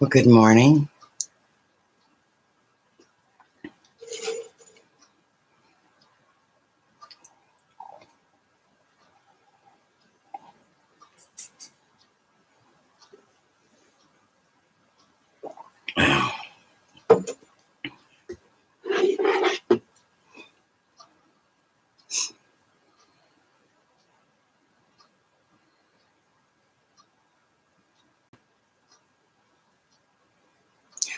Well, good morning.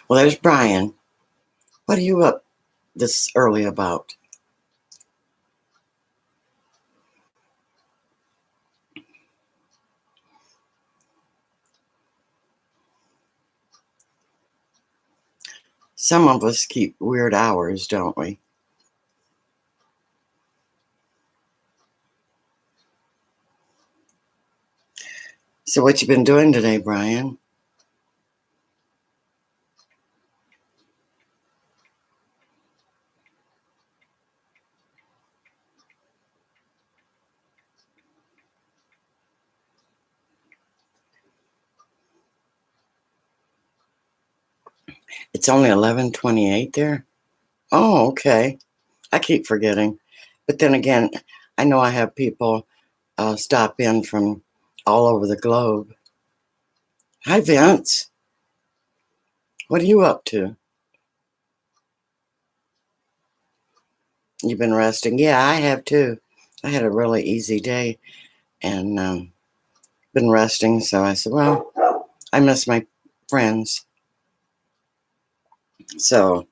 Well, there's Brian. What are you up this early about? Some of us keep weird hours, don't we? So, what you been doing today, Brian? It's only 11:28 there. Oh, okay. I keep forgetting, but then again, I know I have people stop in from all over the globe. Hi, Vince. What are you up to? You've been resting? Yeah, I have too. I had a really easy day and been resting. So I said, well, I miss my friends. So,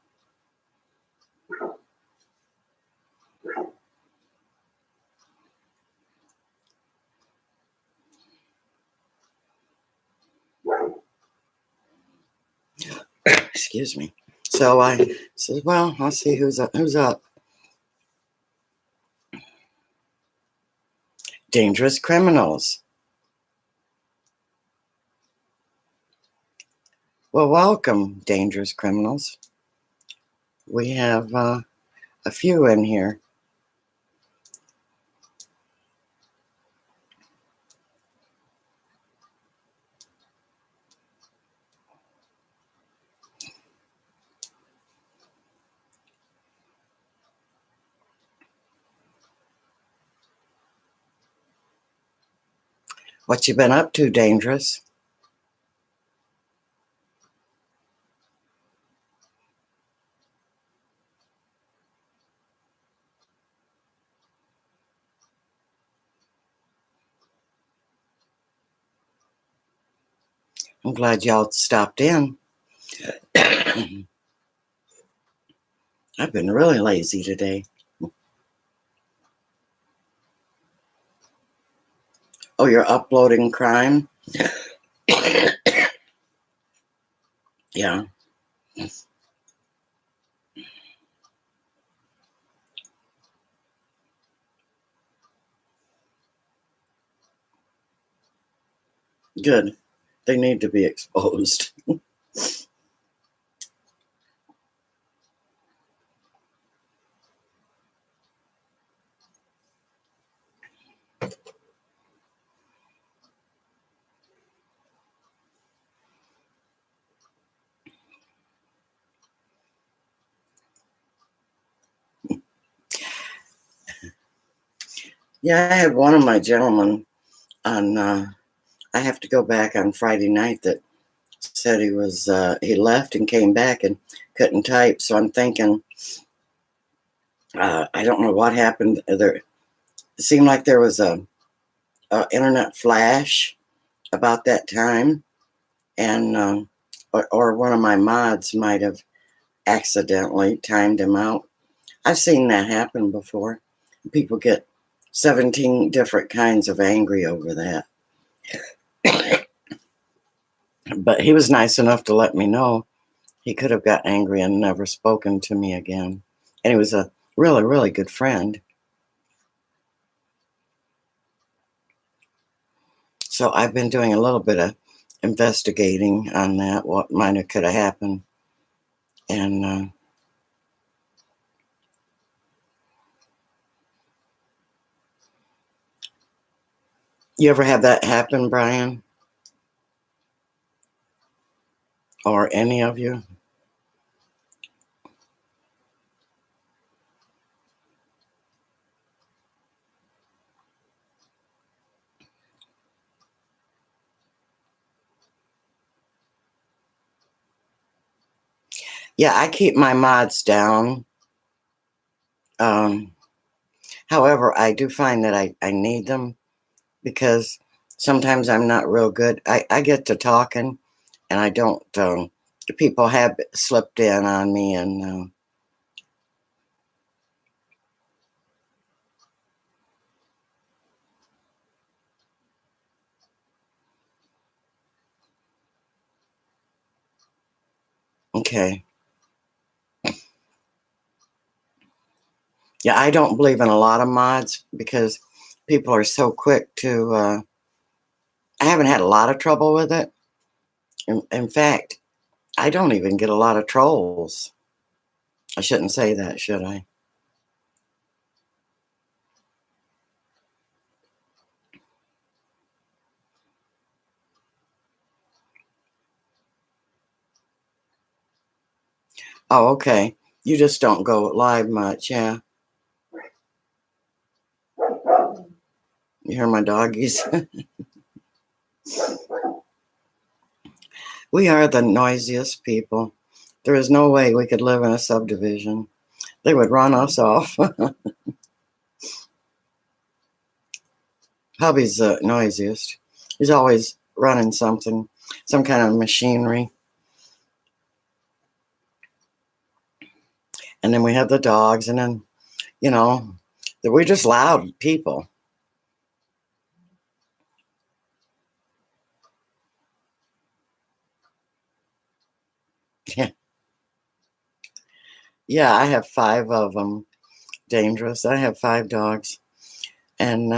excuse me. So I said, well, I'll see who's up. Who's up? Dangerous criminals. Well, welcome, dangerous criminals. We have a few in here. What you been up to, dangerous? I'm glad y'all stopped in. I've been really lazy today. Oh, you're uploading crime? Yeah. Good. They need to be exposed. Yeah, I had one of my gentlemen on. I have to go back on Friday night that said he left and came back and couldn't type. So I'm thinking, I don't know what happened. It seemed like there was a internet flash about that time, and or one of my mods might have accidentally timed him out. I've seen that happen before. People get 17 different kinds of angry over that. But he was nice enough to let me know. He could have got angry and never spoken to me again. And he was a really, really good friend. So I've been doing a little bit of investigating on that, what might have could have happened. And you ever have that happen, Brian? or any of you? Yeah, I keep my mods down. Um, However, I do find that I need them because sometimes I'm not real good. I get to talking and I don't, people have slipped in on me and, okay. Yeah, I don't believe in a lot of mods because people are so quick to, I haven't had a lot of trouble with it. In fact, I don't even get a lot of trolls. I shouldn't say that, should I? Oh, okay. You just don't go live much, yeah. You hear my doggies? We are the noisiest people. There is no way we could live in a subdivision. They would run us off. Hubby's the noisiest. He's always running something, some kind of machinery. And then we have the dogs, and then, you know, we're just loud people. Yeah, yeah. I have 5 of them. Dangerous. I have 5 dogs, and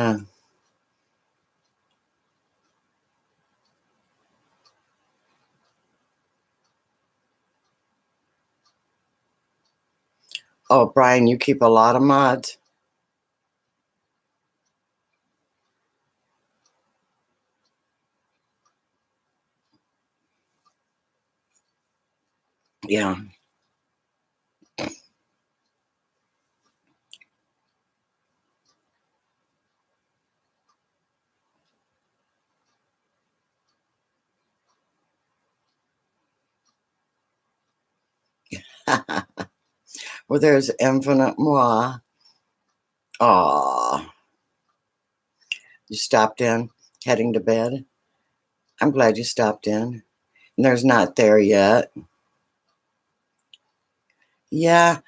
oh, Brian, you keep a lot of mods. Yeah. Well, there's Infinite Moi. Aw, you stopped in, heading to bed. I'm glad you stopped in. And there's not there yet. Yeah,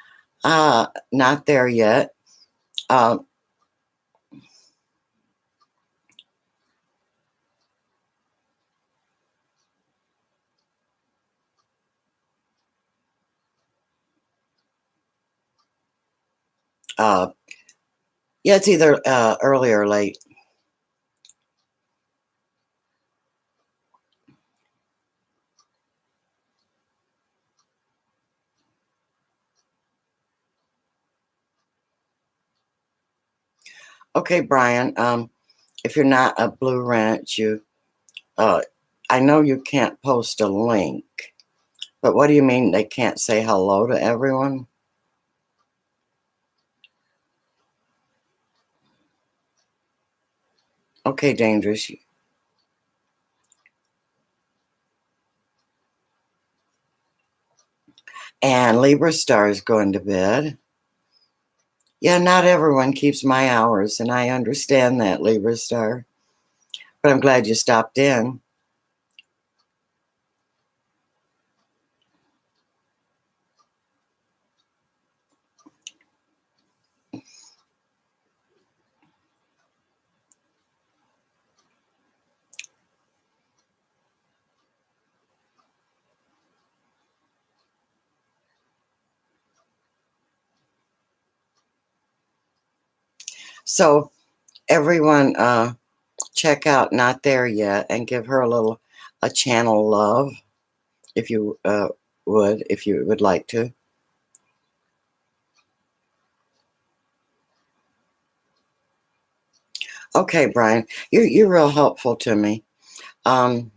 not there yet. Uh, uh, yeah, it's either early or late. Okay, Brian. If you're not a Blue Ranch, uh, I know you can't post a link, but what do you mean they can't say hello to everyone? Okay, Dangerous. And Libra Star is going to bed. Yeah, not everyone keeps my hours, and I understand that, Libra Star. But I'm glad you stopped in. So everyone, check out Not There Yet and give her a channel love if you if you would like to. Okay, Brian, you're real helpful to me. Um,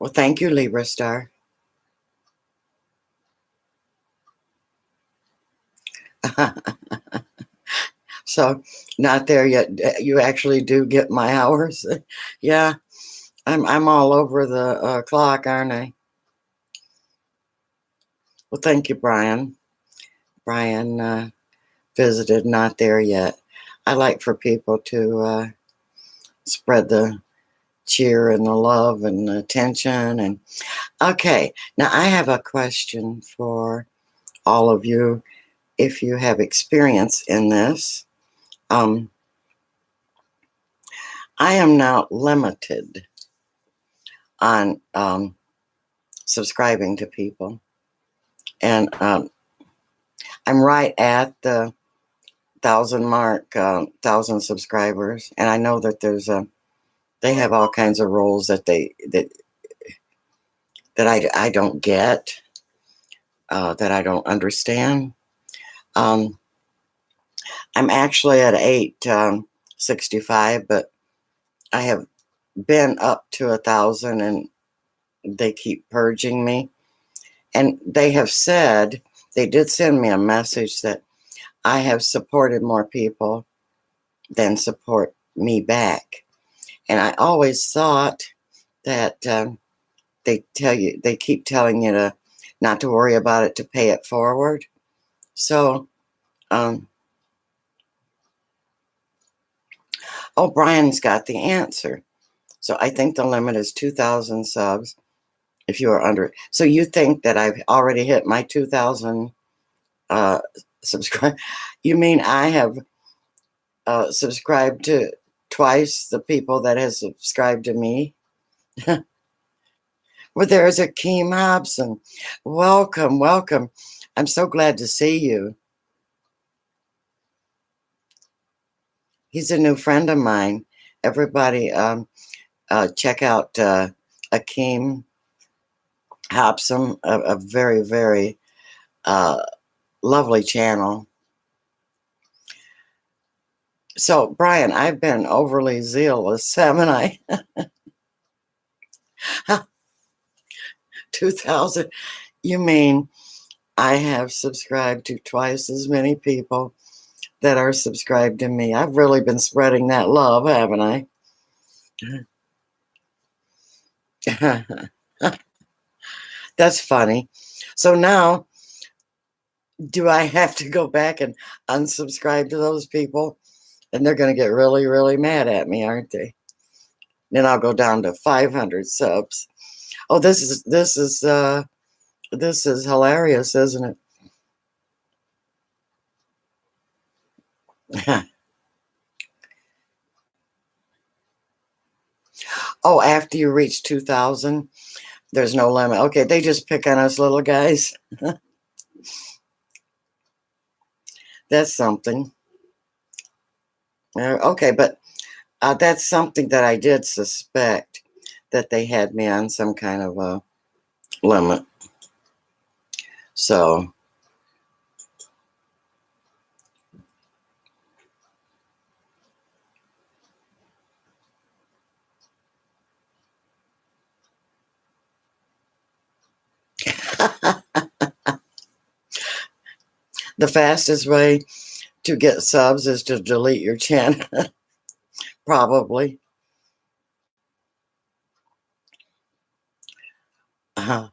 Well, thank you, Libra Star. So, not there yet. You actually do get my hours. Yeah, I'm all over the clock, aren't I? Well, thank you, Brian. Brian visited. Not there yet. I like for people to spread the cheer and the love and the attention. And okay, now I have a question for all of you. If you have experience in this, um, I am now limited on subscribing to people, and I'm right at the 1,000 mark, 1,000 subscribers, and I know that they have all kinds of roles that I don't get, that I don't understand. Um, I'm actually at 865, but I have been up to 1,000, and they keep purging me. And they have said, they did send me a message that I have supported more people than support me back. And I always thought that they keep telling you to not to worry about it, to pay it forward. So, oh, Brian's got the answer. So I think the limit is 2,000 subs if you are under. So you think that I've already hit my 2,000 subscribe? You mean I have subscribed to twice the people that has subscribed to me? Well, there's Akeem Hobson. Welcome, welcome. I'm so glad to see you. He's a new friend of mine. Everybody, check out Akeem Hobson, a very, very lovely channel. So, Brian, I've been overly zealous, haven't I? 2,000. You mean I have subscribed to twice as many people that are subscribed to me? I've really been spreading that love, haven't I? That's funny. So now, do I have to go back and unsubscribe to those people? And they're going to get really, really mad at me, aren't they? Then I'll go down to 500 subs. Oh, this is hilarious, isn't it? Oh, after you reach 2,000, there's no limit. Okay, they just pick on us little guys. That's something. Okay, but that's something that I did suspect, that they had me on some kind of a limit. So, the fastest way to get subs is to delete your channel, probably. Uh-huh.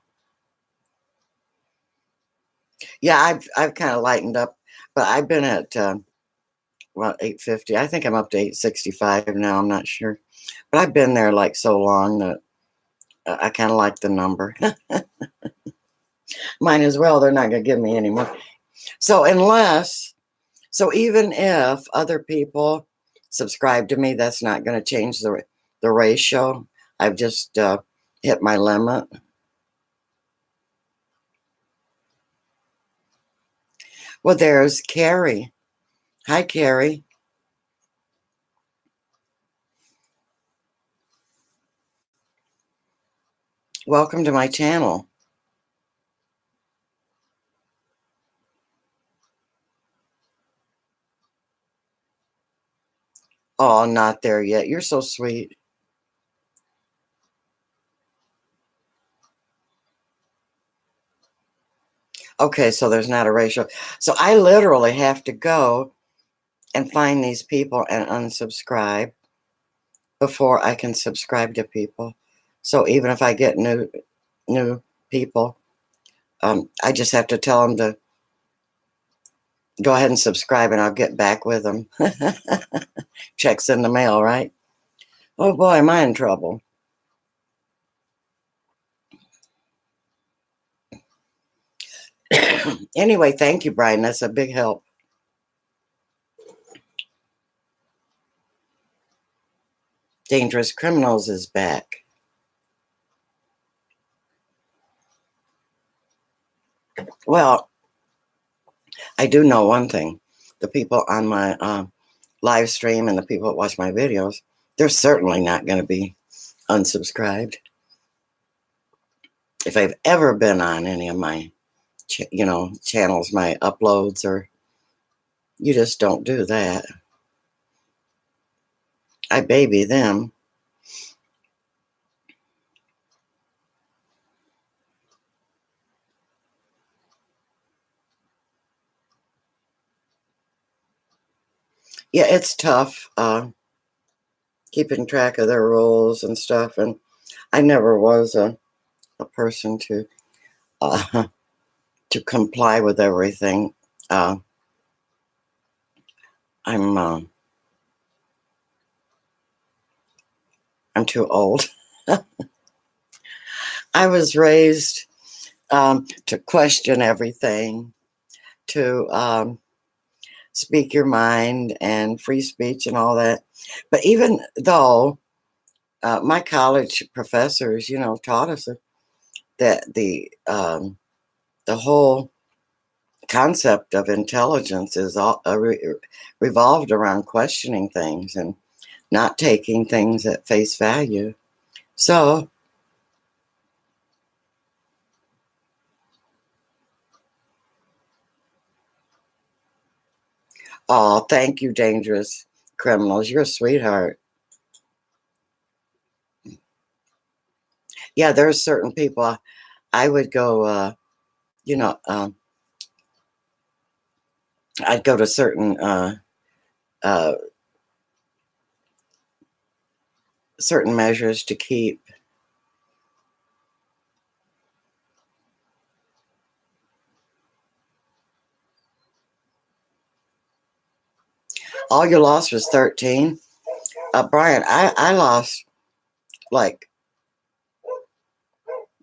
Yeah, I've kind of lightened up, but I've been at 850. I think I'm up to 865 now. I'm not sure, but I've been there like so long that I kind of like the number. Might as well. They're not going to give me any more. So even if other people subscribe to me, that's not going to change the ratio. I've just hit my limit. Well, there's Carrie. Hi, Carrie. Welcome to my channel. Oh, not there yet. You're so sweet. Okay, so there's not a ratio. So I literally have to go and find these people and unsubscribe before I can subscribe to people. So even if I get new people, I just have to tell them to go ahead and subscribe, and I'll get back with them. Checks in the mail, right? Oh boy, am I in trouble. Anyway, thank you, Brian. That's a big help. Dangerous Criminals is back. Well, I do know one thing. The people on my live stream and the people that watch my videos, they're certainly not going to be unsubscribed. If I've ever been on any of my, channels, my uploads, or you just don't do that. I baby them. Yeah, it's tough keeping track of their rules and stuff. And I never was a person uh, to comply with everything. I'm too old. I was raised to question everything, to speak your mind and free speech and all that. But even though my college professors, taught us that the whole concept of intelligence is all revolved around questioning things and not taking things at face value. So, oh, thank you, Dangerous Criminals. You're a sweetheart. Yeah, there's certain people I would go, you know, I'd go to uh, certain measures to keep. All you lost was 13. Brian, I lost like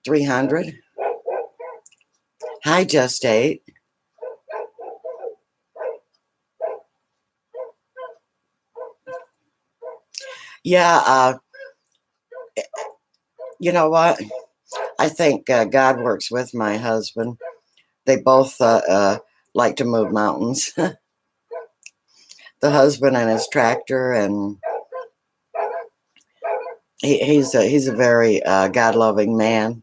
300. Hi, Just 8. Yeah, you know what? I think God works with my husband. They both like to move mountains. The husband and his tractor, and he's a very God loving man.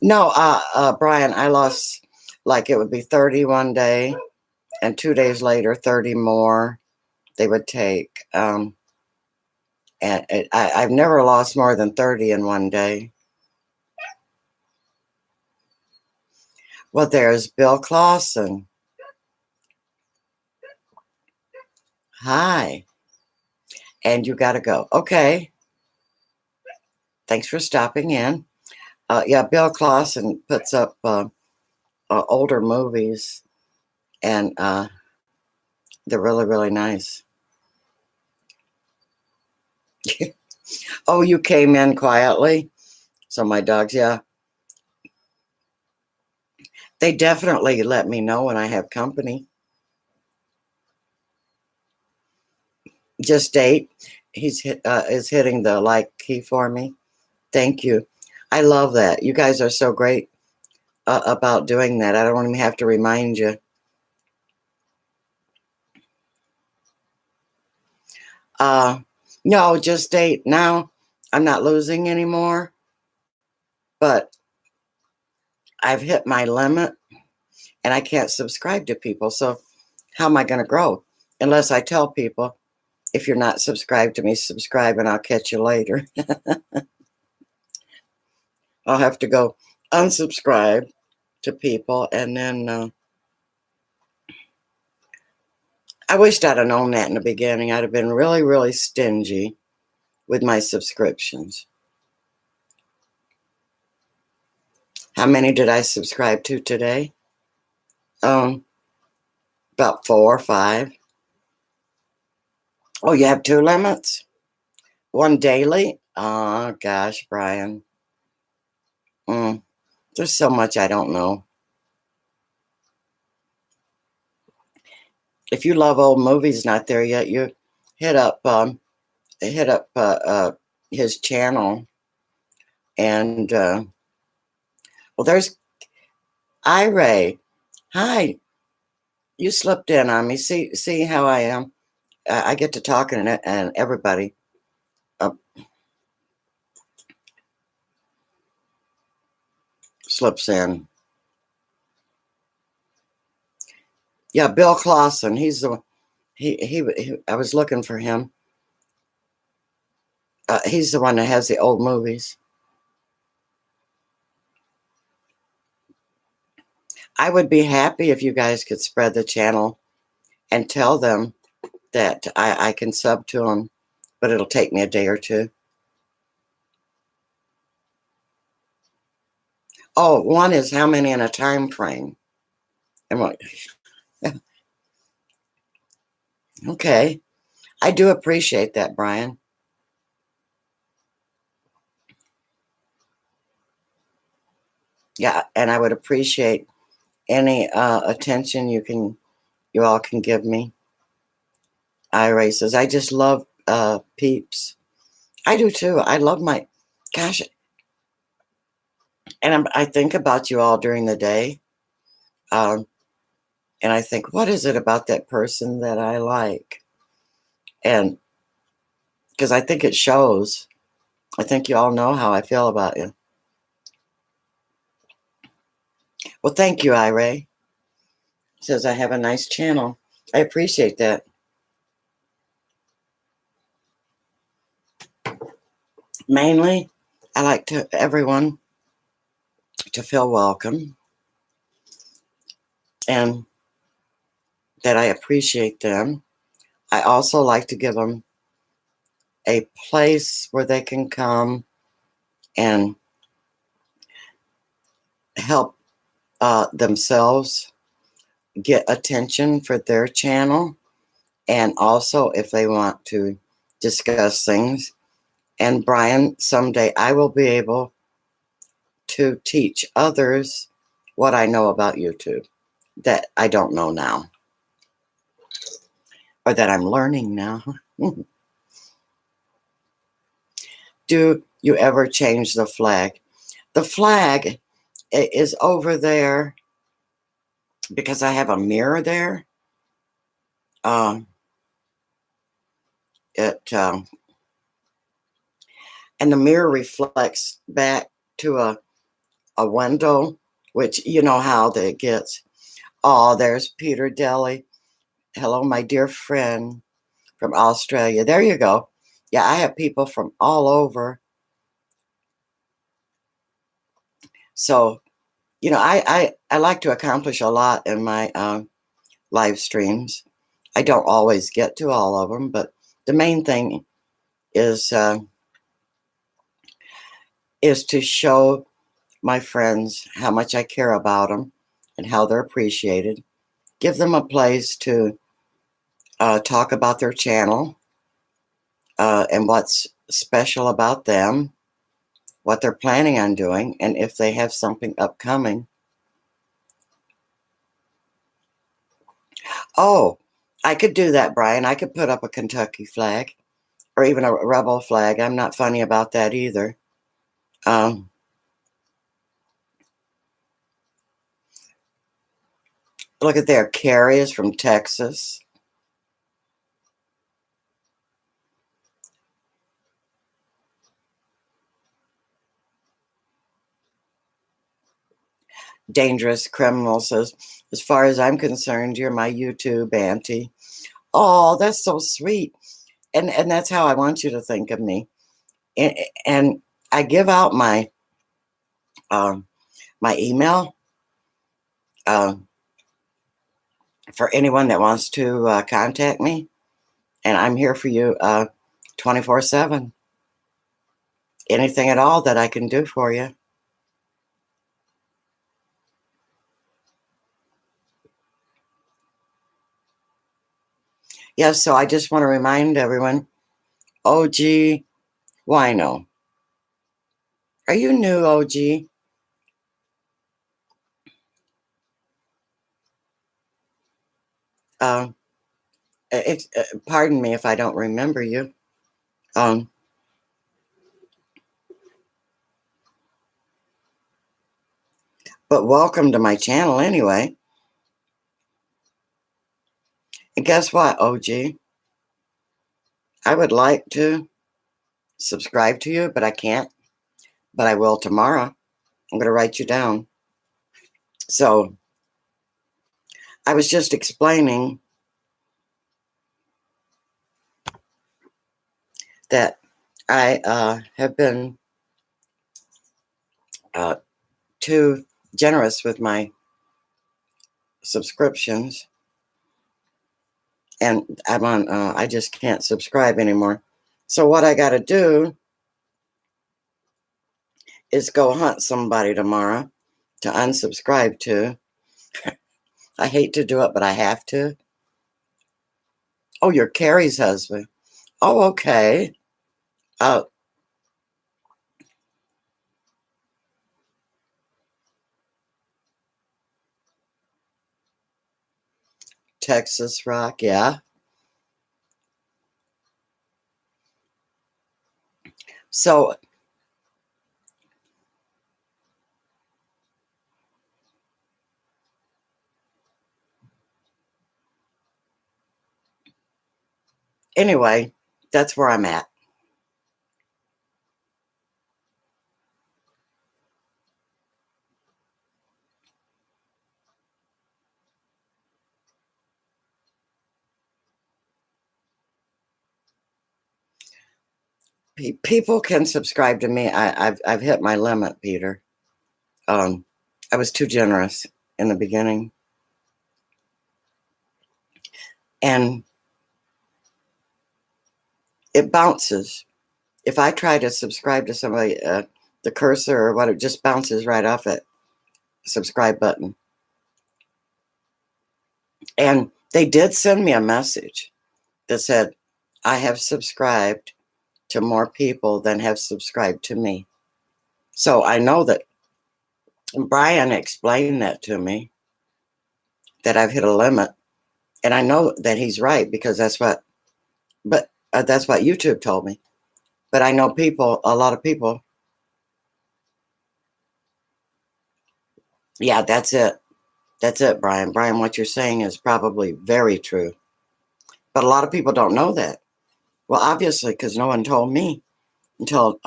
No, Brian, I lost like it would be 30 one day, and 2 days later, 30 more they would take. And I've never lost more than 30 in one day. Well, there's Bill Clausen. Hi. And you got to go. Okay. Thanks for stopping in. Yeah, Bill Clausen puts up older movies, and they're really, really nice. Oh, you came in quietly. So my dogs, yeah, they definitely let me know when I have company. Just 8. Is hitting the like key for me. Thank you. I love that. You guys are so great about doing that. I don't even have to remind you. No, just 8. Now I'm not losing anymore, but I've hit my limit and I can't subscribe to people. So how am I going to grow? Unless I tell people, if you're not subscribed to me, subscribe and I'll catch you later. I'll have to go unsubscribe to people, and then I wished I'd have known that in the beginning. I'd have been really, really stingy with my subscriptions. How many did I subscribe to today? About 4 or 5. Oh, you have 2 limits? One daily? Oh, gosh, Brian. There's so much I don't know. If you love old movies not there yet, you hit up his channel, and well, there's Iray. Hi, you slipped in on me. See how I am. I get to talking, and everybody slips in. Yeah, Bill Clausen. He's the he. I was looking for him. He's the one that has the old movies. I would be happy if you guys could spread the channel and tell them that I can sub to them, but it'll take me a day or 2. Oh, one is how many in a time frame. And what? Okay. I do appreciate that, Brian. Yeah, and I would appreciate any attention you all can give me. Ira says, I just love Peeps. I do too. I love my, gosh, and I think about you all during the day. And I think, what is it about that person that I like? And because I think it shows. I think you all know how I feel about you. Well, thank you, Ira. Says I have a nice channel. I appreciate that. Mainly, I like everyone to feel welcome, and that I appreciate them. I also like to give them a place where they can come and help themselves get attention for their channel, and also if they want to discuss things. And Brian, someday I will be able to teach others what I know about YouTube that I don't know now, or that I'm learning now. Do you ever change the flag? The flag is over there because I have a mirror there. It and the mirror reflects back to a window, which you know how that gets. Oh, there's Peter Daly. Hello, my dear friend from Australia. There you go. Yeah, I have people from all over. So, you know, I like to accomplish a lot in my live streams. I don't always get to all of them, but the main thing is to show my friends how much I care about them and how they're appreciated. Give them a place to talk about their channel and what's special about them, what they're planning on doing, and if they have something upcoming. Oh, I could do that, Brian. I could put up a Kentucky flag or even a rebel flag. I'm not funny about that either. Look at there. Carrie is from Texas. Dangerous Criminal says, as far as I'm concerned, you're my YouTube auntie. Oh, that's so sweet. And that's how I want you to think of me. And I give out my my email for anyone that wants to contact me. And I'm here for you 24/7. Anything at all that I can do for you. Yeah, so I just want to remind everyone, OG Wino. Are you new, OG? Uh, Pardon me if I don't remember you. Um, but welcome to my channel anyway. And guess what, OG? I would like to subscribe to you, but I can't. But I will tomorrow. I'm going to write you down. So I was just explaining that I have been too generous with my subscriptions, and I'm on. I just can't subscribe anymore. So what I got to do is go hunt somebody tomorrow to unsubscribe to. I hate to do it, but I have to. Oh, you're Carrie's husband. Oh, okay. Uh, Texas Rock, yeah. So anyway, that's where I'm at. People can subscribe to me. I've hit my limit, Peter. Um, I was too generous in the beginning, and it bounces. If I try to subscribe to somebody, the cursor or what, it just bounces right off that subscribe button. And they did send me a message that said, I have subscribed to more people than have subscribed to me. So I know that Brian explained that to me, that I've hit a limit. And I know that he's right because that's what YouTube told me. But I know a lot of people. Yeah, that's it. That's it, Brian. Brian, what you're saying is probably very true. But a lot of people don't know that. Well, obviously, because no one told me until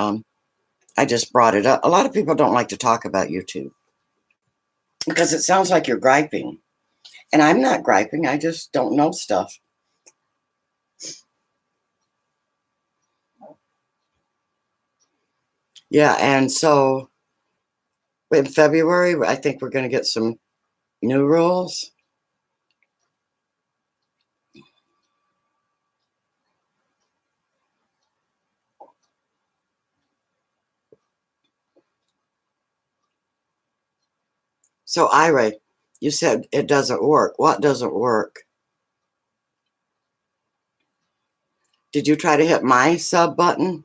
I just brought it up. A lot of people don't like to talk about YouTube because it sounds like you're griping. And I'm not griping. I just don't know stuff. Yeah, and so in February, I think we're going to get some new rules. So, Ira, you said it doesn't work. What doesn't work? Did you try to hit my sub button?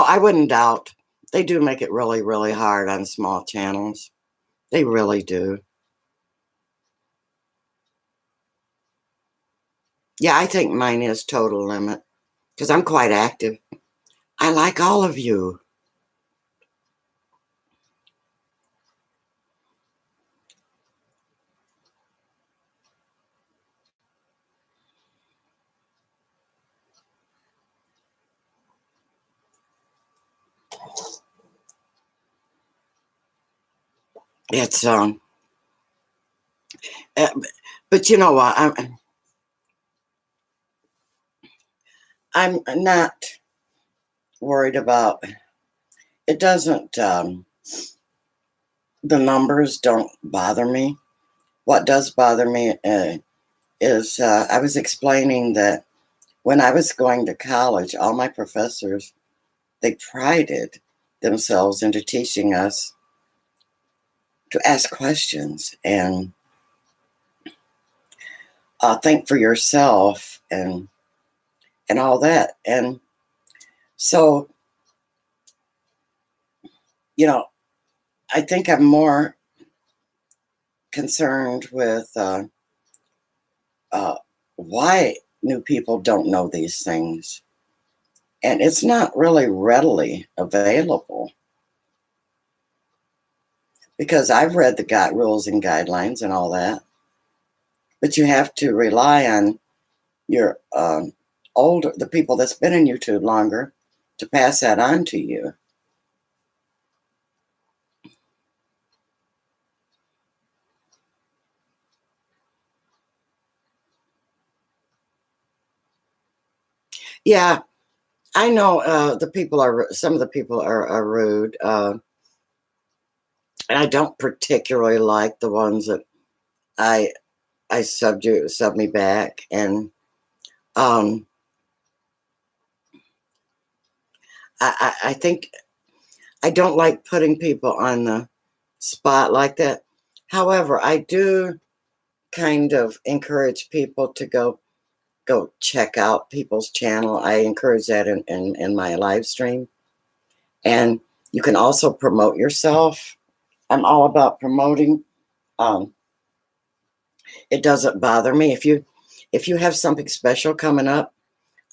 I wouldn't doubt. They do make it really, really hard on small channels. They really do. Yeah, I think mine is total limit because I'm quite active. I like all of you. it's uh, but you know what, I'm not worried about it. Doesn't The numbers don't bother me. What does bother me is I was explaining that when I was going to college, all my professors, they prided themselves into teaching us to ask questions and think for yourself and all that. And so, you know, I think I'm more concerned with uh, why new people don't know these things. And it's not really readily available because I've read the rules and guidelines and all that. But you have to rely on your the people that's been in YouTube longer to pass that on to you. Yeah, I know some of the people are rude. And I don't particularly like the ones that I sub me back. And um, I think I don't like putting people on the spot like that. However, I do kind of encourage people to go check out people's channel. I encourage that in my live stream. And you can also promote yourself. I'm all about promoting. Um, it doesn't bother me if you have something special coming up.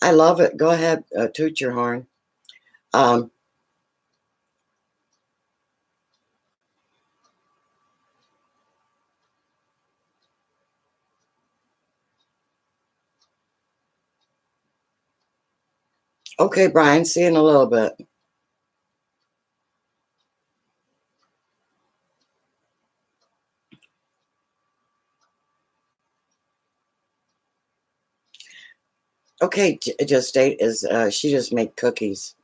I love it. Go ahead, toot your horn. Um, okay, Brian. See you in a little bit. Okay, just state is she just made cookies.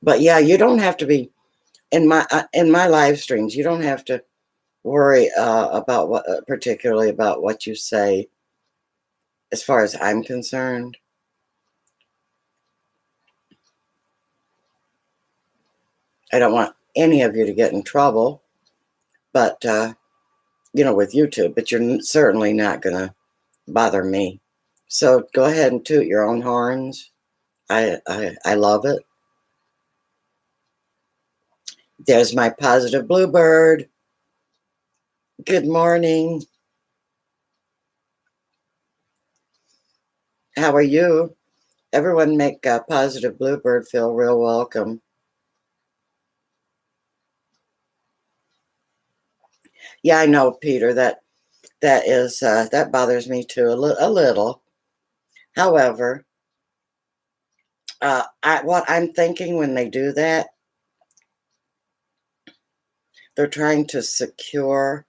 But yeah, you don't have to be in my live streams. You don't have to worry about what particularly about what you say. As far as I'm concerned, I don't want any of you to get in trouble. But with YouTube. But you're certainly not gonna bother me. So go ahead and toot your own horns. I love it. There's my positive bluebird. Good morning. How are you? Everyone make positive bluebird feel real welcome. Yeah, I know, Peter. That bothers me too a little. However, what I'm thinking when they do that, they're trying to secure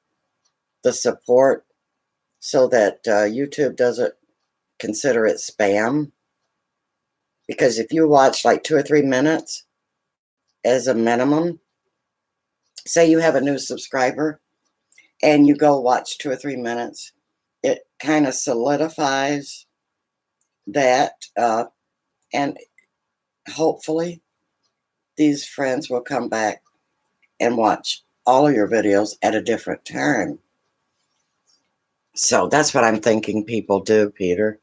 the support so that YouTube doesn't consider it spam. Because if you watch like 2 or 3 minutes as a minimum, say you have a new subscriber and you go watch 2 or 3 minutes, it kind of solidifies that. And hopefully, these friends will come back and watch all of your videos at a different time. So that's what I'm thinking people do, Peter.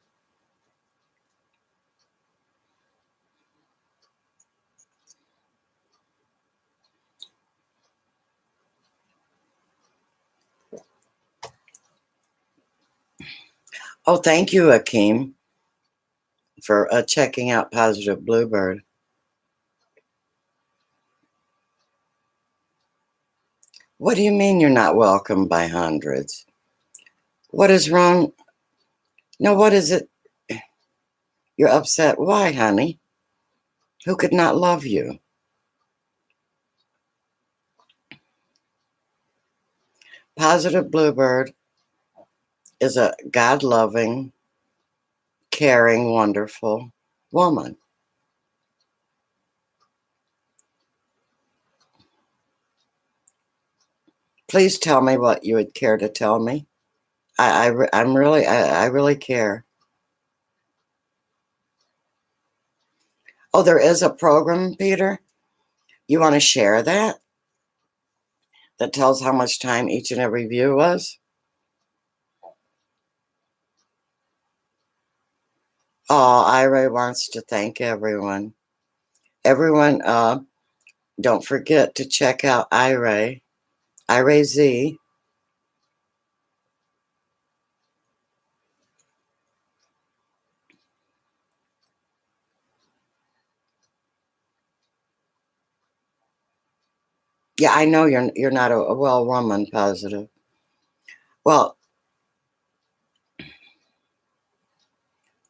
Oh, thank you, Akeem, for checking out Positive Bluebird. What do you mean you're not welcomed by hundreds? What is wrong? No, what is it? You're upset. Why, honey? Who could not love you? Positive Bluebird is a God-loving, caring, wonderful woman. Please tell me what you would care to tell me. I really care. Oh, there is a program, Peter. You want to share that? That tells how much time each and every view was? Oh, Ira wants to thank everyone. Everyone, don't forget to check out Ira Z. Yeah, I know you're not a well woman, Positive. Well,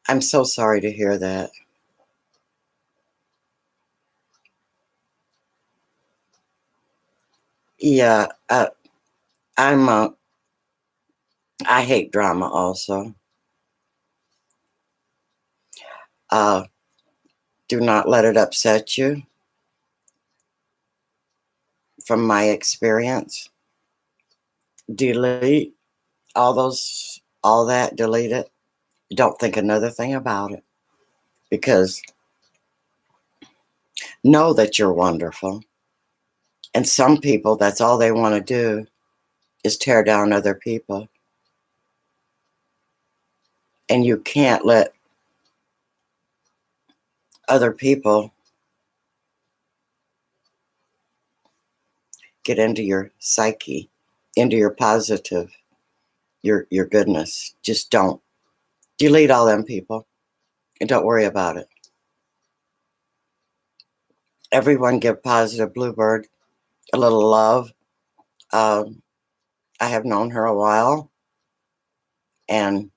I'm so sorry to hear that. Yeah, I hate drama also. Uh, do not let it upset you. From my experience, delete all that, delete it. Don't think another thing about it, because know that you're wonderful. And some people, that's all they want to do is tear down other people. And you can't let other people get into your psyche, into your positive, your goodness. Just don't. Delete all them people and don't worry about it. Everyone give Positive Bluebird a little love. Um, I have known her a while, and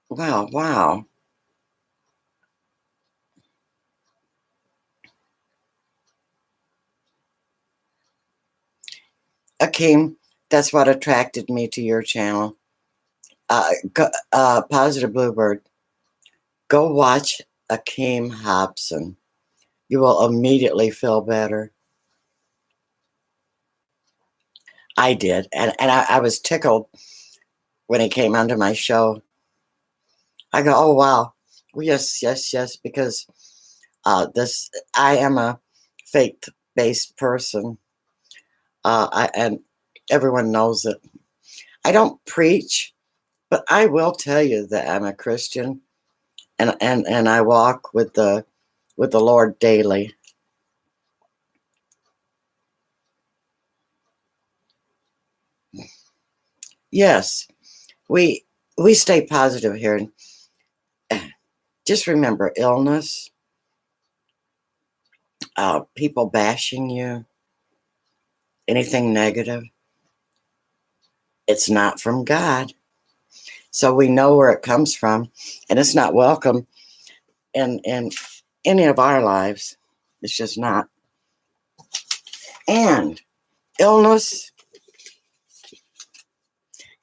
wow. Akeem, that's what attracted me to your channel. Positive Bluebird, go watch Akeem Hobson. You will immediately feel better. I did, and I was tickled when he came onto my show. I go, oh wow, well, yes, because this I am a faith-based person, and everyone knows it. I don't preach, but I will tell you that I'm a Christian, and I walk with the Lord daily. Yes, we stay positive here, and just remember illness, people bashing you, anything negative. It's not from God, so we know where it comes from, and it's not welcome in any of our lives. It's just not. And illness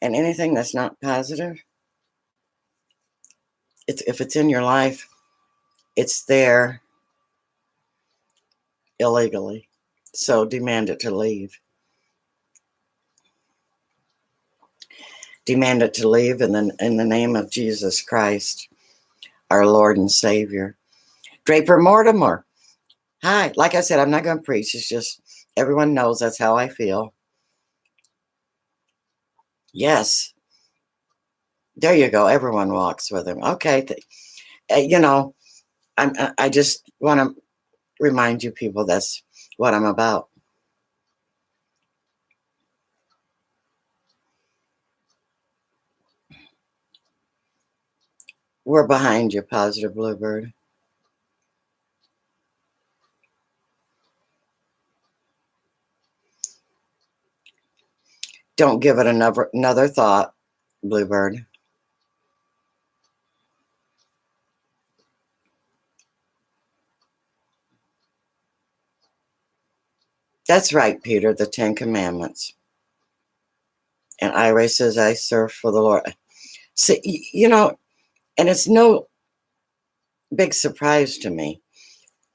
and anything that's not positive, if it's in your life, it's there illegally. So demand it to leave. Demand it to leave in the name of Jesus Christ, our Lord and Savior. Draper Mortimer. Hi. Like I said, I'm not going to preach. It's just everyone knows that's how I feel. Yes. There you go. Everyone walks with him. Okay. You know, I just want to remind you people that's what I'm about. We're behind you, Positive Bluebird. Don't give it another thought, Bluebird. That's right, Peter, the Ten Commandments. And Ira says, I serve for the Lord. See, and it's no big surprise to me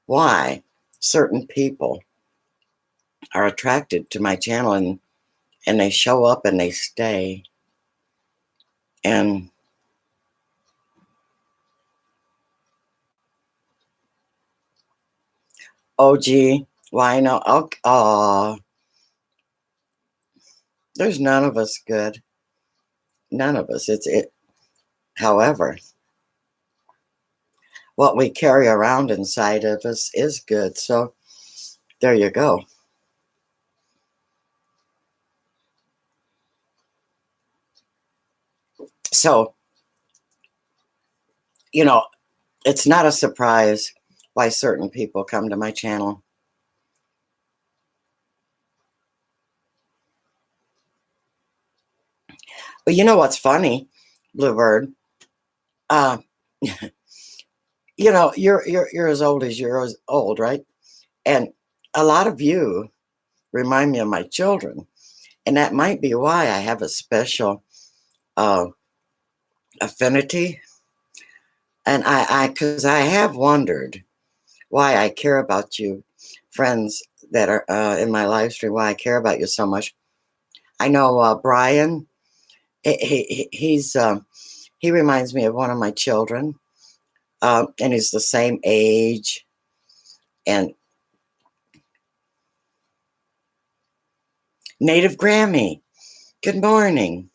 why certain people are attracted to my channel and they show up and they stay. And oh, gee, why no? Oh, there's none of us good. None of us. However, what we carry around inside of us is good. So there you go. So, it's not a surprise why certain people come to my channel. But you know what's funny, Bluebird? Uh, you're as old as you're as old, right? And a lot of you remind me of my children. And that might be why I have a special affinity. And because I have wondered why I care about you, friends that are in my live stream, why I care about you so much. I know Brian, he reminds me of one of my children, and he's the same age. And Native Grammy, good morning.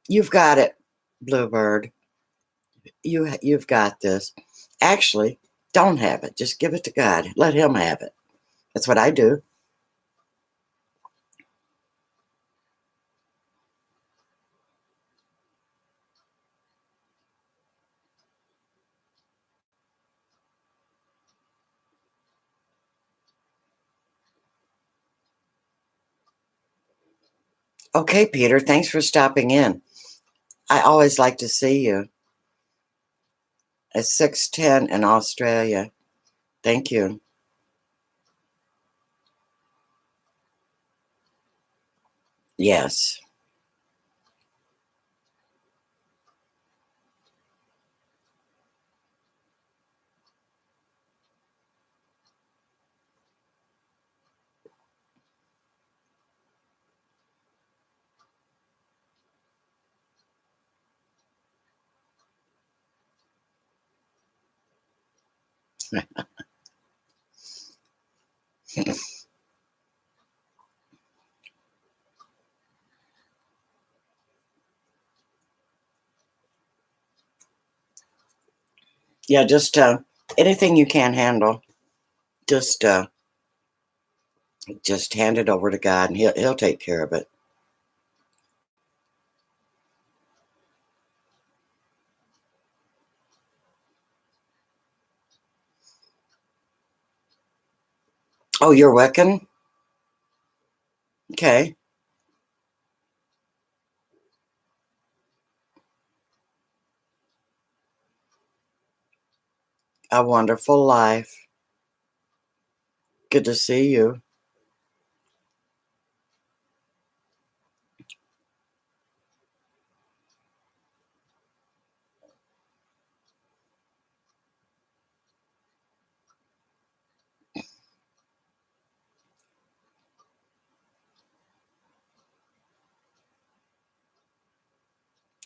You've got it, Bluebird. You've got this. Actually, don't have it. Just give it to God. Let him have it. That's what I do. Okay, Peter, thanks for stopping in. I always like to see you. It's 6:10 in Australia. Thank you. Yes. Yeah, just anything you can handle, just hand it over to God, and He'll take care of it. Oh, you're Wiccan? Okay. A wonderful life. Good to see you.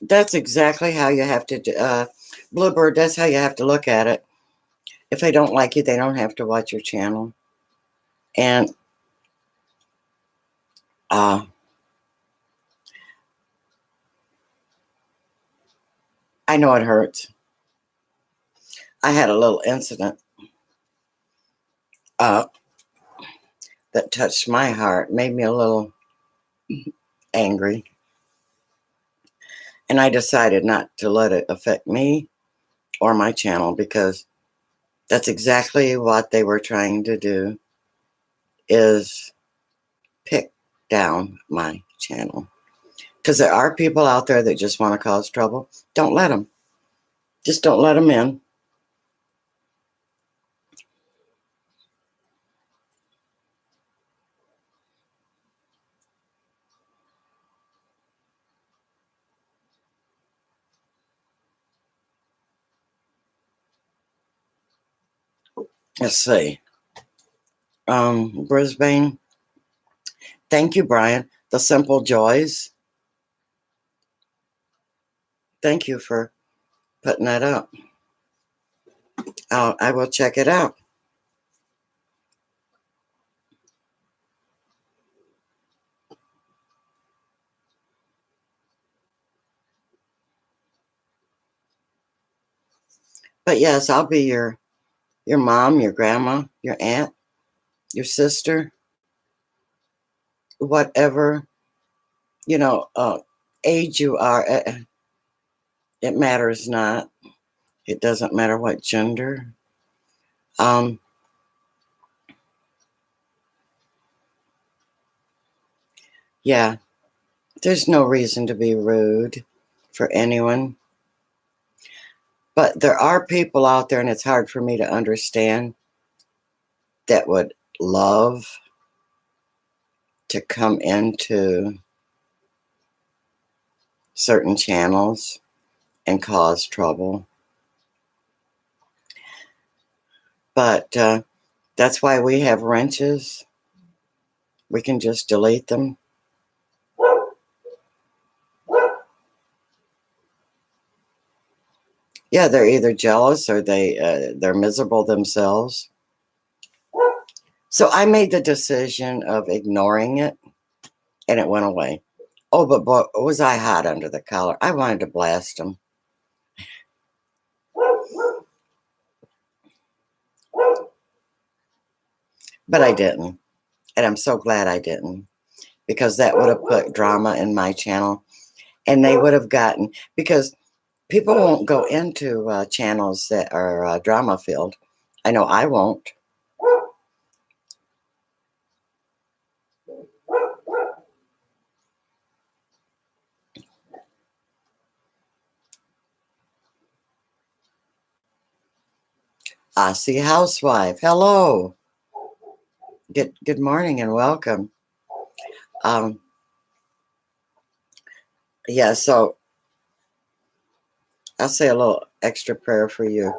That's exactly how you have to, Bluebird, that's how you have to look at it. If they don't like you, they don't have to watch your channel. And uh, know it hurts. I had a little incident uh, that touched my heart, made me a little angry. And I decided not to let it affect me or my channel, because that's exactly what they were trying to do, is pick down my channel. Because there are people out there that just want to cause trouble. Don't let them. Just don't let them in. Let's see. Brisbane. Thank you, Brian. The Simple Joys. Thank you for putting that up. I will check it out. But yes, I'll be your mom, your grandma, your aunt, your sister, whatever, you know, age you are. It matters not. It doesn't matter what gender. Um, yeah, there's no reason to be rude for anyone. But there are people out there, and it's hard for me to understand, that would love to come into certain channels and cause trouble. But that's why we have wrenches. We can just delete them. Yeah, they're either jealous or they're miserable themselves. So I made the decision of ignoring it, and it went away. Oh, but boy, was I hot under the collar. I wanted to blast them. But I didn't. And I'm so glad I didn't, because that would have put drama in my channel. And they would have gotten, because people won't go into channels that are drama filled. I know I won't. Aussie Housewife. Hello. Good morning and welcome. Um, yeah, so I'll say a little extra prayer for you,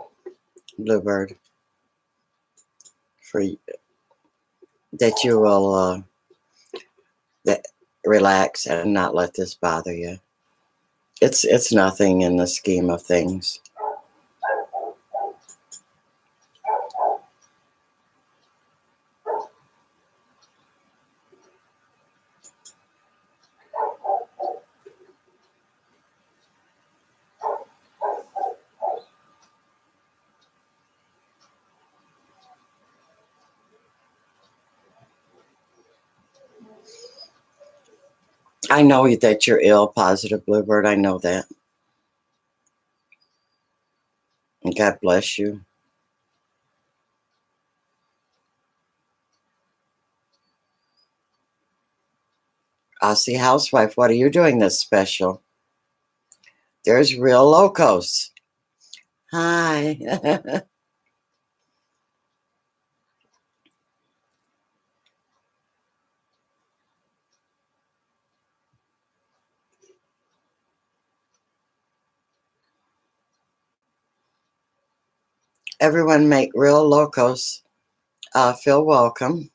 Bluebird, for that you will that relax and not let this bother you. It's nothing in the scheme of things. I know that you're ill, positive Bluebird. I know that. And God bless you. Aussie Housewife, what are you doing this special? There's Real Locos. Hi. Everyone make Real Locos feel welcome.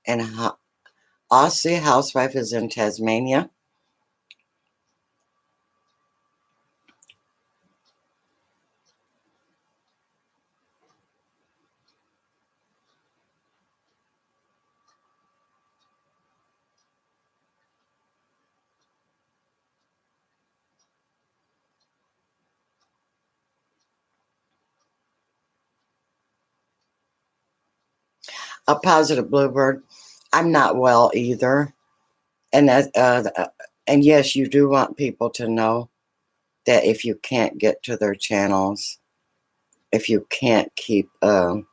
And Aussie Housewife is in Tasmania. A positive bluebird. I'm not well either, and and yes, you do want people to know that if you can't get to their channels, if you can't keep a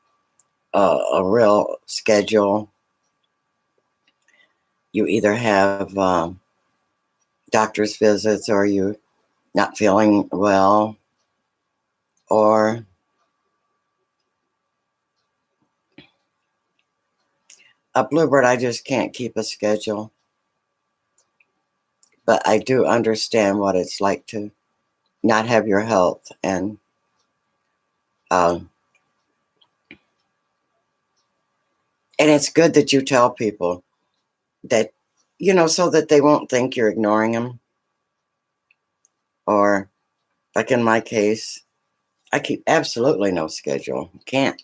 real schedule, you either have doctor's visits, or you not feeling well, or a bluebird. I just can't keep a schedule, but I do understand what it's like to not have your health, and um, it's good that you tell people that, so that they won't think you're ignoring them, or like in my case, I keep absolutely no schedule. Can't.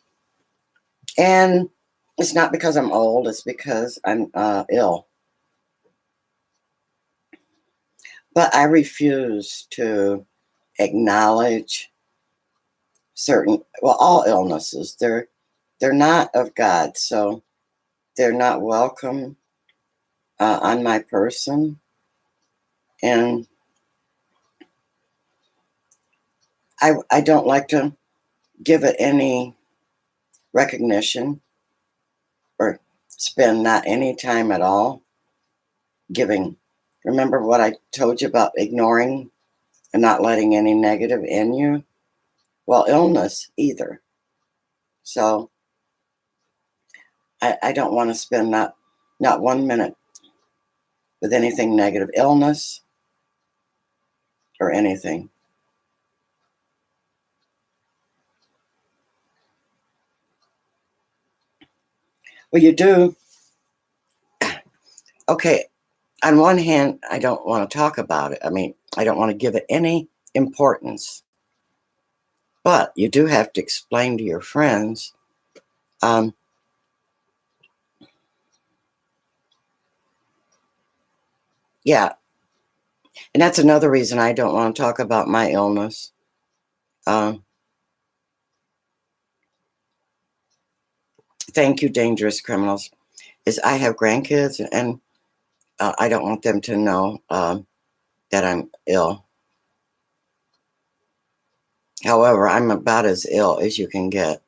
And it's not because I'm old, it's because I'm ill. But I refuse to acknowledge all illnesses. They're not of God, so they're not welcome on my person. And I don't like to give it any recognition, or spend not any time at all giving. Remember what I told you about ignoring and not letting any negative in you? Well, illness either. So I don't want to spend not 1 minute with anything negative, illness or anything. Well, you do. Okay, on one hand, I don't want to talk about it. I mean, I don't want to give it any importance. But you do have to explain to your friends. Yeah, and that's another reason I don't want to talk about my illness. Thank you, dangerous criminals. Is I have grandkids, and I don't want them to know that I'm ill. However, I'm about as ill as you can get.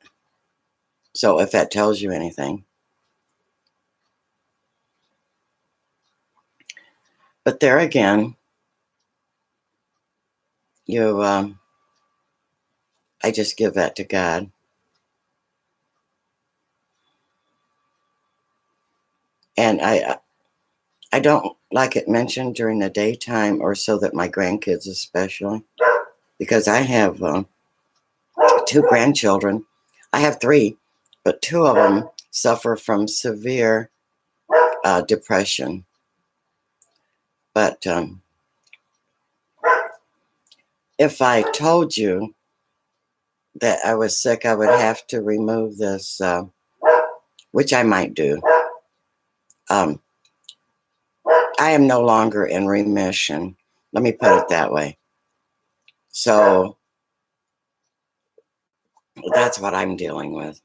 So if that tells you anything. But there again, I just give that to God. And I don't like it mentioned during the daytime, or so that my grandkids especially, because I have 2 grandchildren. I have 3, but 2 of them suffer from severe depression. But if I told you that I was sick, I would have to remove this, which I might do. I am no longer in remission. Let me put it that way. So that's what I'm dealing with.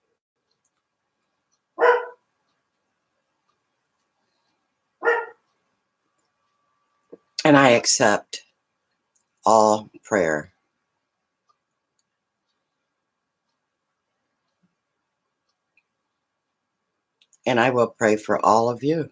And I accept all prayer. And I will pray for all of you.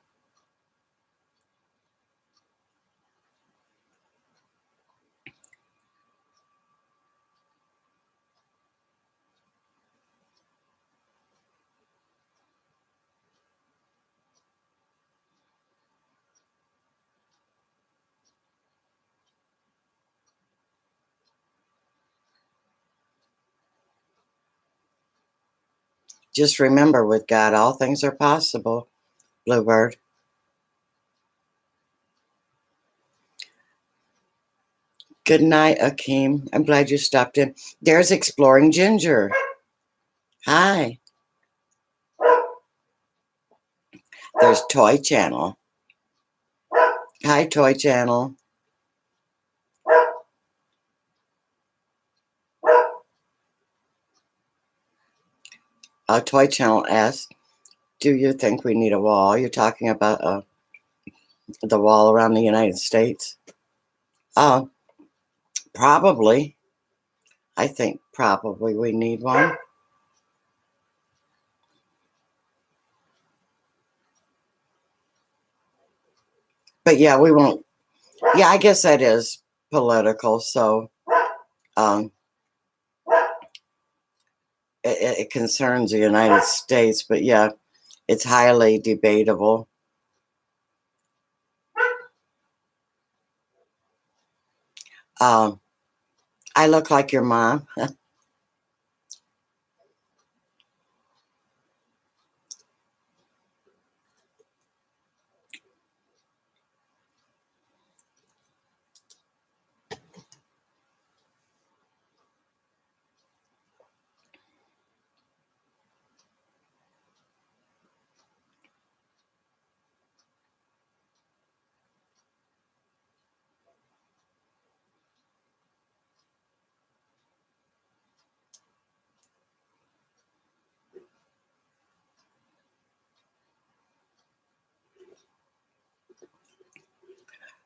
Just remember, with God, all things are possible, Bluebird. Good night, Akeem. I'm glad you stopped in. There's Exploring Ginger. Hi. There's Toy Channel. Hi, Toy Channel. Toy Channel asks, Do you think we need a wall? You're talking about the wall around the United States? Uh, Probably. I think probably we need one. But yeah, we won't. Yeah, I guess that is political. So um, it concerns the United States. But yeah, it's highly debatable. Um, I look like your mom.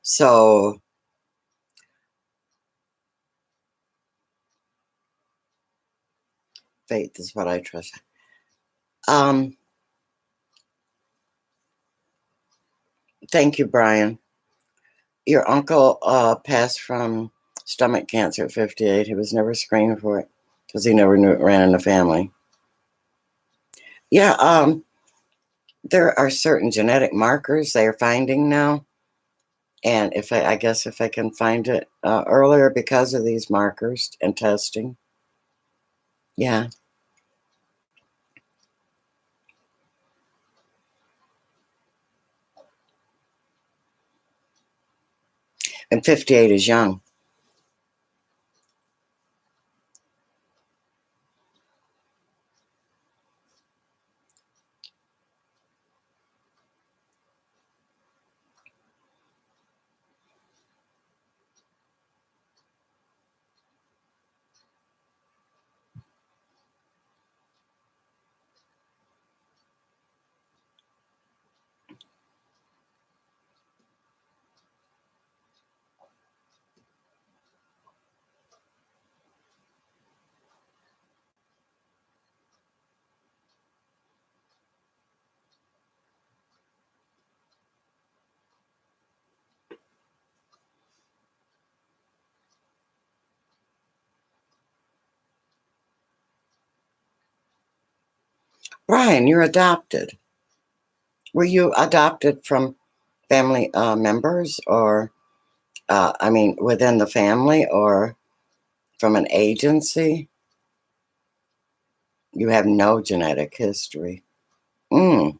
So faith is what I trust. Um, Thank you, Brian. Your uncle passed from stomach cancer at 58. He was never screened for it because he never knew it ran in the family. Yeah, there are certain genetic markers they are finding now. And I guess if I can find it earlier because of these markers and testing. Yeah. And 58 is young. Brian, you're adopted. Were you adopted from family members or, I mean, within the family or from an agency? You have no genetic history. Mm.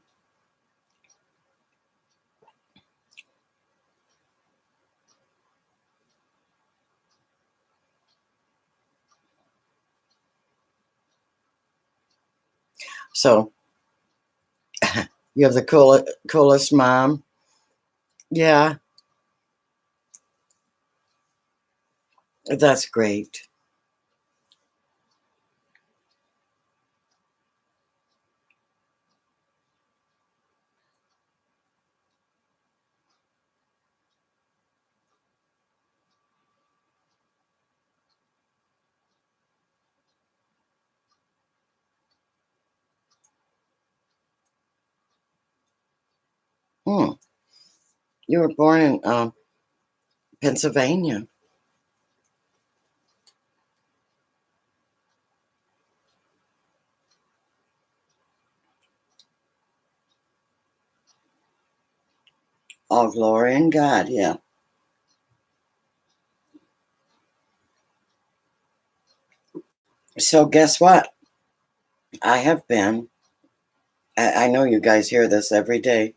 So you have the coolest mom. Yeah, that's great. Mm. You were born in Pennsylvania. All glory in God. Yeah. So guess what? I have been. I know you guys hear this every day,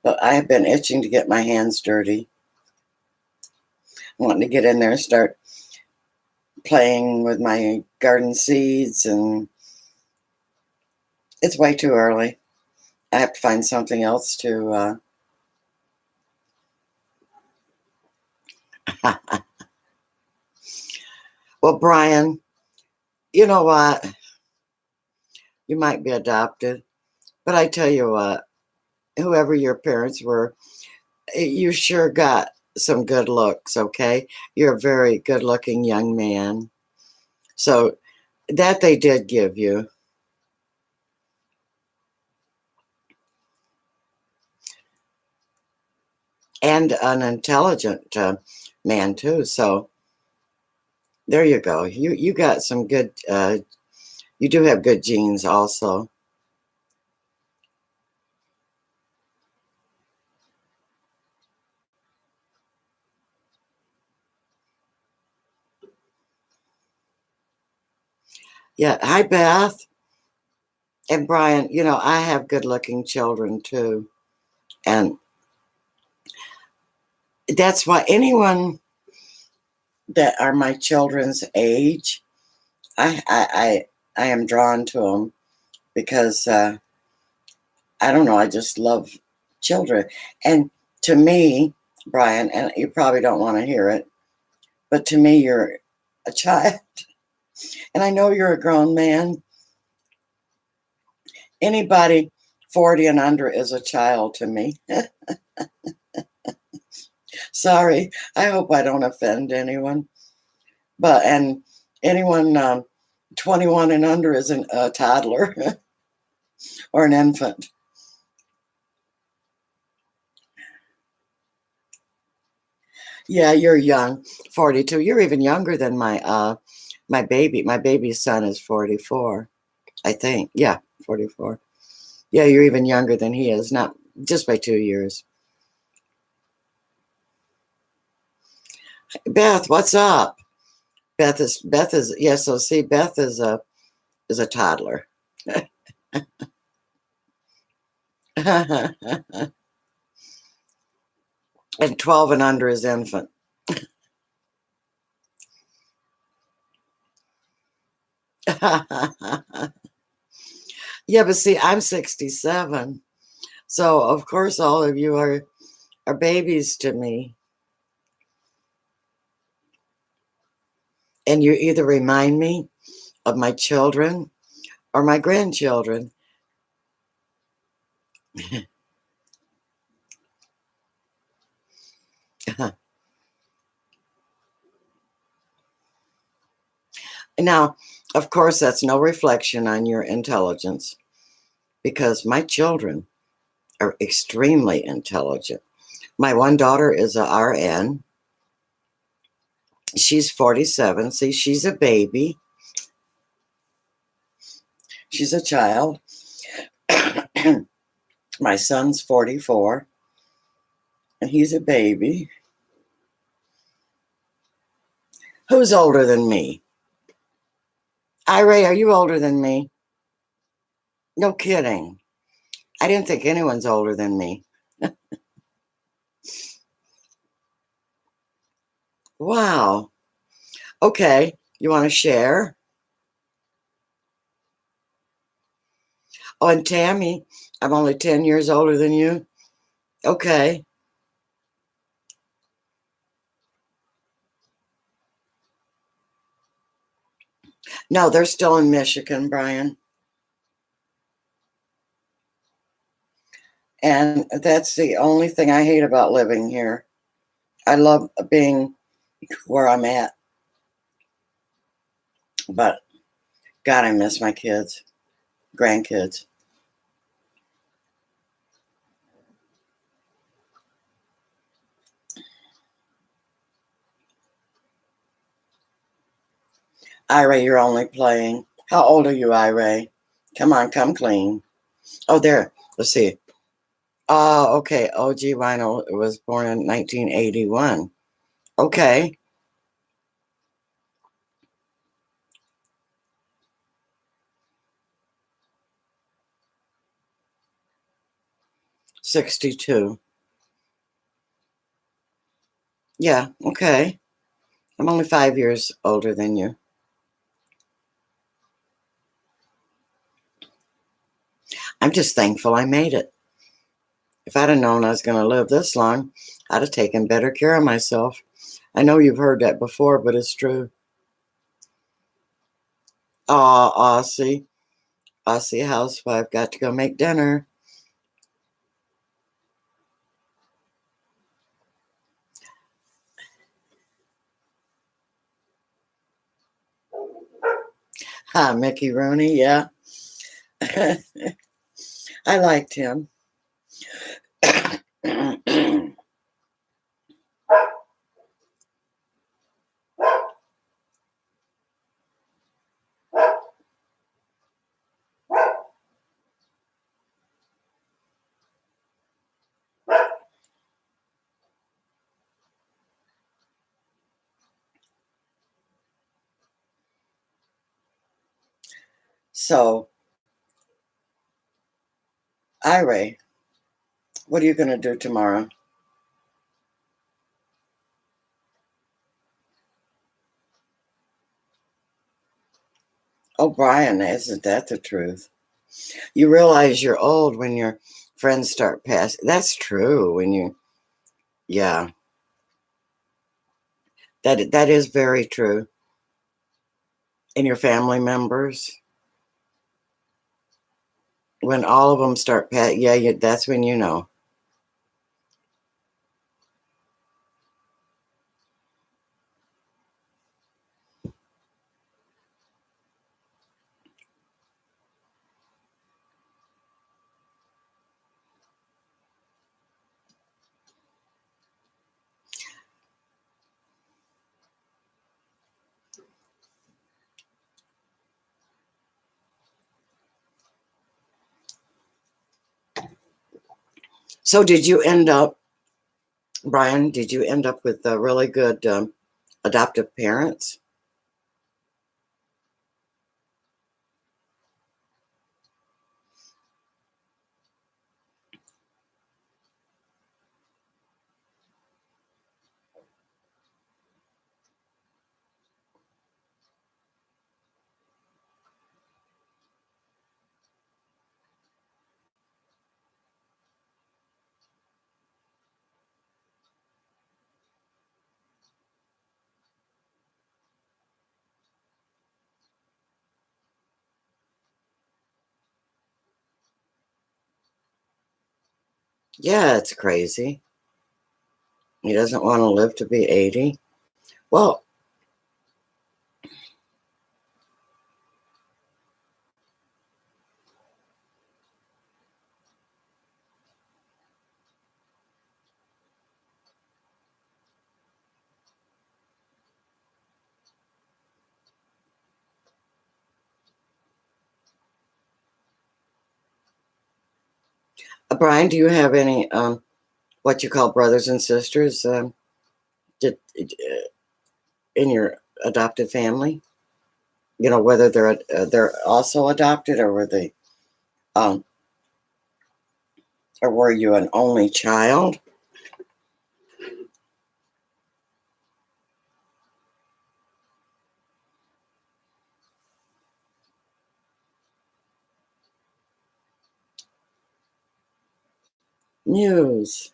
but I have been itching to get my hands dirty, wanting to get in there and start playing with my garden seeds, and it's way too early. I have to find something else to. Well, Brian, you know what? You might be adopted, But I tell you what, whoever your parents were, you sure got some good looks, okay? You're a very good looking young man. So that they did give you. And an intelligent man too. So there you go. You got some good. You do have good genes, also. Yeah. Hi, Beth and Brian. You know, I have good-looking children too, and that's why anyone that are my children's age, I am drawn to them because I don't know. I just love children. And to me, Brian, and you probably don't want to hear it, but to me, you're a child. And I know you're a grown man. Anybody 40 and under is a child to me. Sorry. I hope I don't offend anyone. And anyone 21 and under is a toddler or an infant. Yeah, you're young. 42. You're even younger than my baby. My baby's son is 44, I think. Yeah, 44. Yeah, you're even younger than he is, not just by 2 years. Beth, what's up? Beth is yeah, so see, Beth is a toddler. And 12 and under is infant. Yeah, but see, I'm 67. So of course all of you are babies to me. And you either remind me of my children or my grandchildren. Now, of course, that's no reflection on your intelligence because my children are extremely intelligent. My one daughter is a RN. She's 47. See, she's a baby. She's a child. My son's 44, and he's a baby. Who's older than me? Ray, are you older than me? No kidding. I didn't think anyone's older than me. Wow. Okay. You want to share? Oh, and Tammy, I'm only 10 years older than you. Okay. No, they're still in Michigan, Brian. And that's the only thing I hate about living here. I love being where I'm at. But God, I miss my kids, grandkids. Ira, you're only playing. How old are you, Ira? Come on, come clean. Oh, there. Let's see. Oh, okay. OG Wino was born in 1981. Okay. 62. Yeah, okay. I'm only 5 years older than you. I'm just thankful I made it. If I'd have known I was going to live this long, I'd have taken better care of myself. I know you've heard that before, but it's true. See. Aussie housewife, got to go make dinner. Hi, Mickey Rooney. Yeah. I liked him. So, Ira, what are you going to do tomorrow? Oh, Brian, isn't that the truth? You realize you're old when your friends start passing. That's true. Yeah, that is very true. And your family members, when all of them start passing, yeah, that's when you know. So, did you end up, Brian? Did you end up with really good adoptive parents? Yeah, it's crazy. He doesn't want to live to be 80. Well, Brian, do you have any what you call brothers and sisters in your adopted family? You know, whether they're also adopted, or um were you an only child? Muse.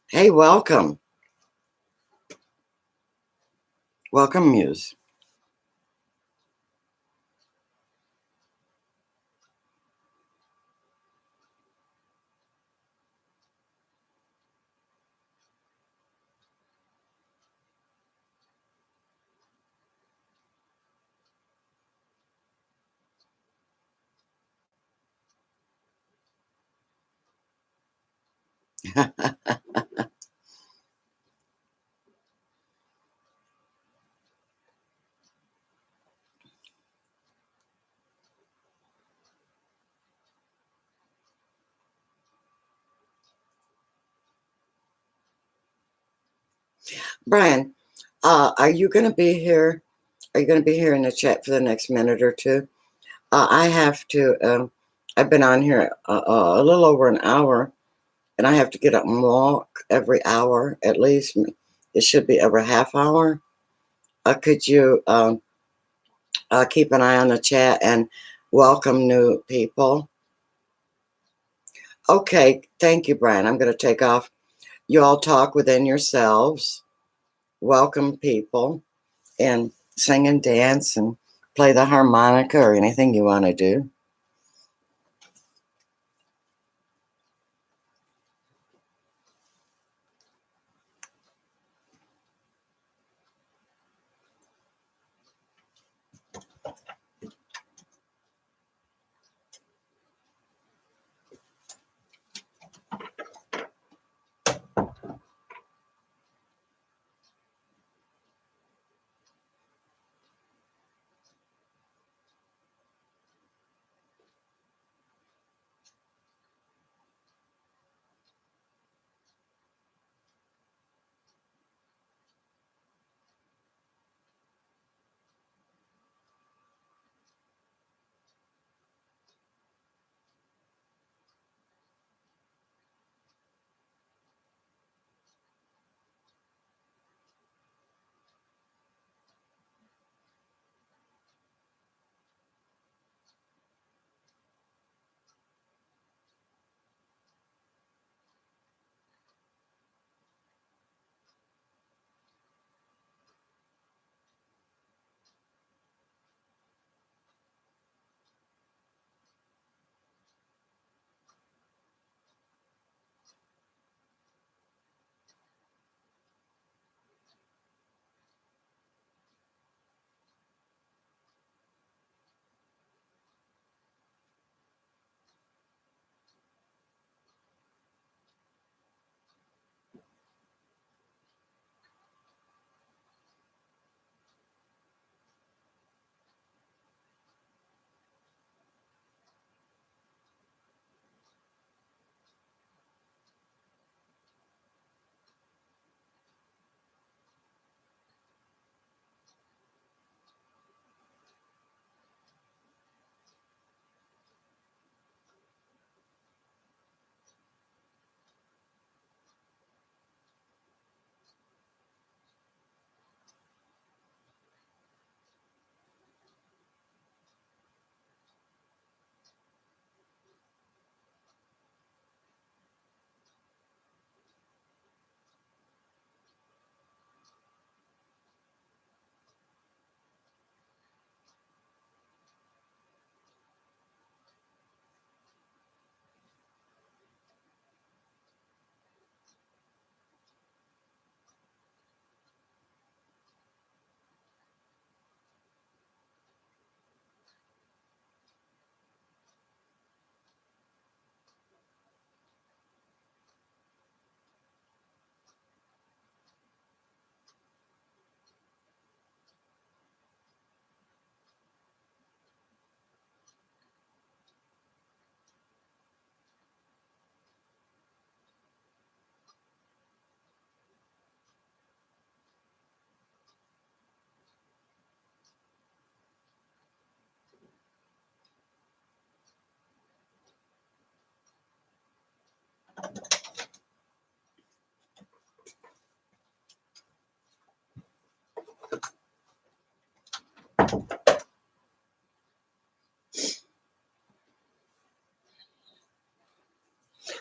Hey, welcome. Welcome, Muse. Brian, are you going to be here? Are you going to be here in the chat for the next minute or two? I have to. I've been on here a little over an hour, and I have to get up and walk every hour at least. It should be every half hour. Could you keep an eye on the chat and welcome new people? Okay, thank you, Brian. I'm going to take off. You all talk within yourselves, welcome people, and sing and dance and play the harmonica or anything you want to do.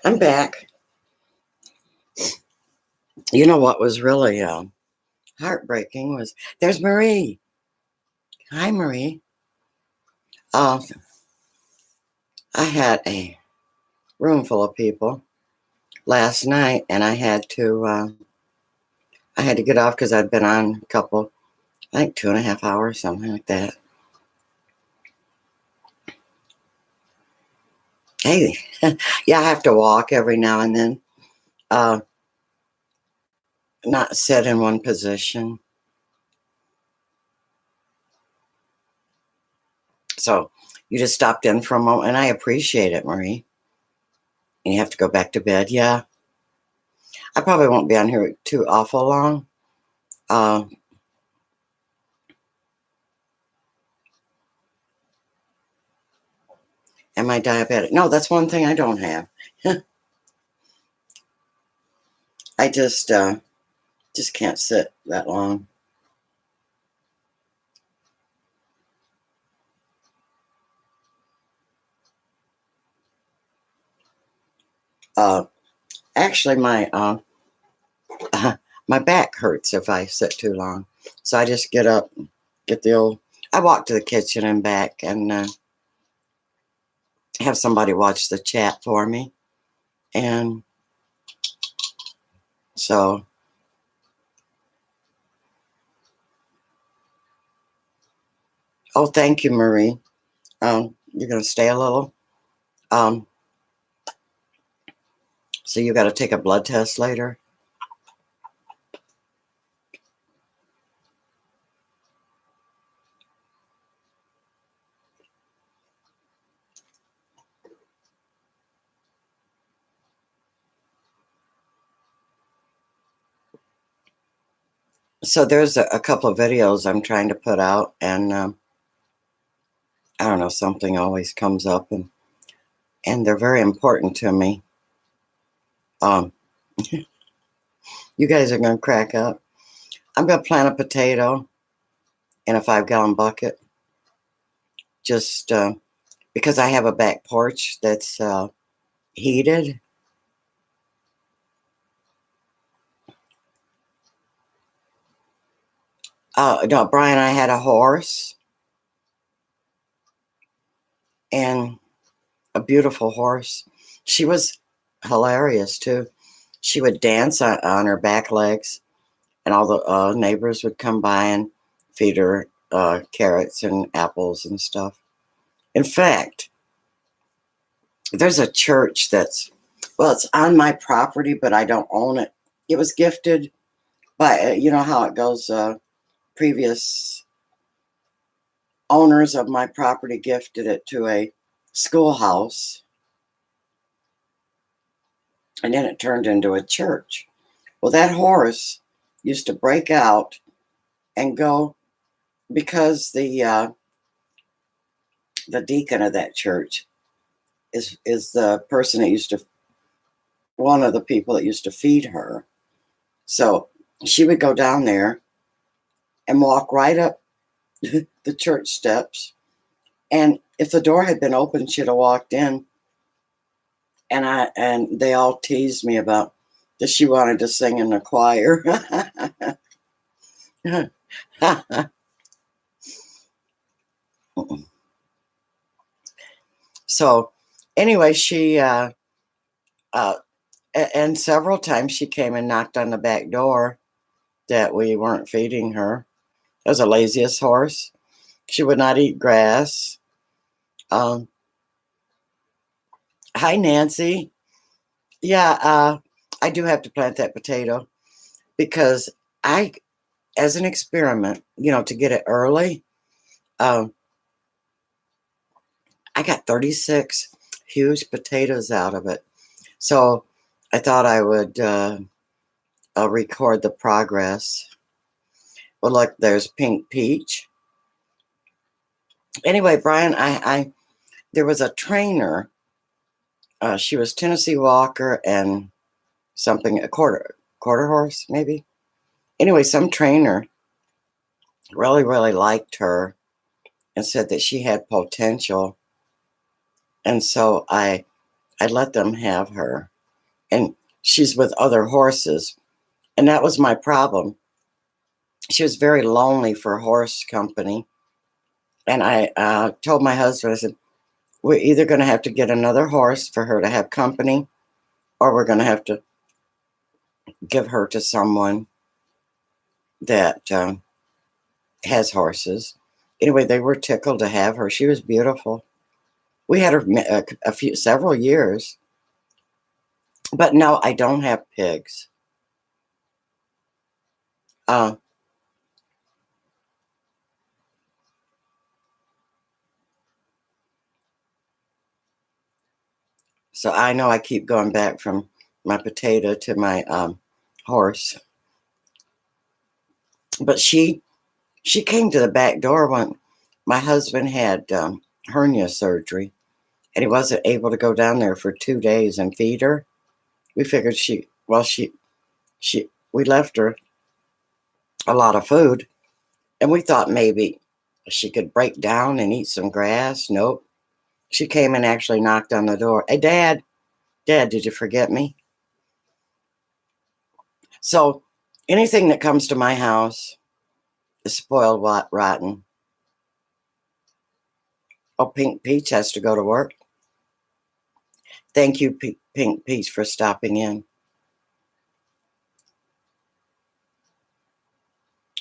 I'm back. You know what was really heartbreaking was there's Marie. Hi, Marie. Uh, I had a room full of people last night, and I had to get off because I'd been on a couple, I think 2.5 hours, something like that. Hey, yeah, I have to walk every now and then. Uh, not sit in one position. So you just stopped in for a moment, and I appreciate it, Marie. And you have to go back to bed. Yeah, I probably won't be on here too awful long. Uh, am I diabetic? No, that's one thing I don't have. I just can't sit that long. Uh, actually, my my back hurts if I sit too long, so I just get up, get the old. I walk to the kitchen and back, and have somebody watch the chat for me, and so. Oh, thank you, Marie. You're gonna stay a little. Um, so you got to take a blood test later. So there's a couple of videos I'm trying to put out, and I don't know, something always comes up, and they're very important to me. Um, you guys are gonna crack up. I'm gonna plant a potato in a 5-gallon bucket, just because I have a back porch that's heated. No, Brian, I had a horse, and a beautiful horse. She was hilarious too. She would dance on her back legs, and all the neighbors would come by and feed her carrots and apples and stuff. In fact, there's a church that's, well, it's on my property, but I don't own it. It was gifted by, you know how it goes, previous owners of my property gifted it to a schoolhouse, and then it turned into a church. Well, that horse used to break out and go, because the deacon of that church is the person that used to, one of the people that used to feed her. So she would go down there and walk right up the church steps, and if the door had been open, she'd have walked in, and they all teased me about that she wanted to sing in the choir. So anyway, she uh, and several times she came and knocked on the back door that we weren't feeding her. It was the laziest horse. She would not eat grass. Um, Hi, Nancy. Yeah, I do have to plant that potato because I, as an experiment, to get it early, um, I got 36 huge potatoes out of it. So I thought I would record the progress. Well, look, there's pink peach. Anyway, Brian, I there was a trainer. She was Tennessee Walker and something, a quarter horse maybe. Anyway, some trainer really really liked her and said that she had potential, and so I let them have her. and she's with other horses. And that was my problem. She was very lonely for horse company. And I told my husband, I said, we're either going to have to get another horse for her to have company, or we're going to have to give her to someone that has horses. Anyway, they were tickled to have her. She was beautiful. We had her several years. But no, I don't have pigs. Uh, so I know I keep going back from my potato to my horse. But she came to the back door when my husband had hernia surgery, and he wasn't able to go down there for 2 days and feed her. We figured we left her a lot of food, and we thought maybe she could break down and eat some grass. Nope. She came and actually knocked on the door. Hey, Dad, did you forget me? So anything that comes to my house is spoiled, rotten. Oh, Pink Peach has to go to work. Thank you, Pink Peach, for stopping in.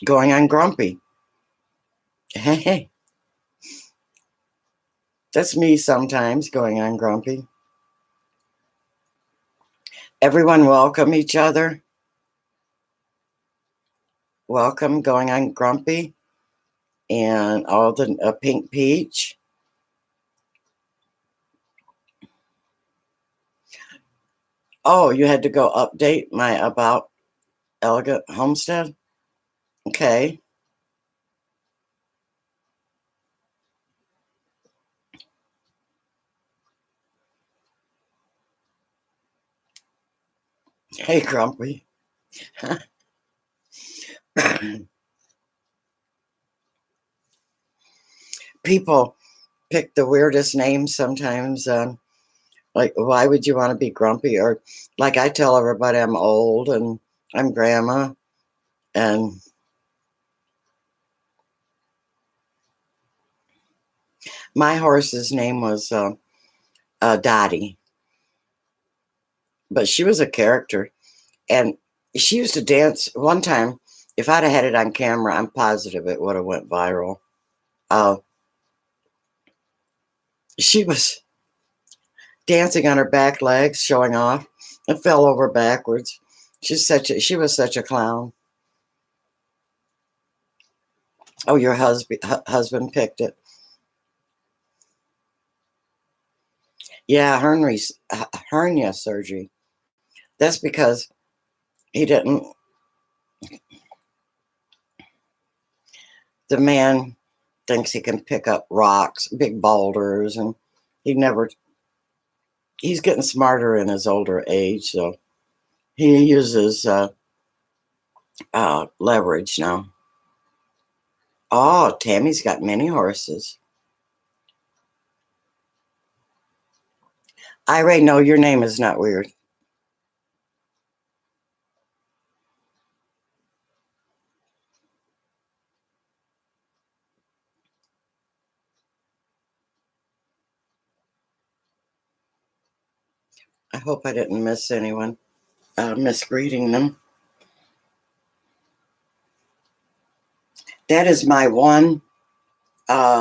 Going on grumpy. Hey, that's me sometimes going on grumpy. Everyone welcome each other. Welcome going on grumpy. And all the Pink Peach. Oh, you had to go update my About Elegant Homestead? Okay. Hey, Grumpy. People pick the weirdest names sometimes. Like, why would you want to be grumpy? Or, like, I tell everybody I'm old and I'm grandma. And my horse's name was Dottie. But she was a character. And she used to dance one time. If I'd have had it on camera, I'm positive it would have went viral. Uh, she was dancing on her back legs, showing off, and fell over backwards. She was such a clown. Oh, your husband picked it. Yeah, hernia surgery. That's because he didn't. The man thinks he can pick up rocks, big boulders, and he never. He's getting smarter in his older age, so he uses leverage now. Oh, Tammy's got many horses. Ray, no, your name is not weird. I hope I didn't miss anyone, misreading them. That is my one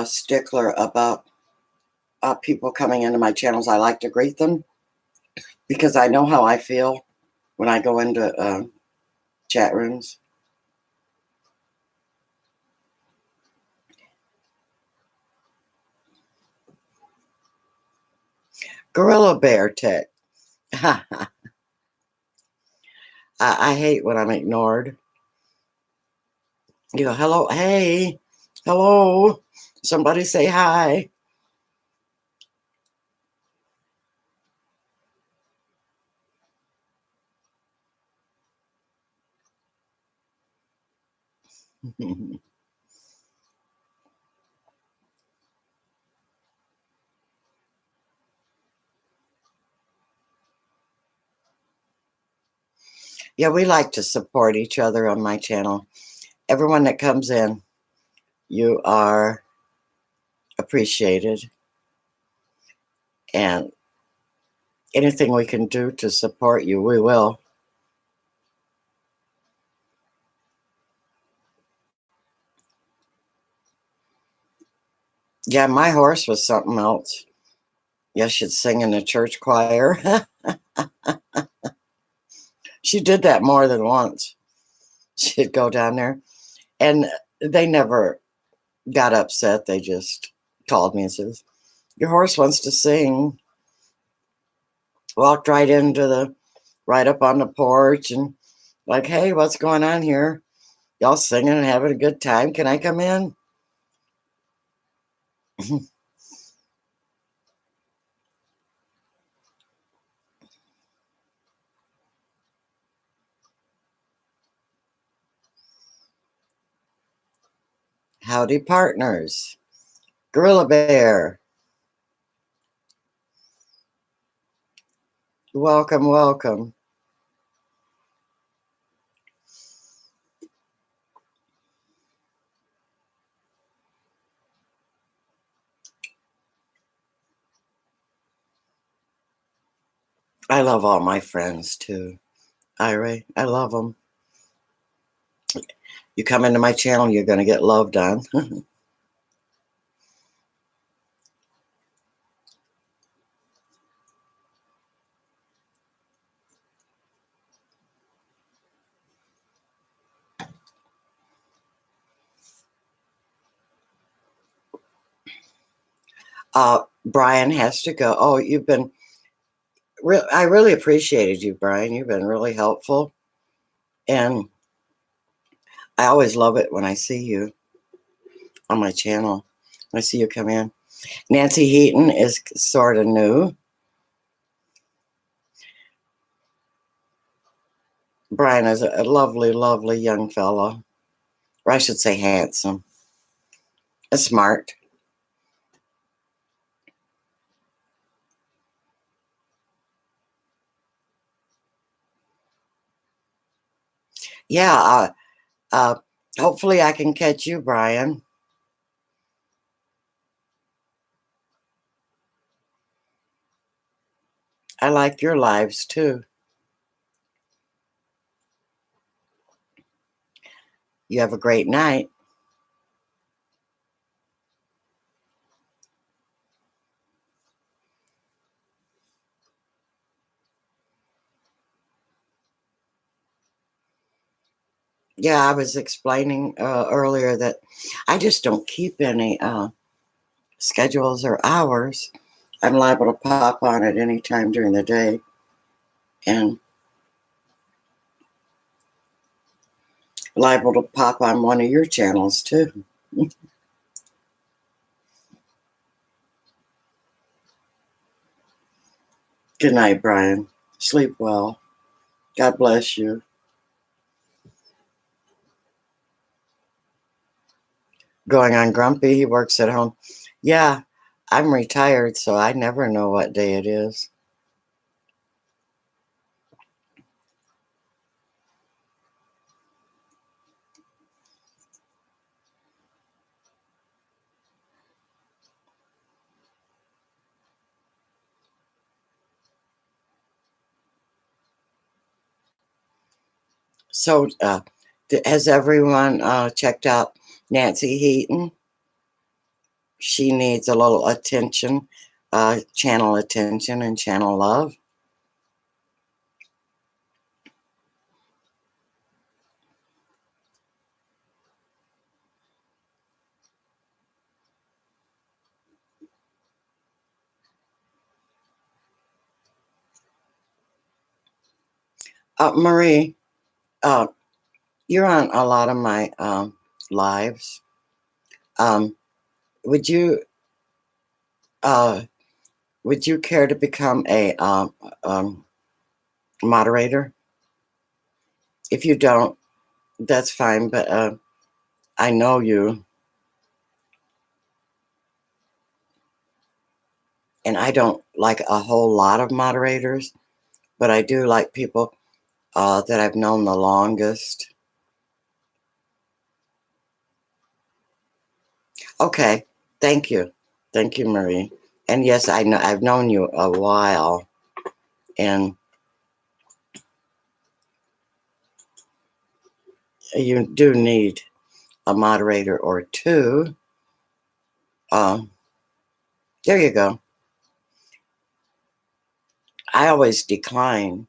stickler about people coming into my channels. I like to greet them because I know how I feel when I go into chat rooms. Gorilla Bear Tech. I hate when I'm ignored. You go, hello, hey, hello, somebody say hi. Yeah, we like to support each other on my channel. Everyone that comes in, you are appreciated. And anything we can do to support you, we will. Yeah, my horse was something else. Yeah, she'd sing in the church choir. She did that more than once. She'd go down there, and they never got upset. They just called me and says, "Your horse wants to sing." Walked right up on the porch and like, "Hey, what's going on here? Y'all singing and having a good time? Can I come in?" Howdy, partners. Gorilla Bear. Welcome, welcome. I love all my friends too. Ira, I love them. You come into my channel, you're going to get loved on. Brian has to go. Oh, you've been I really appreciated you, Brian. You've been really helpful. And I always love it when I see you on my channel. I see you come in. Nancy Heaton is sort of new. Brian is a lovely, lovely young fellow. Or I should say handsome. And smart. Yeah, hopefully I can catch you, Brian. I like your lives too. You have a great night. Yeah, I was explaining earlier that I just don't keep any schedules or hours. I'm liable to pop on at any time during the day. And liable to pop on one of your channels too. Good night, Brian. Sleep well. God bless you. Going on grumpy, he works at home. Yeah, I'm retired, so I never know what day it is. So, has everyone checked out Nancy Heaton? She needs a little attention, channel attention and channel love. Marie, uh, you're on a lot of my lives. Um, would you uh, would you care to become a um, moderator? If you don't, that's fine. But I know you, and I don't like a whole lot of moderators, but I do like people that I've known the longest. Okay, thank you. Thank you, Marie. And yes, I know I've known you a while, and you do need a moderator or two. There you go. I always decline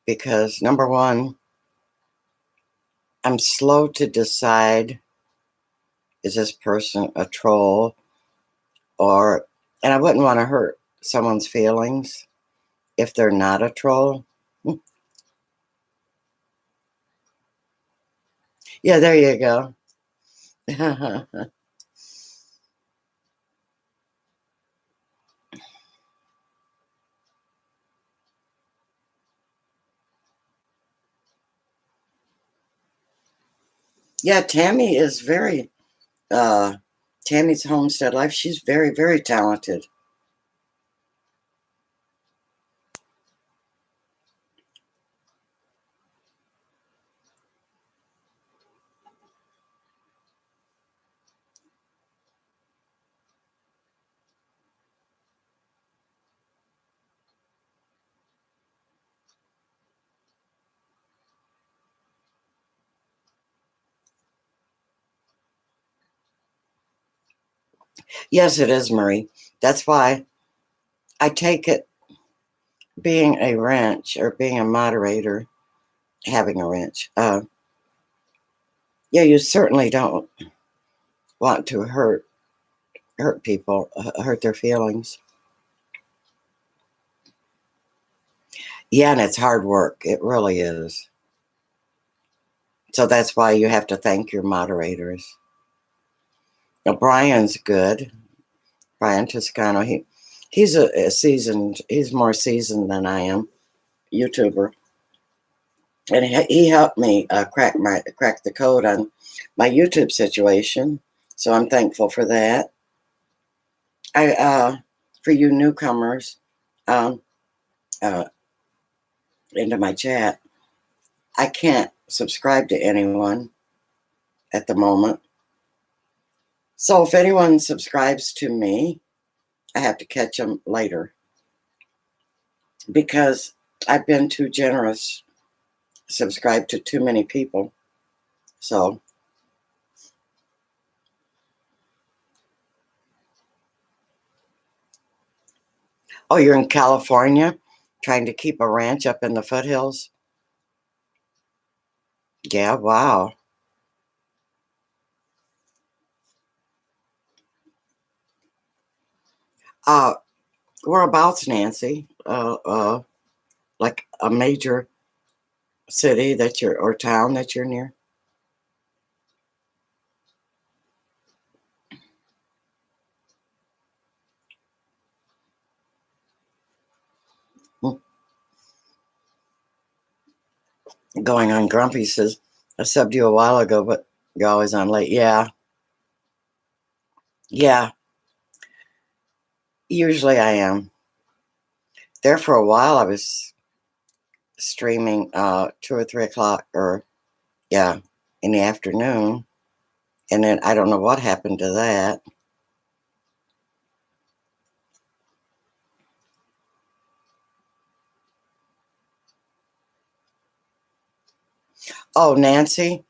because number one, I'm slow to decide, is this person a troll, and I wouldn't want to hurt someone's feelings if they're not a troll. Yeah, there you go. Yeah, Tammy is Tammy's Homestead Life. She's very, very talented. Yes, it is, Marie. That's why I take it being a ranch or being a moderator, having a ranch. Yeah, you certainly don't want to hurt people, hurt their feelings. Yeah, and it's hard work. It really is. So that's why you have to thank your moderators. Now, Brian's good. Brian Toscano. He's a seasoned. He's more seasoned than I am. YouTuber, and he helped me crack the code on my YouTube situation. So I'm thankful for that. For you newcomers, um, uh, into my chat, I can't subscribe to anyone at the moment. So if anyone subscribes to me, I have to catch them later because I've been too generous, subscribed to too many people. So, oh, you're in California trying to keep a ranch up in the foothills? Yeah, wow. Uh, whereabouts, Nancy? Like a major city or town that you're near? Hmm. Going on Grumpy says, I subbed you a while ago, but you're always on late. Yeah, yeah, usually I am. There for a while, I was streaming 2 or 3 o'clock, or yeah, in the afternoon. And then I don't know what happened to that. Oh, Nancy,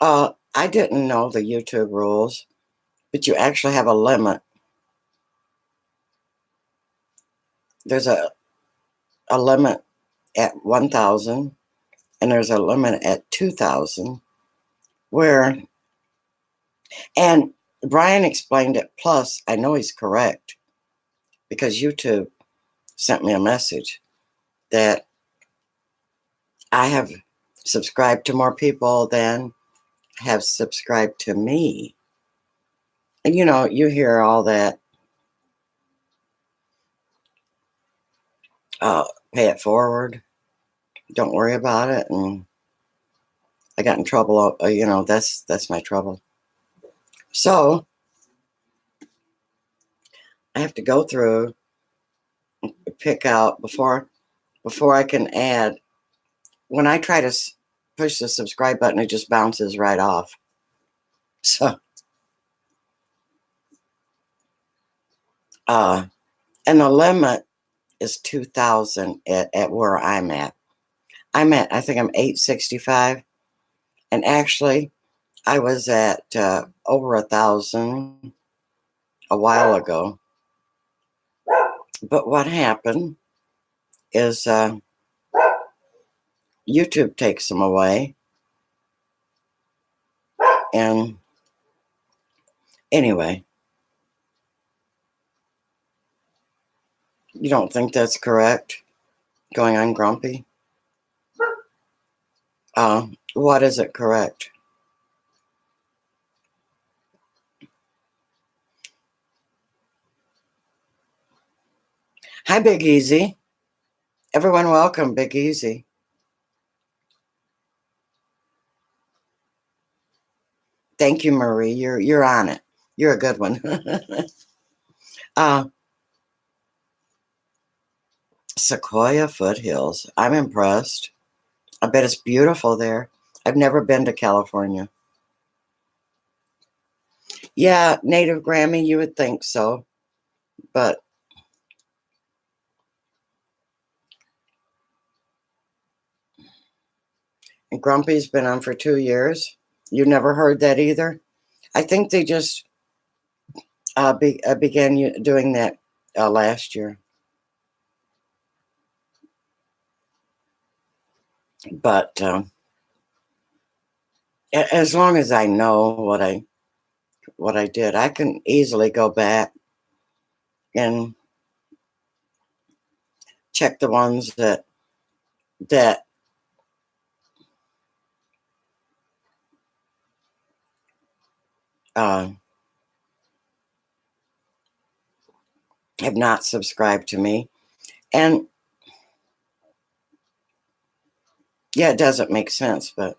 I didn't know the YouTube rules, but you actually have a limit. There's a limit at 1,000, and there's a limit at 2,000. And Brian explained it. Plus, I know he's correct because YouTube sent me a message that I have subscribed to more people than have subscribed to me. And you hear all that, pay it forward, don't worry about it. And I got in trouble, that's my trouble. So I have to go through, pick out before I can add when I try to push the subscribe button, it just bounces right off. So, and the limit is 2,000 at where I'm at. I think I'm 865. And actually, I was at over 1,000 a while ago. But what happened is YouTube takes them away. And anyway, you don't think that's correct? Going on Grumpy? What is it correct? Hi, Big Easy. Everyone welcome, Big Easy. Thank you, Marie. You're on it. You're a good one. Sequoia Foothills. I'm impressed. I bet it's beautiful there. I've never been to California. Yeah, native Grammy, you would think so. But Grumpy's been on for 2 years. You never heard that either? I think they just began doing that last year. But as long as I know what I did, I can easily go back and check the ones that have not subscribed to me. And yeah, it doesn't make sense, but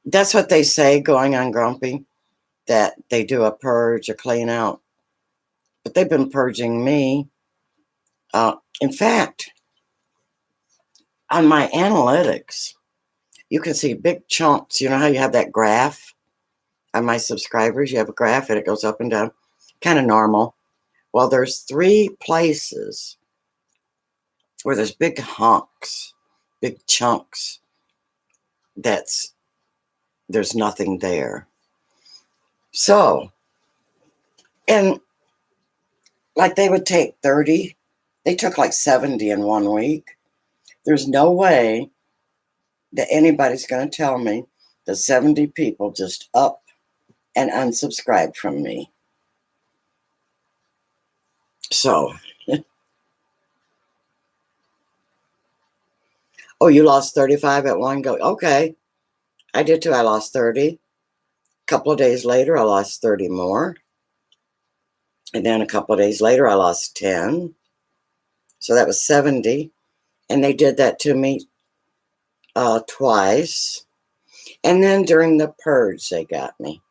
that's what they say going on Grumpy, that they do a purge, a clean out. But they've been purging me. In fact, on my analytics, you can see big chunks. You know how you have that graph on my subscribers? You have a graph and it goes up and down, kind of normal. Well, there's 3 places where there's big hunks, big chunks there's nothing there. So, and like they would take 30, they took like 70 in 1 week. There's no way that anybody's going to tell me that 70 people just up and unsubscribed from me. So, oh, you lost 35 at one go. Okay, I did too. I lost 30. A couple of days later, I lost 30 more. And then a couple of days later, I lost 10. So that was 70. And they did that to me twice. And then during the purge, they got me.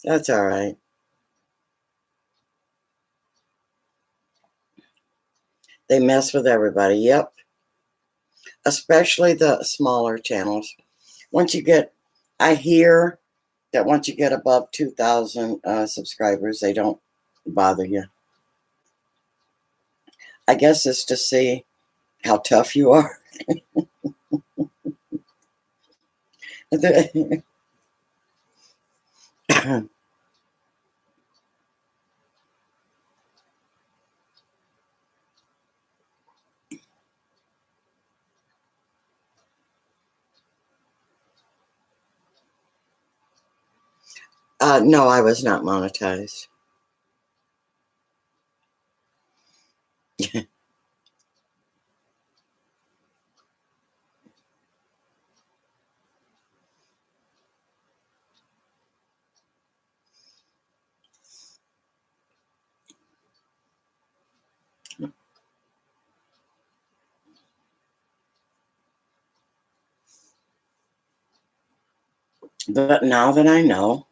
That's all right. They mess with everybody. Yep. Especially the smaller channels. I hear that once you get above 2,000 subscribers, they don't bother you. I guess it's to see how tough you are. No, I was not monetized. But now that I know,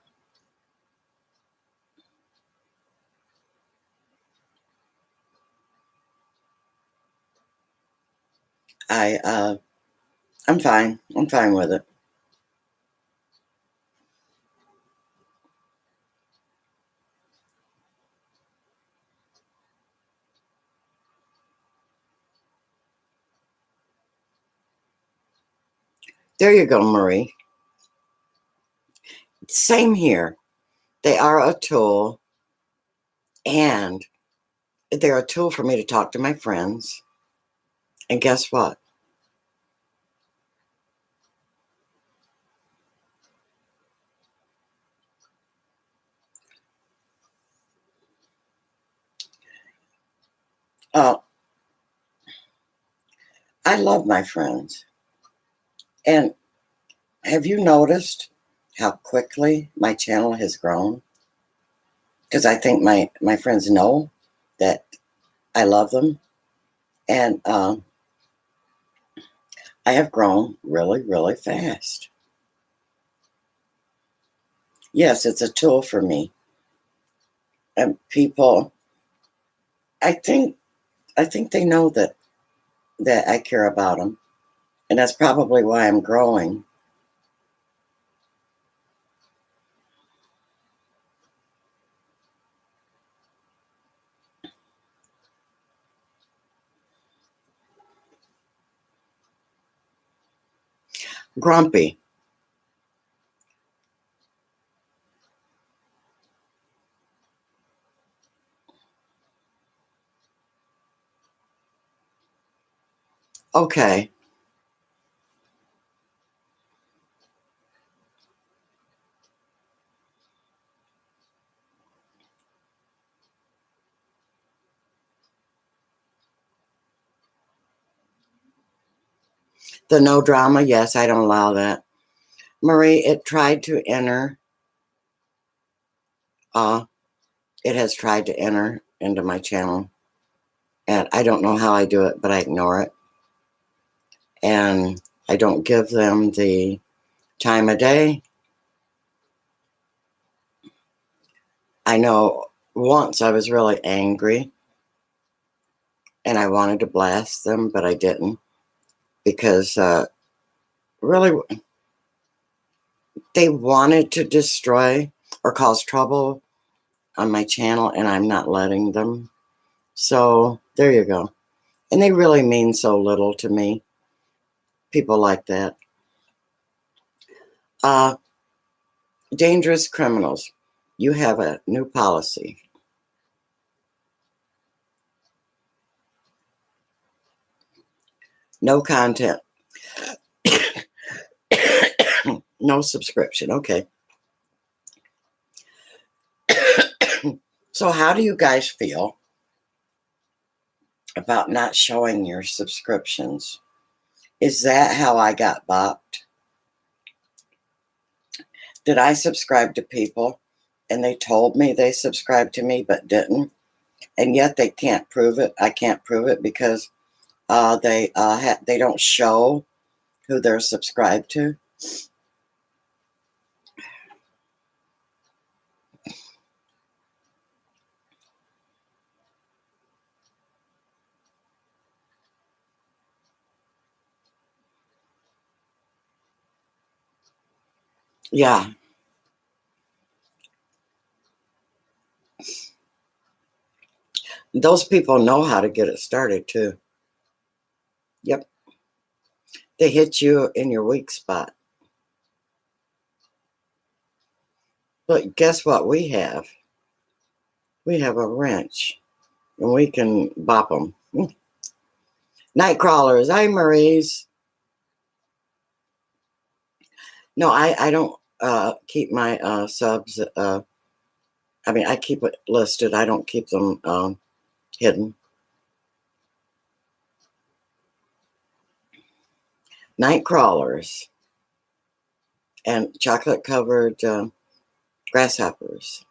I'm fine. I'm fine with it. There you go, Marie. Same here. They are a tool, and they're a tool for me to talk to my friends. And guess what? Uh, I love my friends. And have you noticed how quickly my channel has grown? Because I think my friends know that I love them. And I have grown really, really fast. Yes, it's a tool for me. And people, I think, I think they know that I care about them, and that's probably why I'm growing. Grumpy. Okay. The no drama. Yes, I don't allow that. Marie, it tried to enter. Uh, it has tried to enter into my channel, and I don't know how I do it, but I ignore it, and I don't give them the time of day. I know once I was really angry, and I wanted to blast them, but I didn't because really they wanted to destroy or cause trouble on my channel, and I'm not letting them. So there you go. And they really mean so little to me. People like that. Uh, Dangerous criminals. You have a new policy. No content. No subscription. Okay. So how do you guys feel about not showing your subscriptions? Is that how I got bopped? Did I subscribe to people and they told me they subscribed to me but didn't? And yet they can't prove it. I can't prove it because they don't show who they're subscribed to. Yeah, those people know how to get it started too. Yep, they hit you in your weak spot. But guess what we have? We have a wrench, and we can bop them. Night crawlers. Hi, Maurice. No, I don't keep my subs. I mean, I keep it listed. I don't keep them hidden. Night crawlers and chocolate covered grasshoppers.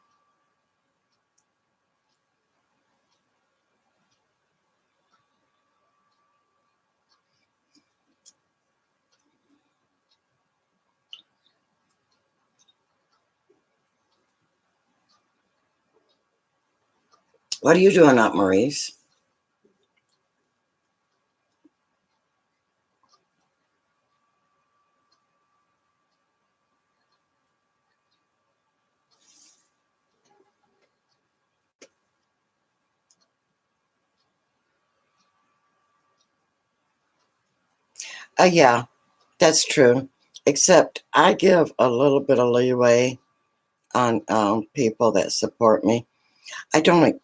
What are you doing up, Maurice? Yeah, that's true. Except I give a little bit of leeway on people that support me. I don't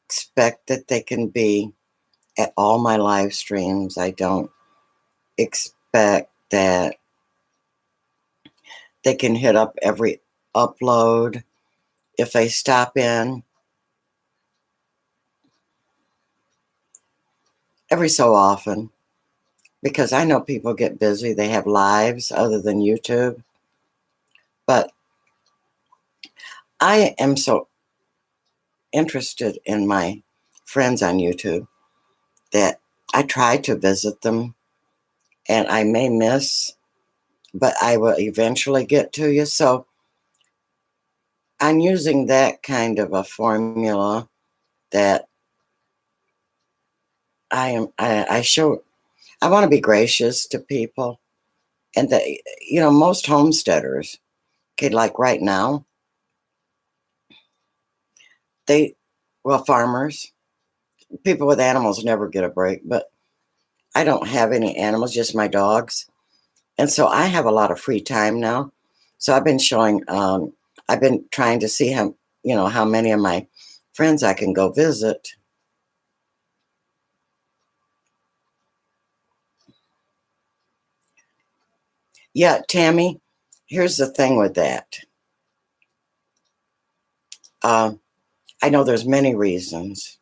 expect that they can be at all my live streams. I don't expect that they can hit up every upload. If they stop in every so often, because I know people get busy, they have lives other than YouTube. But I am so interested in my friends on YouTube that I try to visit them, and I may miss, but I will eventually get to you. So I'm using that kind of a formula that I show. I want to be gracious to people, and that, most homesteaders, okay, like right now, they, well, farmers, people with animals never get a break, but I don't have any animals, just my dogs. And so I have a lot of free time now. So I've been I've been trying to see how many of my friends I can go visit. Yeah, Tammy, here's the thing with that. Uh, I know there's many reasons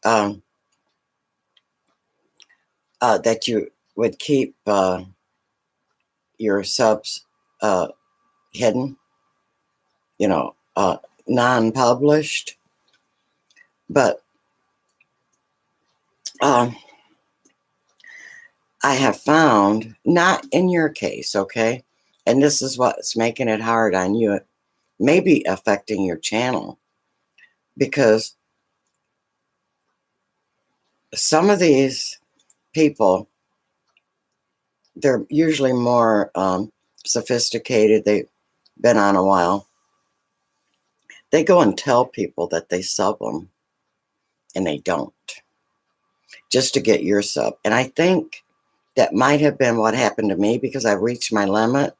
um, that you would keep your subs uh, hidden, you know, uh, non-published. But um, I have found, not in your case, okay, and this is what's making it hard on you, maybe affecting your channel, because some of these people, they're usually more sophisticated. They've been on a while. They go and tell people that they sub them, and they don't, just to get your sub. And I think that might have been what happened to me, because I've reached my limit.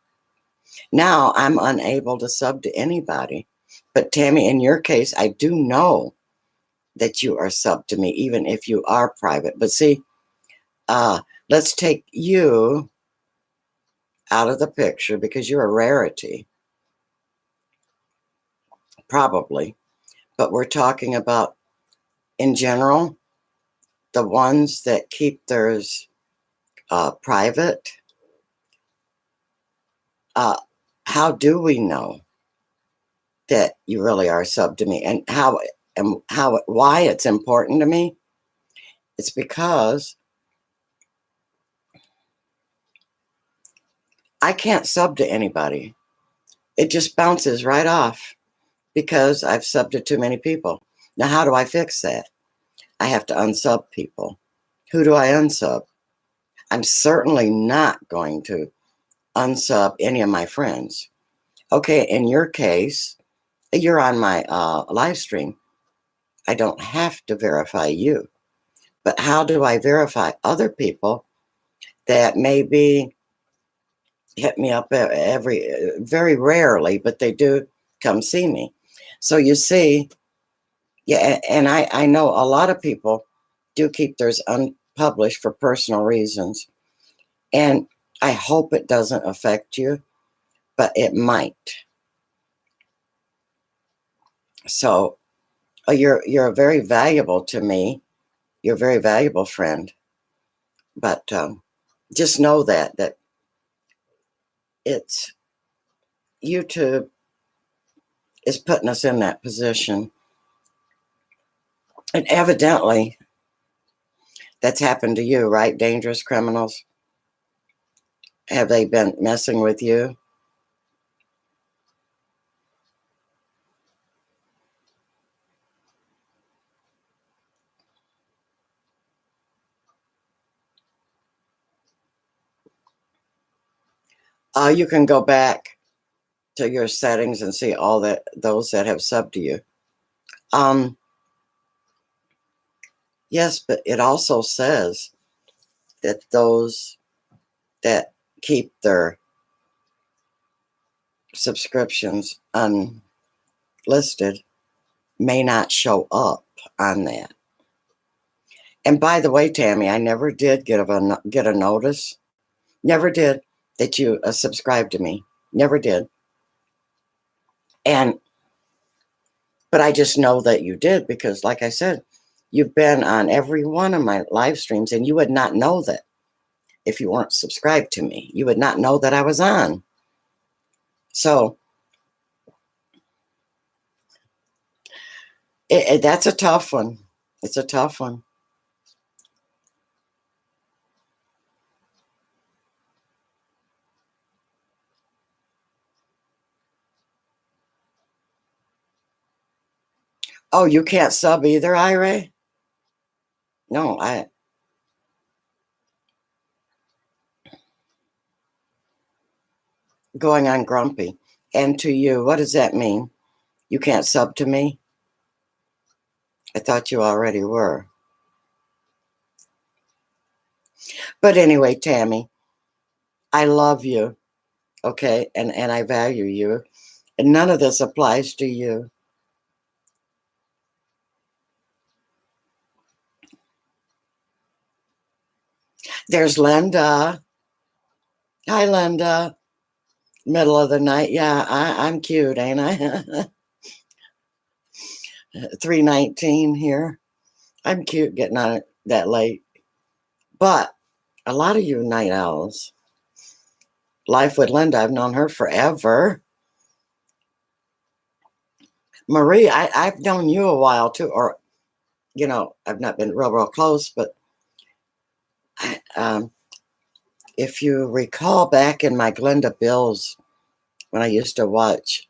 Now I'm unable to sub to anybody. But Tammy, in your case, I do know that you are sub to me, even if you are private. But see, let's take you out of the picture, because you're a rarity, probably. But we're talking about, in general, the ones that keep theirs private. Uh, how do we know that you really are sub to me, and why it's important to me? It's because I can't sub to anybody. It just bounces right off, because I've subbed to too many people. Now, how do I fix that? I have to unsub people. Who do I unsub? I'm certainly not going to unsub any of my friends. Okay, in your case, you're on my live stream. I don't have to verify you. But how do I verify other people that maybe hit me up very rarely, but they do come see me? So you see, yeah, and I know a lot of people do keep theirs unpublished for personal reasons. And I hope it doesn't affect you, but it might. So you're very valuable to me. You're a very valuable friend. But just know that it's YouTube is putting us in that position. And evidently, that's happened to you, right? Dangerous criminals. Have they been messing with you? You can go back to your settings and see all those that have subbed to you. Yes, but it also says that those that keep their subscriptions unlisted may not show up on that. And by the way, Tammy, I never did get a notice. Never did that you subscribed to me. Never did. But I just know that you did because, like I said, you've been on every one of my live streams, and you would not know that if you weren't subscribed to me. You would not know that I was on. So that's a tough one. It's a tough one. Oh, you can't sub either, Ira? No, going on grumpy. And to you, what does that mean? You can't sub to me? I thought you already were. But anyway, Tammy, I love you, okay? And I value you. And none of this applies to you. There's Linda. Hi, Linda. Middle of the night. Yeah, I'm cute, ain't I? 3:19 here. I'm cute getting on it that late. But a lot of you night owls. Life with Linda, I've known her forever. Marie, I've known you a while too, or, you know, I've not been real close, but if you recall back in my Glenda Bills, when I used to watch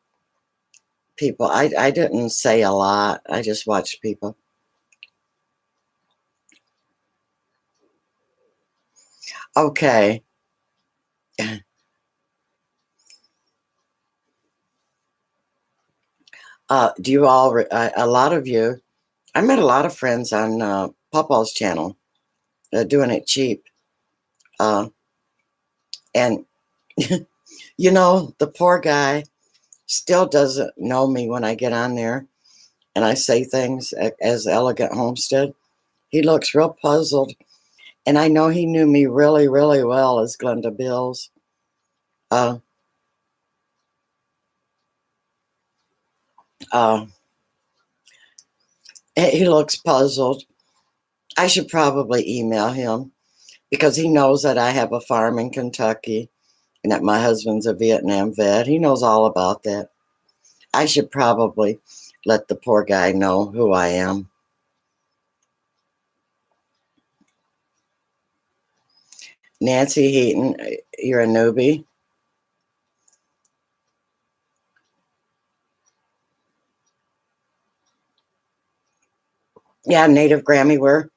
people, I didn't say a lot. I just watched people. Okay. Do you all, a lot of you, I met a lot of friends on Pawpaw's channel, doing it cheap. And, you know, the poor guy still doesn't know me when I get on there and I say things as Elegant Homestead. He looks real puzzled. And I know he knew me really well as Glenda Bills. He looks puzzled. I should probably email him because he knows that I have a farm in Kentucky and that my husband's a Vietnam vet. He knows all about that. I should probably let the poor guy know who I am. Nancy Heaton, you're a newbie. Yeah, Native Grammy, we're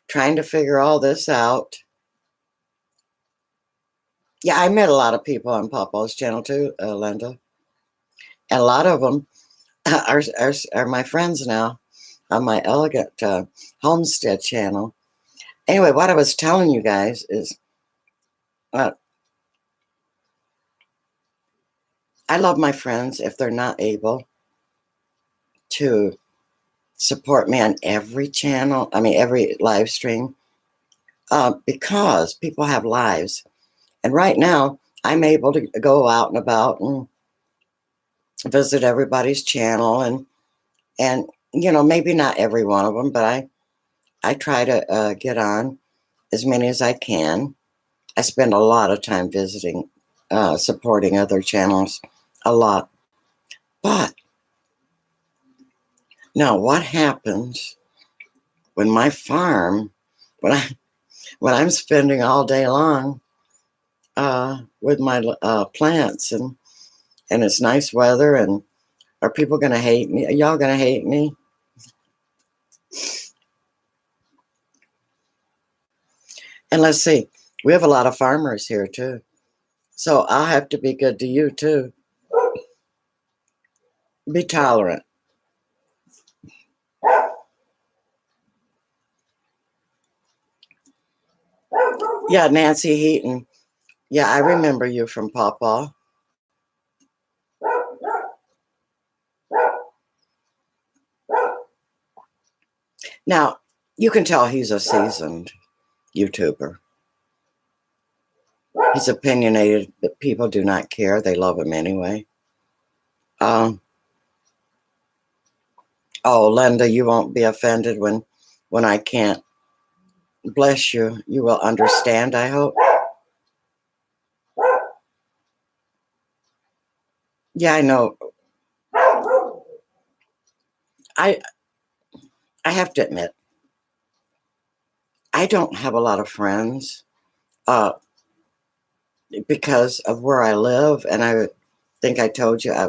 trying to figure all this out. Yeah, I met a lot of people on Pawpaw's channel too, Linda. And a lot of them are my friends now on my Elegant Homestead channel. Anyway, what I was telling you guys is I love my friends if they're not able to support me on every channel, I mean, every live stream, because people have lives. And right now, I'm able to go out and about and visit everybody's channel and you know, maybe not every one of them, but I try to get on as many as I can. I spend a lot of time visiting, supporting other channels, a lot. But now, what happens when my farm, when I'm spending all day long with my plants and it's nice weather, and are people going to hate me? Are y'all going to hate me? And let's see, we have a lot of farmers here too. So I'll have to be good to you too. Be tolerant. Yeah, Nancy Heaton. Yeah, I remember you from Pawpaw. Now, you can tell he's a seasoned YouTuber. He's opinionated, but people do not care. They love him anyway. Oh, Linda, you won't be offended when I can't. Bless you. You will understand, I hope. Yeah, I know. I I have to admit, I don't have a lot of friends because of where I live, and I think I told you I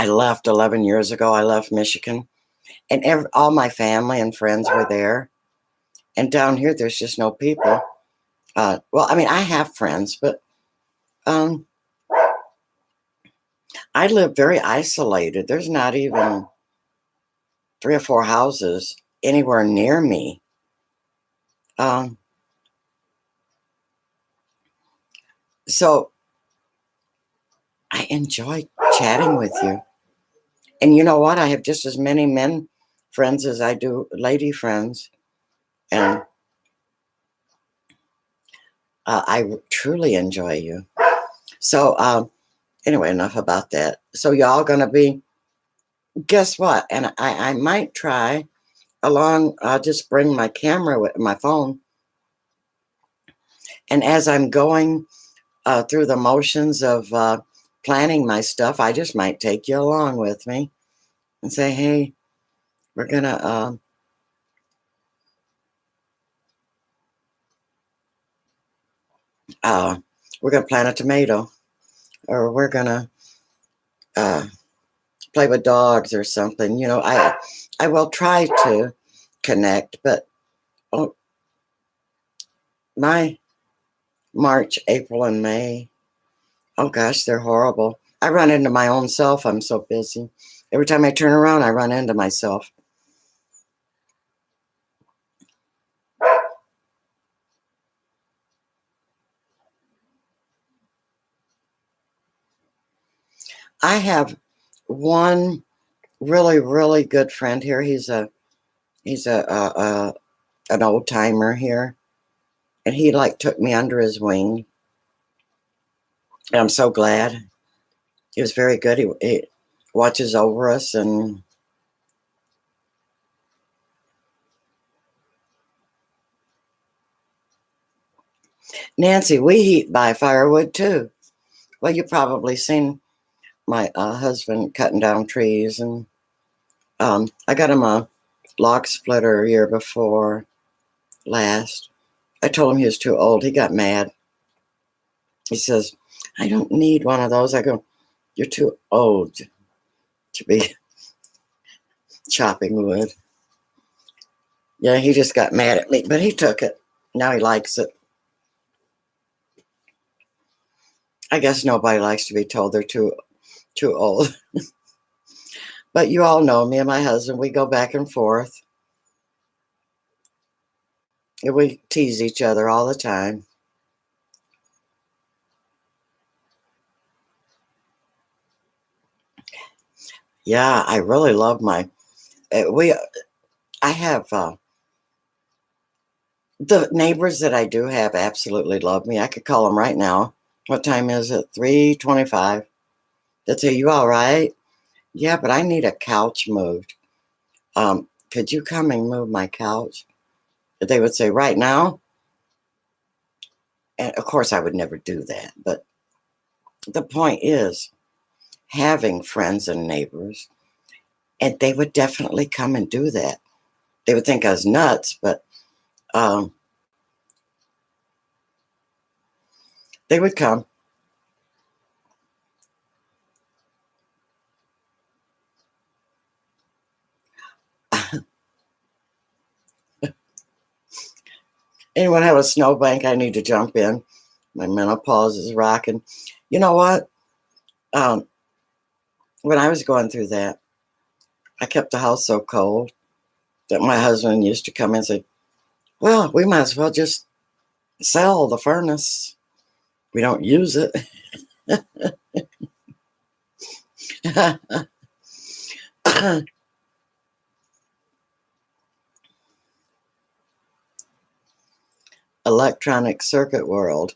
left 11 years ago. I left Michigan, and all my family and friends were there. And down here, there's just no people. Well, I mean, I have friends, but um, I live very isolated. There's not even 3 or 4 houses anywhere near me. Um, so I enjoy chatting with you. And you know what? I have just as many men friends as I do lady friends. And I truly enjoy you. So, anyway, enough about that. So, y'all going to be, guess what? And I might try along, I'll just bring my camera with my phone. And as I'm going through the motions of planning my stuff, I just might take you along with me and say, hey, we're going to. We're gonna plant a tomato, or we're gonna uh, play with dogs or something. You know, I will try to connect, but oh, my March, April, and May. Oh gosh, they're horrible. I run into my own self. I'm so busy. Every time I turn around, I run into myself. I have one really, really good friend here. He's an old timer here, and he like took me under his wing. And I'm so glad. He was very good. He watches over us. And Nancy, we heat by firewood too. Well, you've probably seen my husband cutting down trees, and I got him a log splitter a year before last. I told him he was too old. He got mad. He says, I don't need one of those. I go, you're too old to be chopping wood. Yeah, he just got mad at me, but he took it. Now he likes it. I guess nobody likes to be told they're too old. But you all know me and my husband, we go back and forth. And we tease each other all the time. Yeah, I really love my we I have the neighbors that I do have absolutely love me. I could call them right now. What time is it? 3:25. They'd say, you all right? Yeah, but I need a couch moved. Could you come and move my couch? They would say, right now. And of course I would never do that. But the point is having friends and neighbors, and they would definitely come and do that. They would think I was nuts, but um, they would come. Anyone have a snowbank? I need to jump in. My menopause is rocking. You know what? Um, when I was going through that, I kept the house so cold that my husband used to come in and say, well, we might as well just sell the furnace. We don't use it. Electronic circuit world.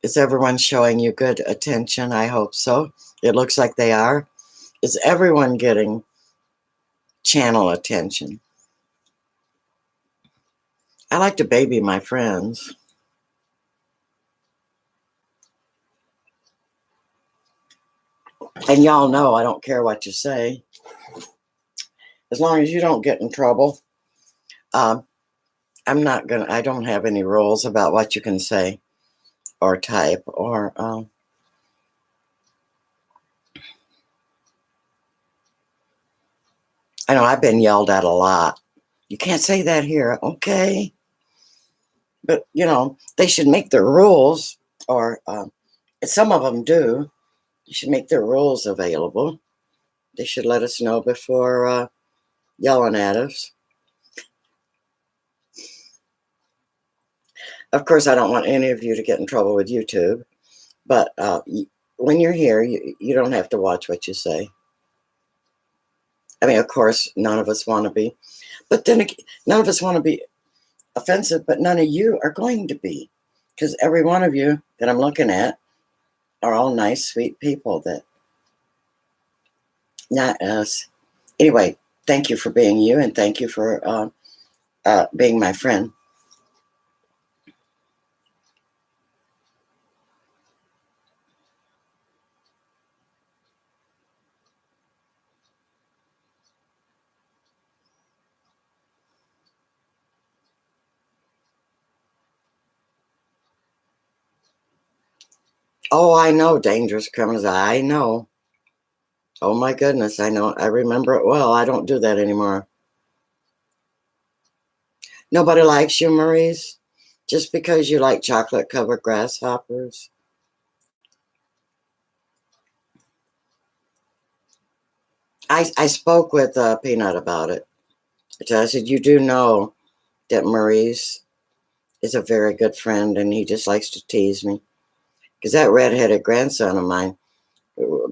Is everyone showing you good attention? I hope so. It looks like they are. Is everyone getting channel attention? I like to baby my friends. And y'all know I don't care what you say. As long as you don't get in trouble. I don't have any rules about what you can say or type or I know I've been yelled at a lot. You can't say that here. Okay. But, they should make their rules, or some of them do. You should make their rules available. They should let us know before yelling at us. Of course, I don't want any of you to get in trouble with YouTube. But when you're here, you don't have to watch what you say. I mean, of course, none of us want to be. But then none of us want to be offensive, but none of you are going to be. Because every one of you that I'm looking at are all nice, sweet people that, not us. Anyway, thank you for being you, and thank you for being my friend. Oh, I know, dangerous criminals. I know. Oh my goodness, I know. I remember it well. I don't do that anymore. Nobody likes you, Maurice, just because you like chocolate-covered grasshoppers. I spoke with Peanut about it. I said, you do know that Maurice is a very good friend, and he just likes to tease me. Because that redheaded grandson of mine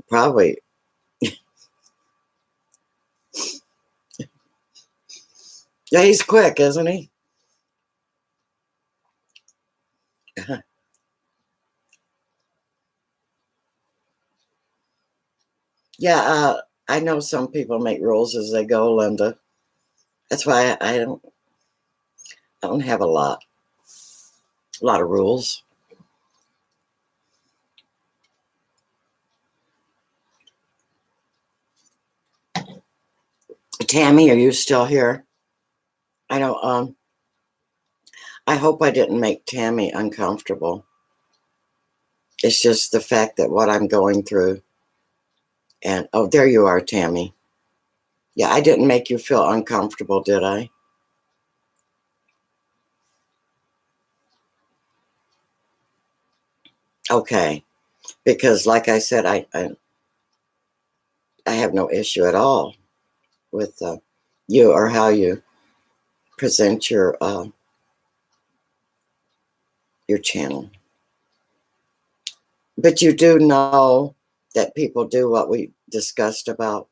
probably... Yeah, he's quick, isn't he? Yeah, I know some people make rules as they go, Linda. That's why I don't have a lot of rules. Tammy, are you still here? I know. I hope I didn't make Tammy uncomfortable. It's just the fact that what I'm going through. And oh, there you are, Tammy. Yeah, I didn't make you feel uncomfortable, did I? Okay, because like I said, I have no issue at all with you or how you present your channel. But you do know that people do what we discussed about.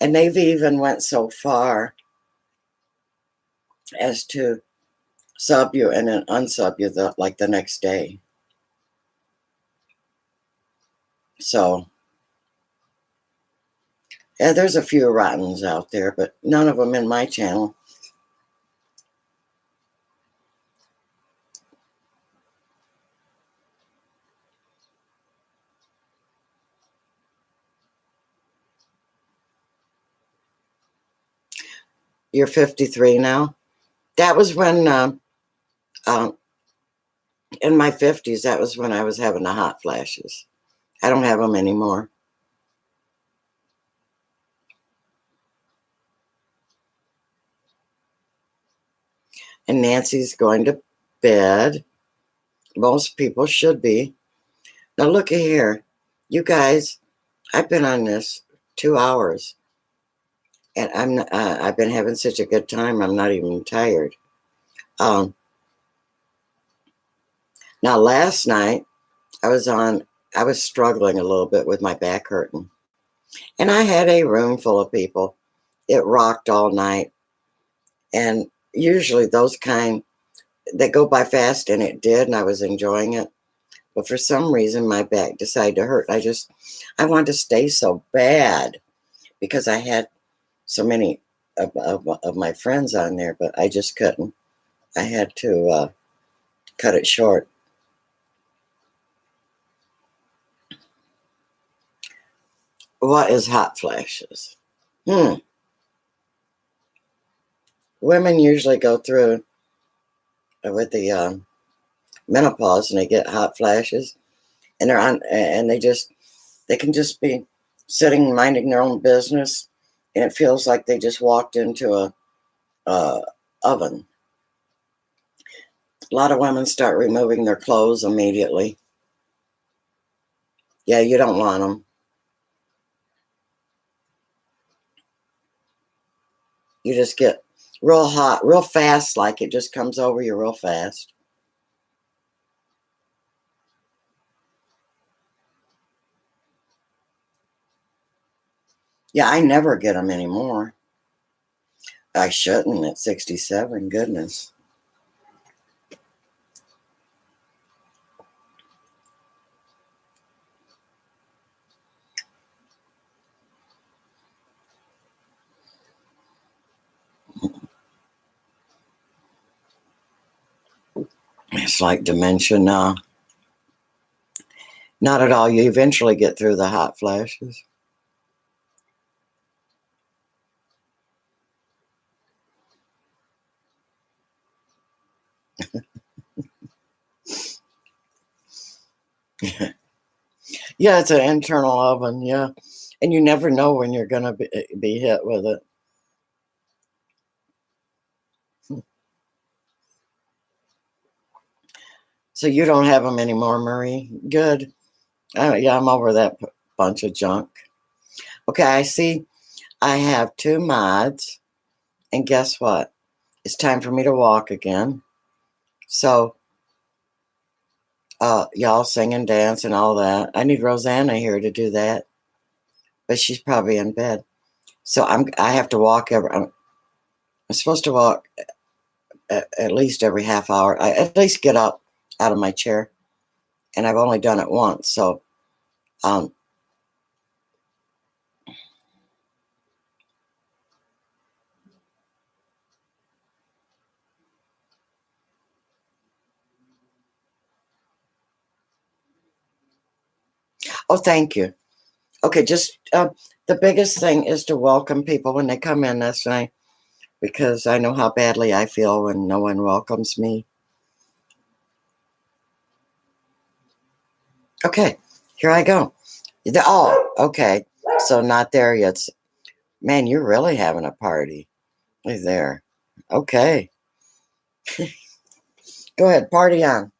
And they've even went so far as to sub you and then unsub you the next day. So, yeah, there's a few rottens out there, but none of them in my channel. You're 53 now? That was when, in my 50s, that was when I was having the hot flashes. I don't have them anymore. And Nancy's going to bed. Most people should be. Now look at here. You guys, I've been on this 2 hours. And I've been having such a good time, I'm not even tired. Now last night, I was on, I was struggling a little bit with my back hurting. And I had a room full of people. It rocked all night. And usually those kind, they go by fast, and it did, and I was enjoying it. But for some reason, my back decided to hurt. I wanted to stay so bad because I had so many of my friends on there, but I just couldn't. I had to cut it short. What is hot flashes? Women usually go through with the menopause, and they get hot flashes, and they're on, and they can just be sitting minding their own business, and it feels like they just walked into a oven. A lot of women start removing their clothes immediately. Yeah, you don't want them. You just get real hot, real fast, like it just comes over you real fast. Yeah, I never get them anymore. I shouldn't at 67, goodness. It's like dementia now. Not at all. You eventually get through the hot flashes. Yeah, it's an internal oven, yeah. And you never know when you're going to be hit with it. So you don't have them anymore, Marie? Good. Yeah, I'm over that bunch of junk. Okay, I see I have 2 mods, and guess what? It's time for me to walk again. So, y'all sing and dance and all that. I need Rosanna here to do that, but she's probably in bed. So I have to walk I'm supposed to walk at least every half hour. I at least get up out of my chair, and I've only done it once. So, um, oh, thank you. Okay, just the biggest thing is to welcome people when they come in. That's nice because I know how badly I feel when no one welcomes me. Okay, here I go. Oh, okay. So not there yet. Man, you're really having a party. He's there. Okay. Go ahead, party on.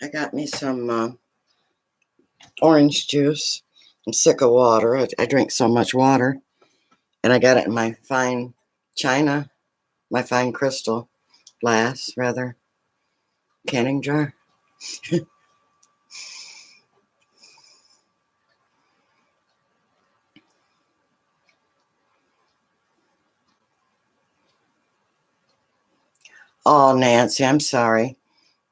I got me some orange juice. I'm sick of water. I drink so much water. And I got it in my fine china, my fine crystal glass, rather, canning jar. Oh, Nancy, I'm sorry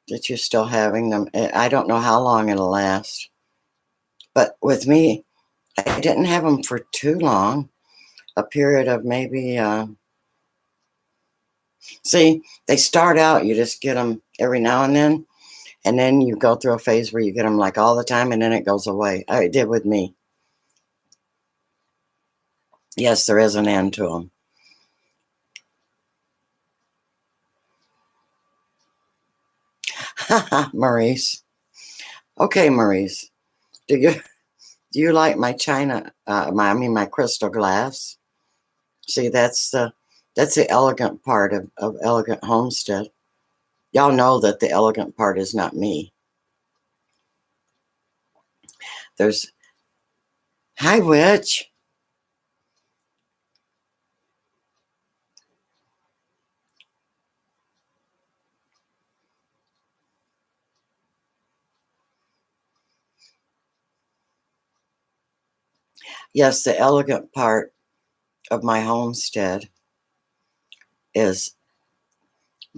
that you're still having them. I don't know how long it'll last. But with me, I didn't have them for too long. A period of maybe, see, they start out, you just get them every now and then you go through a phase where you get them like all the time, and then it goes away. It did with me. Yes, there is an end to them. Maurice. Okay, Maurice. Do you do you like my china? My crystal glass. See, that's the elegant part of Elegant Homestead. Y'all know that the elegant part is not me. There's hi, witch. Yes, the elegant part of my homestead is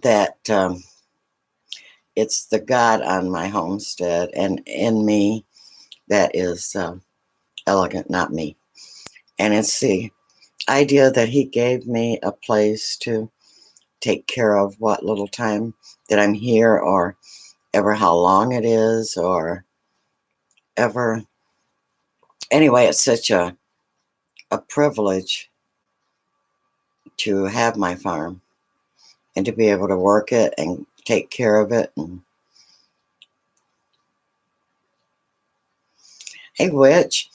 that it's the God on my homestead, and in me that is elegant, not me. And it's the idea that He gave me a place to take care of what little time that I'm here, or ever how long it is, or ever. Anyway, it's such a privilege to have my farm and to be able to work it and take care of it. And hey, witch,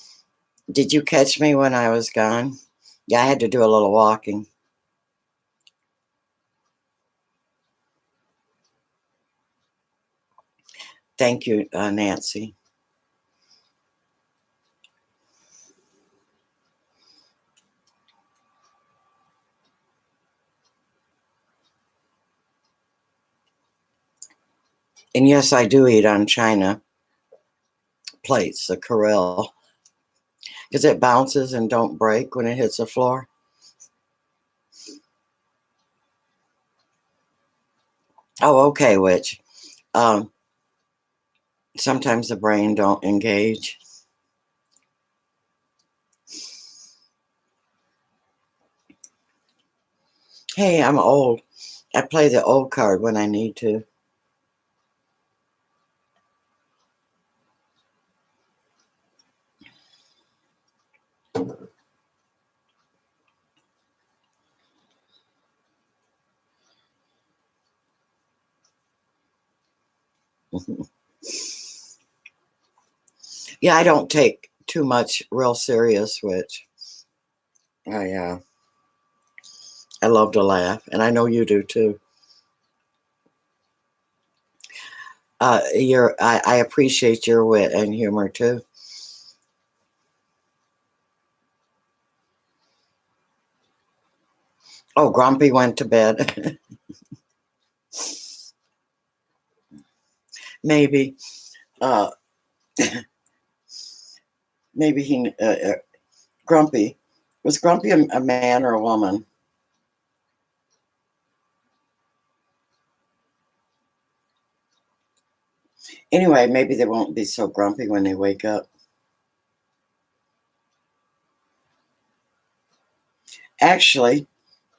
did you catch me when I was gone? Yeah, I had to do a little walking. Thank you, Nancy. And yes, I do eat on china plates, the Corelle, because it bounces and don't break when it hits the floor. Oh, okay, witch. Um, Sometimes the brain don't engage. Hey, I'm old. I play the old card when I need to. Yeah, I don't take too much real serious, which I love to laugh, and I know you do too. I appreciate your wit and humor too. Oh, Grumpy went to bed. Maybe, uh, maybe Grumpy was Grumpy a man or a woman? Anyway, maybe they won't be so grumpy when they wake up. Actually,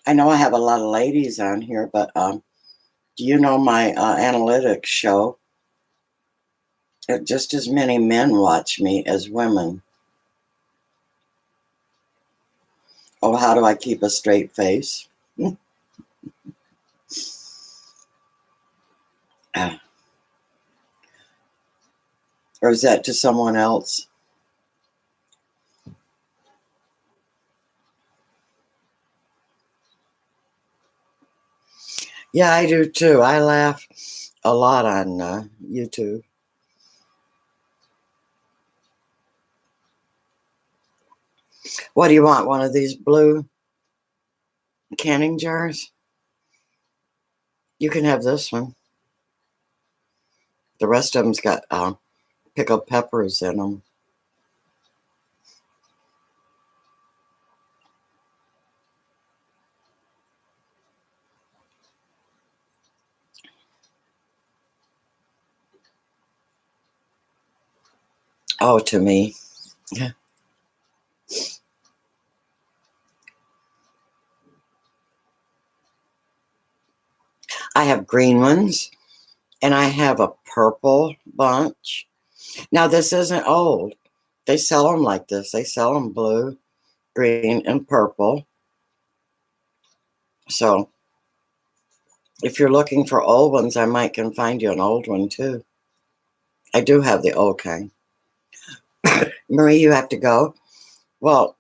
I know I have a lot of ladies on here, but do you know my analytics show? Just as many men watch me as women. Oh, how do I keep a straight face? Or is that to someone else? Yeah, I do too. I laugh a lot on YouTube. What do you want? One of these blue canning jars? You can have this one. The rest of them's got pickled peppers in them. Oh, to me. Yeah. I have green ones and I have a purple bunch. Now, this isn't old. They sell them like this. They sell them blue, green, and purple. So if you're looking for old ones, I might can find you an old one too. I do have the old kind. Marie, you have to go. Well,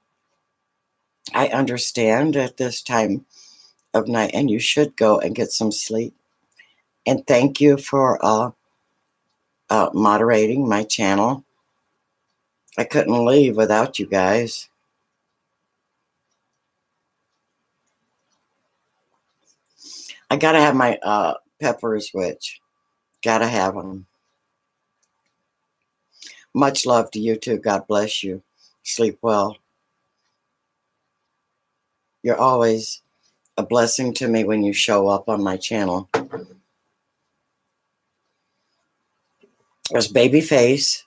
I understand at this time of night, and you should go and get some sleep. And thank you for moderating my channel. I couldn't leave without you guys. I gotta have my peppers, which gotta have them. Much love to you too. God bless you. Sleep well. You're always a blessing to me when you show up on my channel. There's Babyface.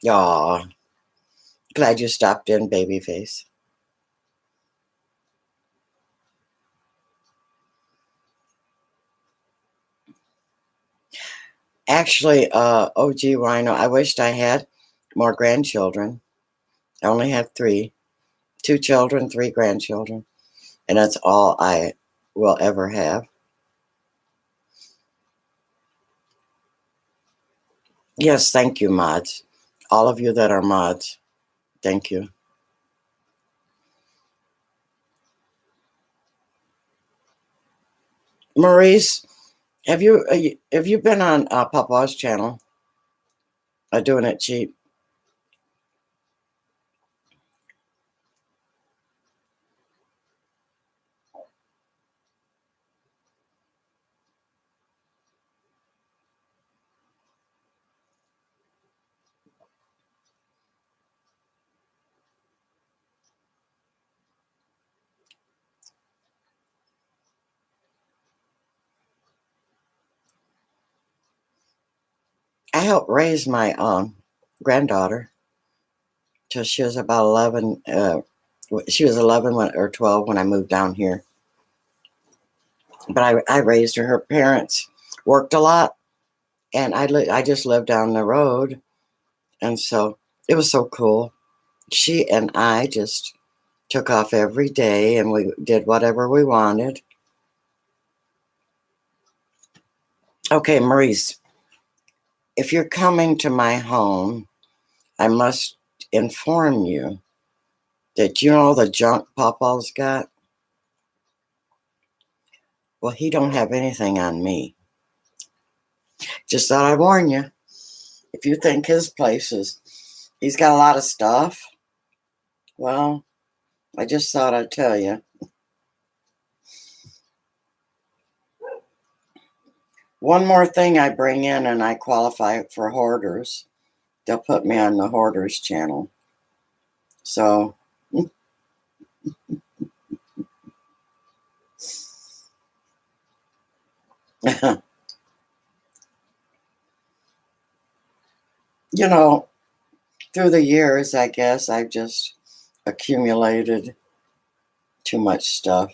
Aw, glad you stopped in, Babyface. Actually, OG Rhino, I wished I had more grandchildren. I only have 3. 2 children, 3 grandchildren. And that's all I will ever have. Yes, thank you, mods. All of you that are mods, thank you. Maurice, have you been on Papa's channel? Doing it cheap. I helped raise my granddaughter till she was about 11. She was 11 or 12 when I moved down here. But I raised her. Her parents worked a lot, and I just lived down the road, and so it was so cool. She and I just took off every day, and we did whatever we wanted. Okay, Maurice, if you're coming to my home, I must inform you that you know the junk Papa's got? Well, he don't have anything on me. Just thought I'd warn you. If you think his place he's got a lot of stuff, well, I just thought I'd tell you. One more thing I bring in and I qualify for hoarders. They'll put me on the hoarders channel. So, you know, through the years, I guess I've just accumulated too much stuff.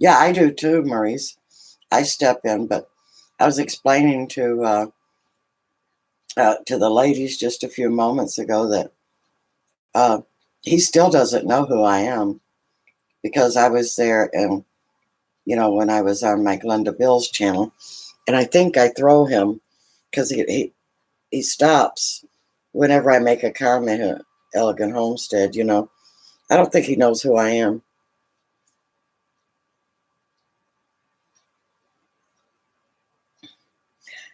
Yeah, I do too, Maurice. I step in, but I was explaining to the ladies just a few moments ago that he still doesn't know who I am because I was there and, when I was on my Glenda Bills channel, and I think I throw him because he stops whenever I make a comment at Elegant Homestead, I don't think he knows who I am.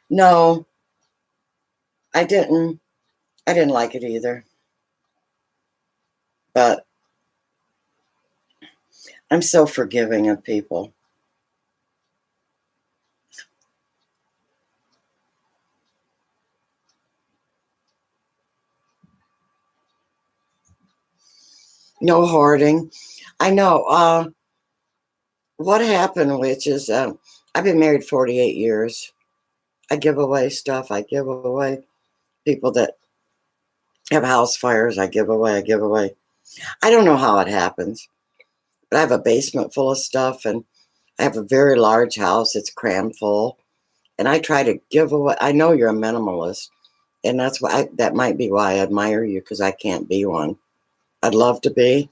No, I didn't. I didn't like it either. But I'm so forgiving of people. No hoarding. I know. What happened, which is, I've been married 48 years. I give away stuff. I give away people that have house fires. I give away. I give away. I don't know how it happens, but I have a basement full of stuff, and I have a very large house. It's crammed full, and I try to give away. I know you're a minimalist, and that's why that might be why I admire you, because I can't be one. I'd love to be,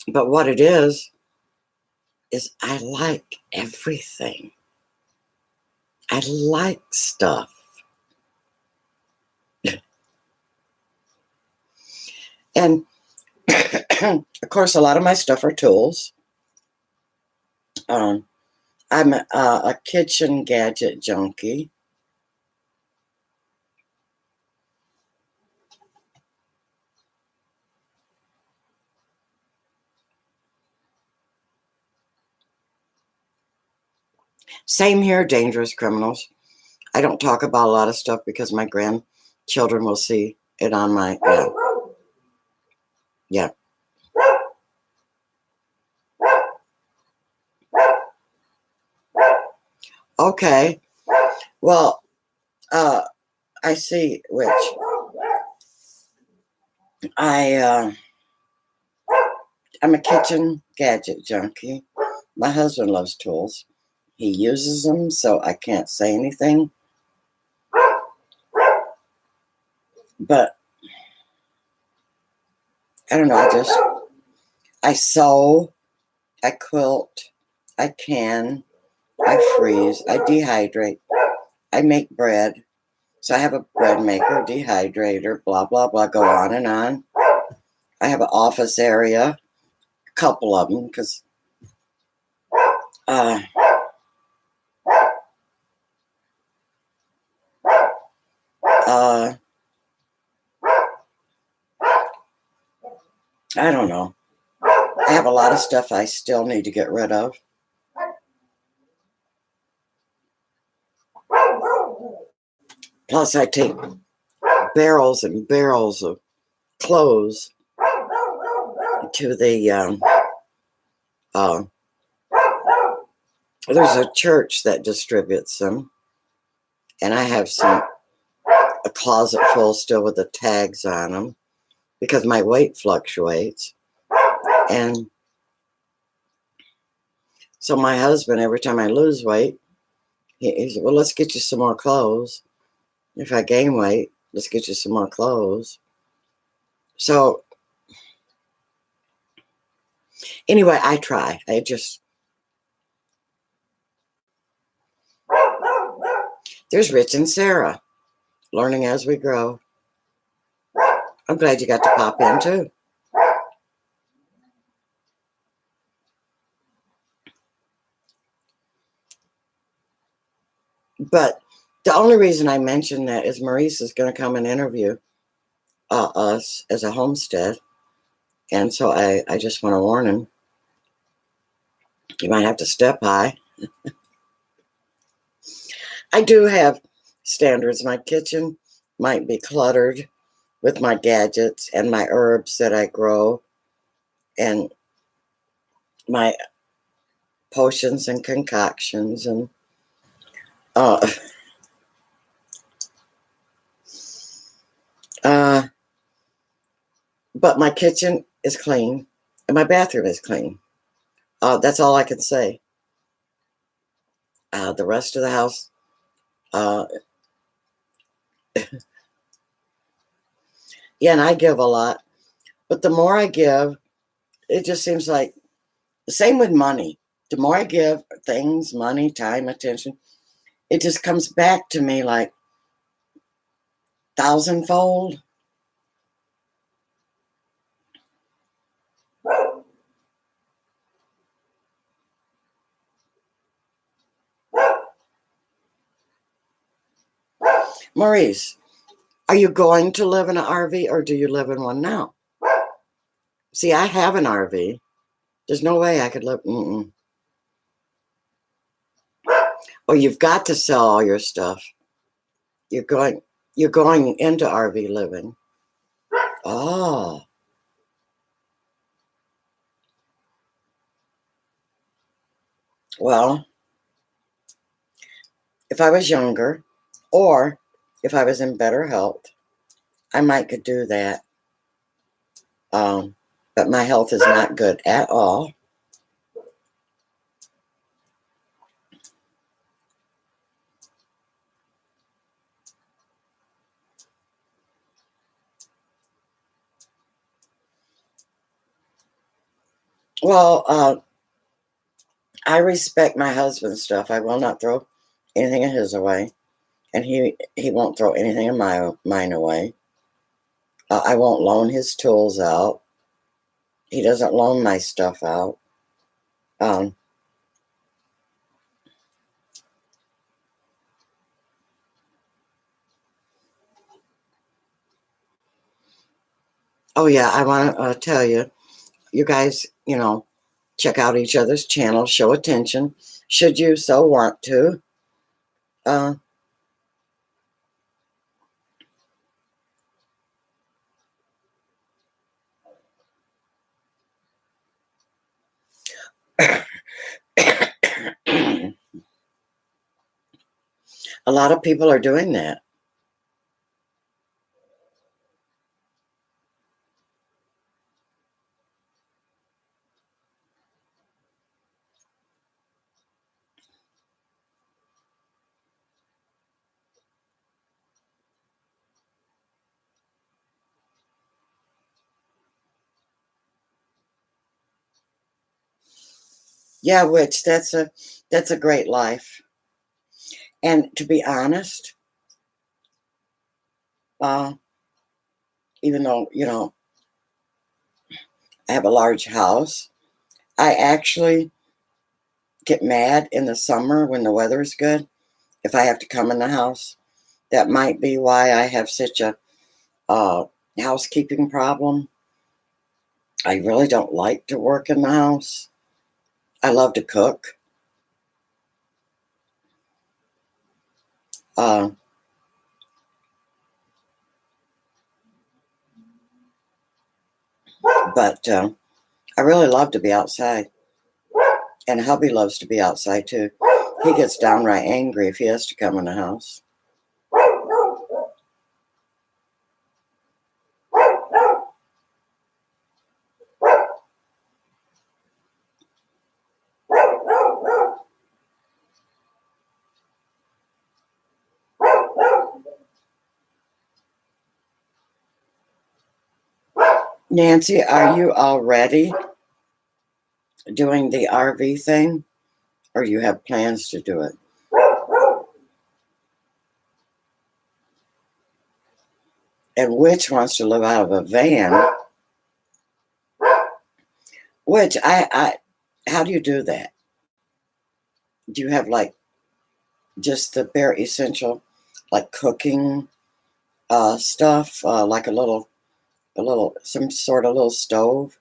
but what it is I like everything. I like stuff. And of course, a lot of my stuff are tools. Um, I'm a kitchen gadget junkie. Same here, dangerous criminals. I don't talk about a lot of stuff because my grandchildren will see it on my, yeah. Okay. Well, uh, I see which I, I'm a kitchen gadget junkie. My husband loves tools. He uses them, so I can't say anything. But I don't know. I sew, I quilt, I can, I freeze, I dehydrate, I make bread. So I have a bread maker, dehydrator, blah, blah, blah, go on and on. I have an office area, a couple of them, because uh, uh, I don't know. I have a lot of stuff I still need to get rid of. Plus, I take barrels and barrels of clothes to the, uh, there's a church that distributes them. And I have a closet full still with the tags on them because my weight fluctuates. And so my husband, every time I lose weight, he said, well, let's get you some more clothes. If I gain weight, let's get you some more clothes. So anyway, I try. There's Rich and Sarah, learning as we grow. I'm glad you got to pop in too. But the only reason I mention that is Maurice is going to come and interview us as a homestead. And so I just want to warn him. You might have to step high. I do have standards. My kitchen might be cluttered with my gadgets and my herbs that I grow and my potions and concoctions and uh, uh, but my kitchen is clean and my bathroom is clean. That's all I can say. The rest of the house, uh, yeah, and I give a lot, but the more I give, it just seems like the same with money. The more I give things, money, time, attention, it just comes back to me like thousandfold. Maurice, are you going to live in an RV or do you live in one now? See, I have an RV. There's no way I could live. Oh, you've got to sell all your stuff. You're going into RV living. Oh. Well, if I was younger or if I was in better health, I might could do that. But my health is not good at all. Well, I respect my husband's stuff. I will not throw anything of his away, and he won't throw anything of mine away. I won't loan his tools out. He doesn't loan my stuff out. Oh yeah, I want to tell you, you guys, check out each other's channels, show attention, should you so want to. Uh, a lot of people are doing that. Yeah, which that's a great life. And to be honest, uh, even though I have a large house, I actually get mad in the summer when the weather is good if I have to come in the house. That might be why I have such a housekeeping problem. I really don't like to work in the house. I love to cook. Uh, but I really love to be outside. And hubby loves to be outside too. He gets downright angry if he has to come in the house. Nancy, are you already doing the RV thing? Or you have plans to do it? And which wants to live out of a van? Which how do you do that? Do you have like just the bare essential, like cooking stuff, like some sort of little stove?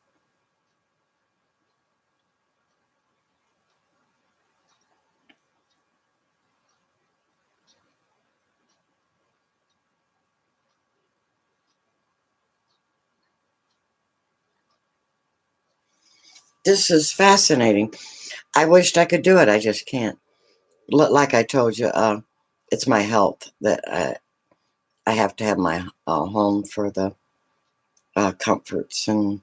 This is fascinating. I wished I could do it. I just can't. Like I told you, it's my health that I have to have my home for the comforts. And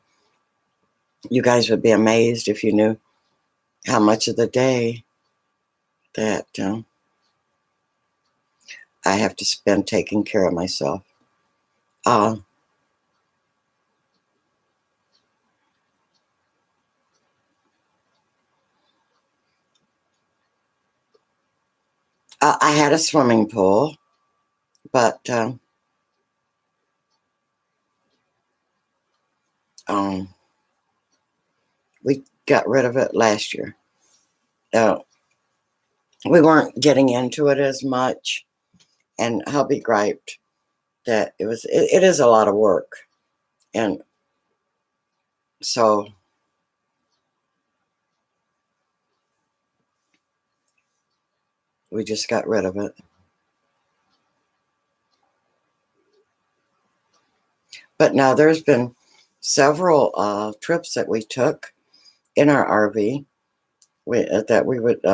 you guys would be amazed if you knew how much of the day that I have to spend taking care of myself. Uh, I had a swimming pool, but um, we got rid of it last year. Uh, we weren't getting into it as much, and hubby griped that it is a lot of work. And so we just got rid of it. But now there's been several trips that we took in our RV that we would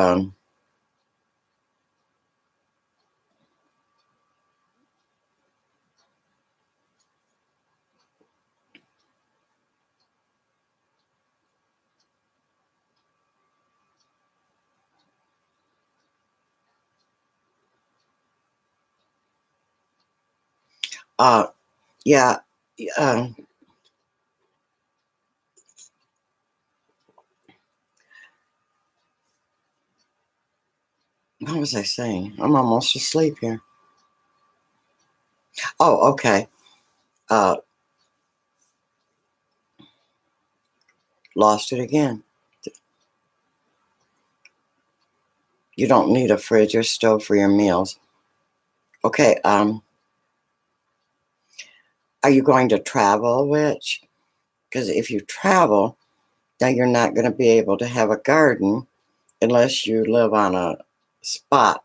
uh yeah um what was I saying? I'm almost asleep here. Oh, okay. uh Lost it again. You don't need a fridge or stove for your meals. Okay. Are you going to travel, Witch? Because if you travel, then you're not going to be able to have a garden unless you live on a spot,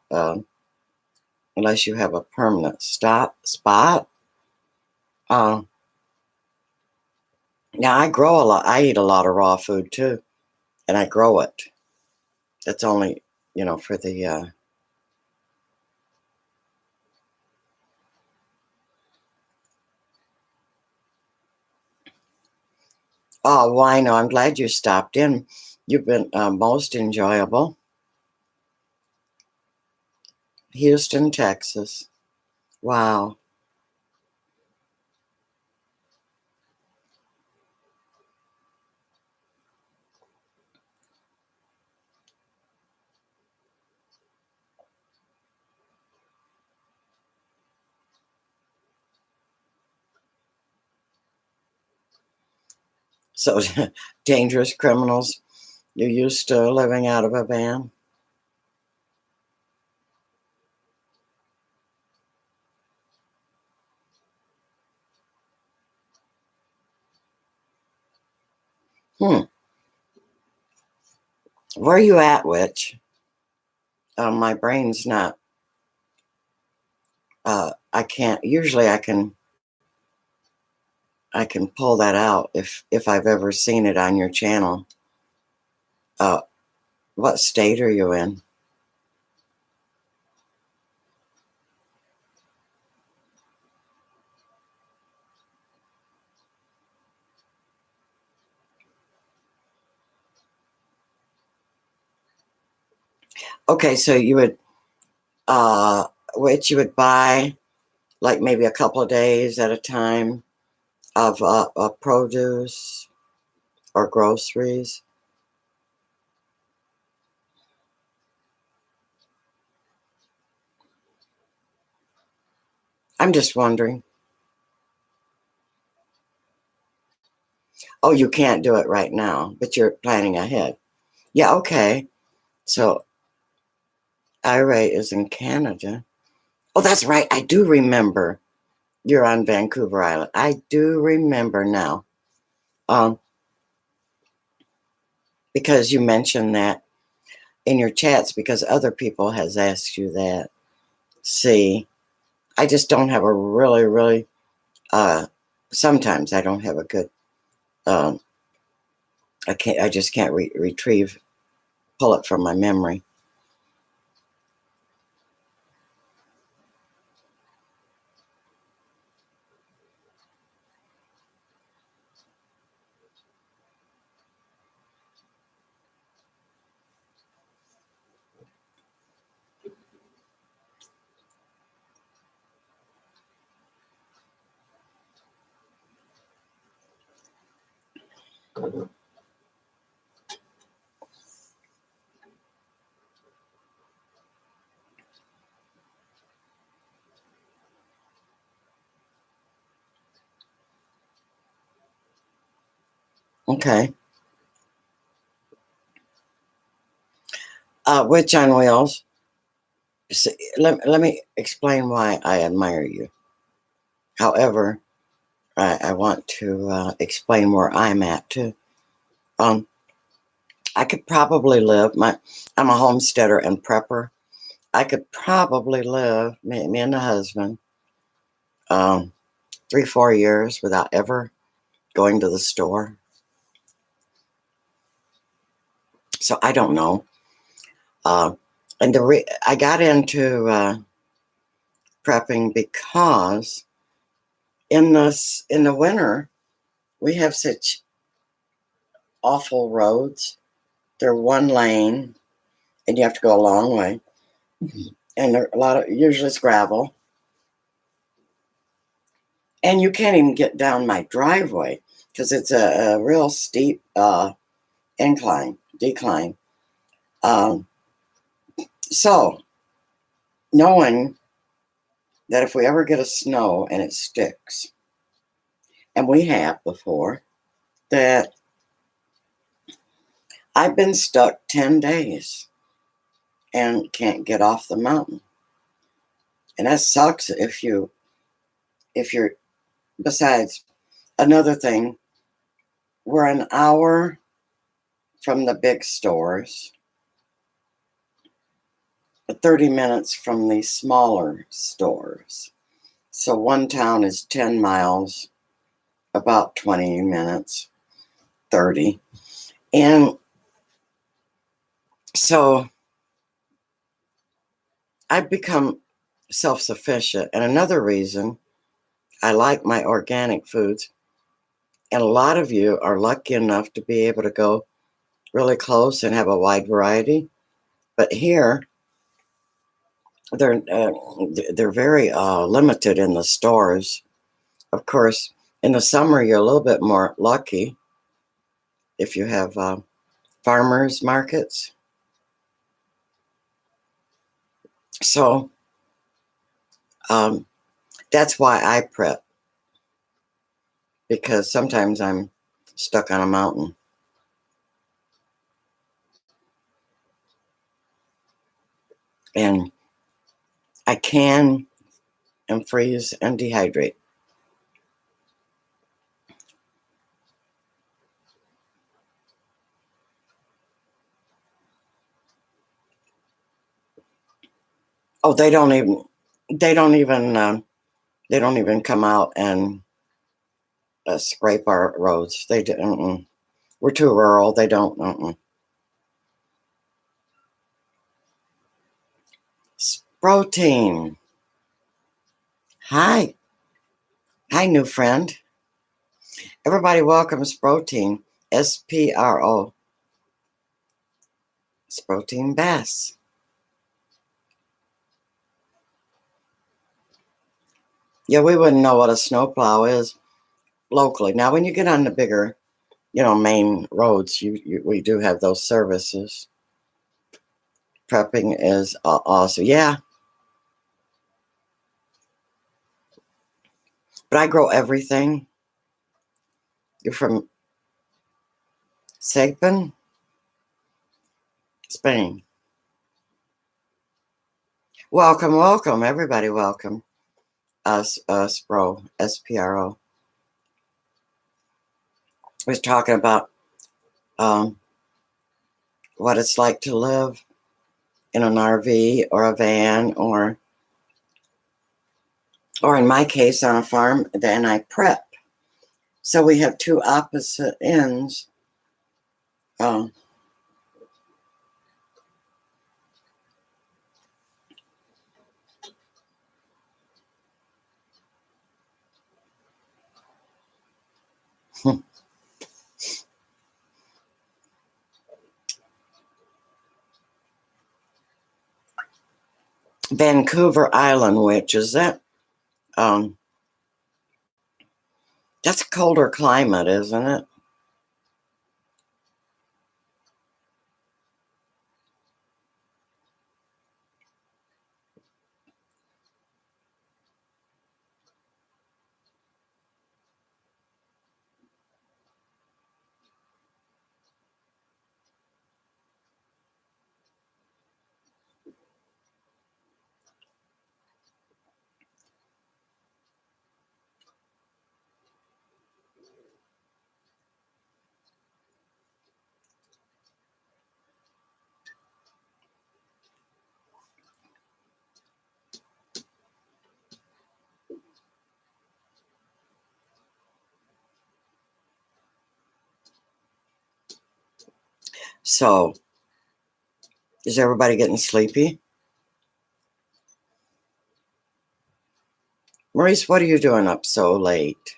unless you have a permanent spot. Uh, Now I grow a lot. I eat a lot of raw food too, and I grow it. That's only, for the. Oh, wino! I'm glad you stopped in. You've been most enjoyable. Houston, Texas. Wow. So dangerous criminals. You're used to living out of a van. Hmm. Where are you at, Witch? My brain's not. I can't. Usually, I can pull that out if I've ever seen it on your channel. Uh, what state are you in? Okay, so you would, which you would buy like maybe a couple of days at a time of produce or groceries. I'm just wondering. Oh, you can't do it right now, but you're planning ahead. Yeah, okay. So Ira is in Canada. Oh, that's right. I do remember you're on Vancouver Island. I do remember now. Um, because you mentioned that in your chats because other people has asked you that. See, I just don't have a really uh sometimes I don't have a good um I just can't retrieve pull it from my memory. Okay. Witch on Wheels. So let me explain why I admire you. However, I want to explain where I'm at too. Um, I could probably live. I'm a homesteader and prepper. I could probably live me and the husband, um, 3-4 years without ever going to the store. So I don't know. And I got into prepping because in the winter we have such awful roads. They're one lane, and you have to go a long way. And there a lot of usually it's gravel, and you can't even get down my driveway because it's a real steep decline. Um, so knowing that if we ever get a snow and it sticks, and we have before, that I've been stuck 10 days and can't get off the mountain. And that sucks if you're besides another thing, we're an hour from the big stores, 30 minutes from the smaller stores. So one town is 10 miles, about 20 minutes, 30. And so I've become self-sufficient. And another reason I like my organic foods, and a lot of you are lucky enough to be able to go really close and have a wide variety. But here, they're uh, they're very limited in the stores. Of course, in the summer, you're a little bit more lucky if you have farmers markets. So um, that's why I prep, because sometimes I'm stuck on a mountain. And I can and freeze and dehydrate. Oh, they don't even, they don't even come out and scrape our roads. They do. We're too rural. They don't. Protein. Hi. Hi, new friend. Everybody welcomes Protein. SPRO. It's Protein Bass. Yeah, we wouldn't know what a snowplow is locally. Now, when you get on the bigger, main roads, we do have those services. Prepping is awesome. Yeah, but I grow everything. You're from Segpan, Spain. Welcome, welcome, everybody. Welcome. SPRO, SPRO. Was talking about um, what it's like to live in an RV or a van, or in my case, on a farm. Then I prep. So we have two opposite ends. Um, Vancouver Island, which is that? Um, that's a colder climate, isn't it? So, is everybody getting sleepy? Maurice, what are you doing up so late?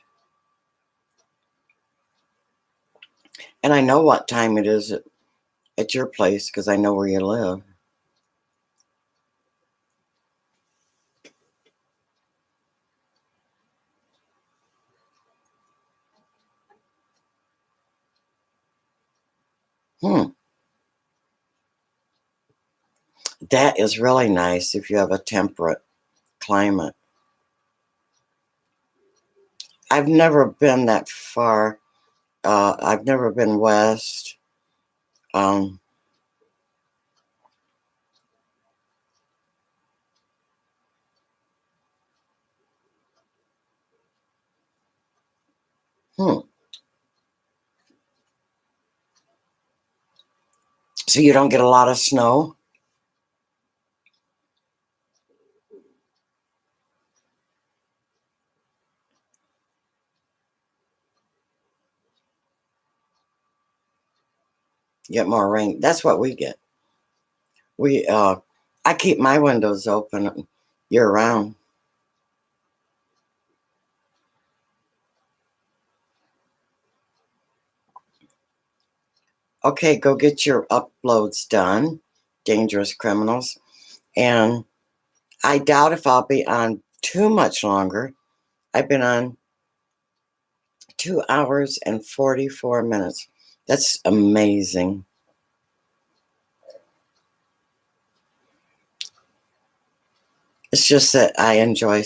And I know what time it is at your place because I know where you live. That is really nice if you have a temperate climate. I've never been that far. I've never been west. Um, hmm. So you don't get a lot of snow? You get more rain. That's what we get. We I keep my windows open year round. Okay, go get your uploads done, dangerous criminals. And I doubt if I'll be on too much longer. I've been on 2 hours and 44 minutes. That's amazing. It's just that I enjoy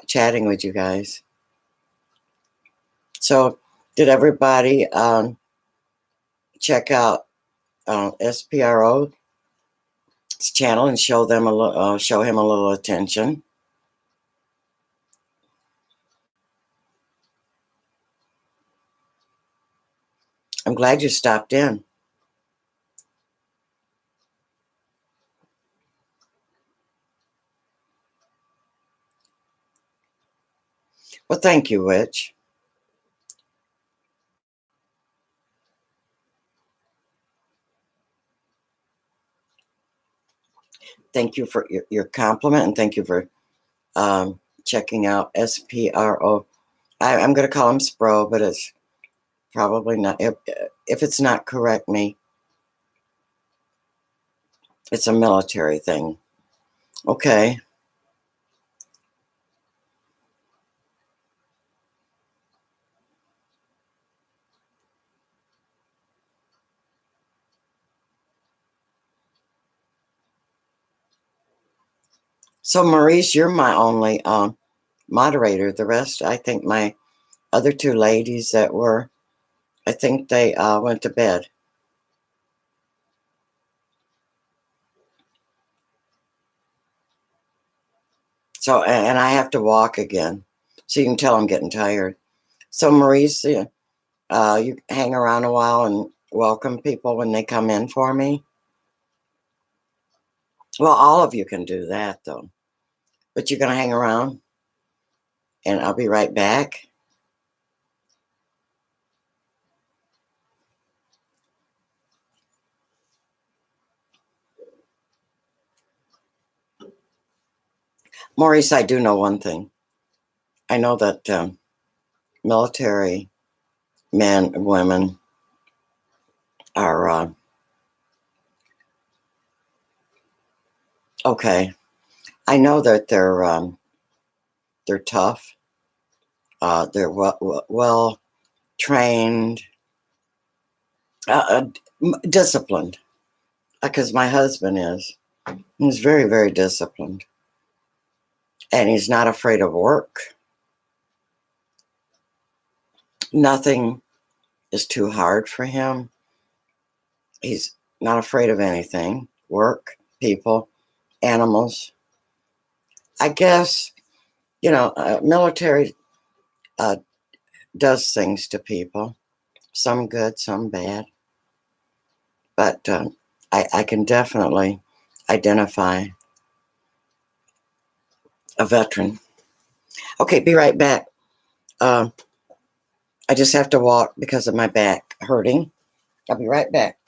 chatting with you guys. So, did everybody check out SPRO's channel and show him a little attention? I'm glad you stopped in. Well, thank you, Witch. Thank you for your compliment, and thank you for checking out SPRO. I'm going to call him Spro, but it's probably not. If it's not, correct me. It's a military thing. Okay. So, Maurice, you're my only moderator. The rest, I think my other two ladies that were, I think they went to bed. So, and I have to walk again. So you can tell I'm getting tired. So, Maurice, you hang around a while and welcome people when they come in for me. Well, all of you can do that, though. But you're going to hang around, and I'll be right back. Maurice, I do know one thing. I know that military men and women are okay. I know that they're tough. They're well trained, disciplined. Because my husband is. He's very, very disciplined, and he's not afraid of work. Nothing is too hard for him. He's not afraid of anything. Work, people, animals. I guess military does things to people. Some good, some bad. But I can definitely identify a veteran. Okay, be right back. I just have to walk because of my back hurting. I'll be right back.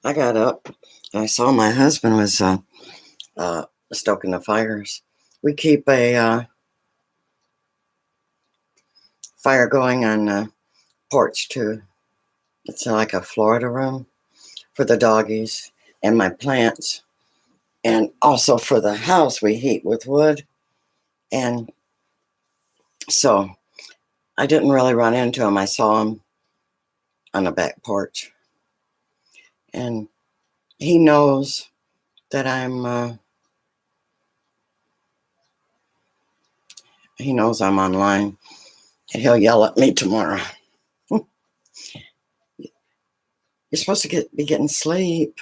I got up and I saw my husband was stoking the fires. We keep a fire going on the porch too. It's like a Florida room for the doggies and my plants. And also for the house, we heat with wood. And so I didn't really run into him. I saw him on the back porch. And he knows that he knows I'm online. And he'll yell at me tomorrow. You're supposed to be getting sleep.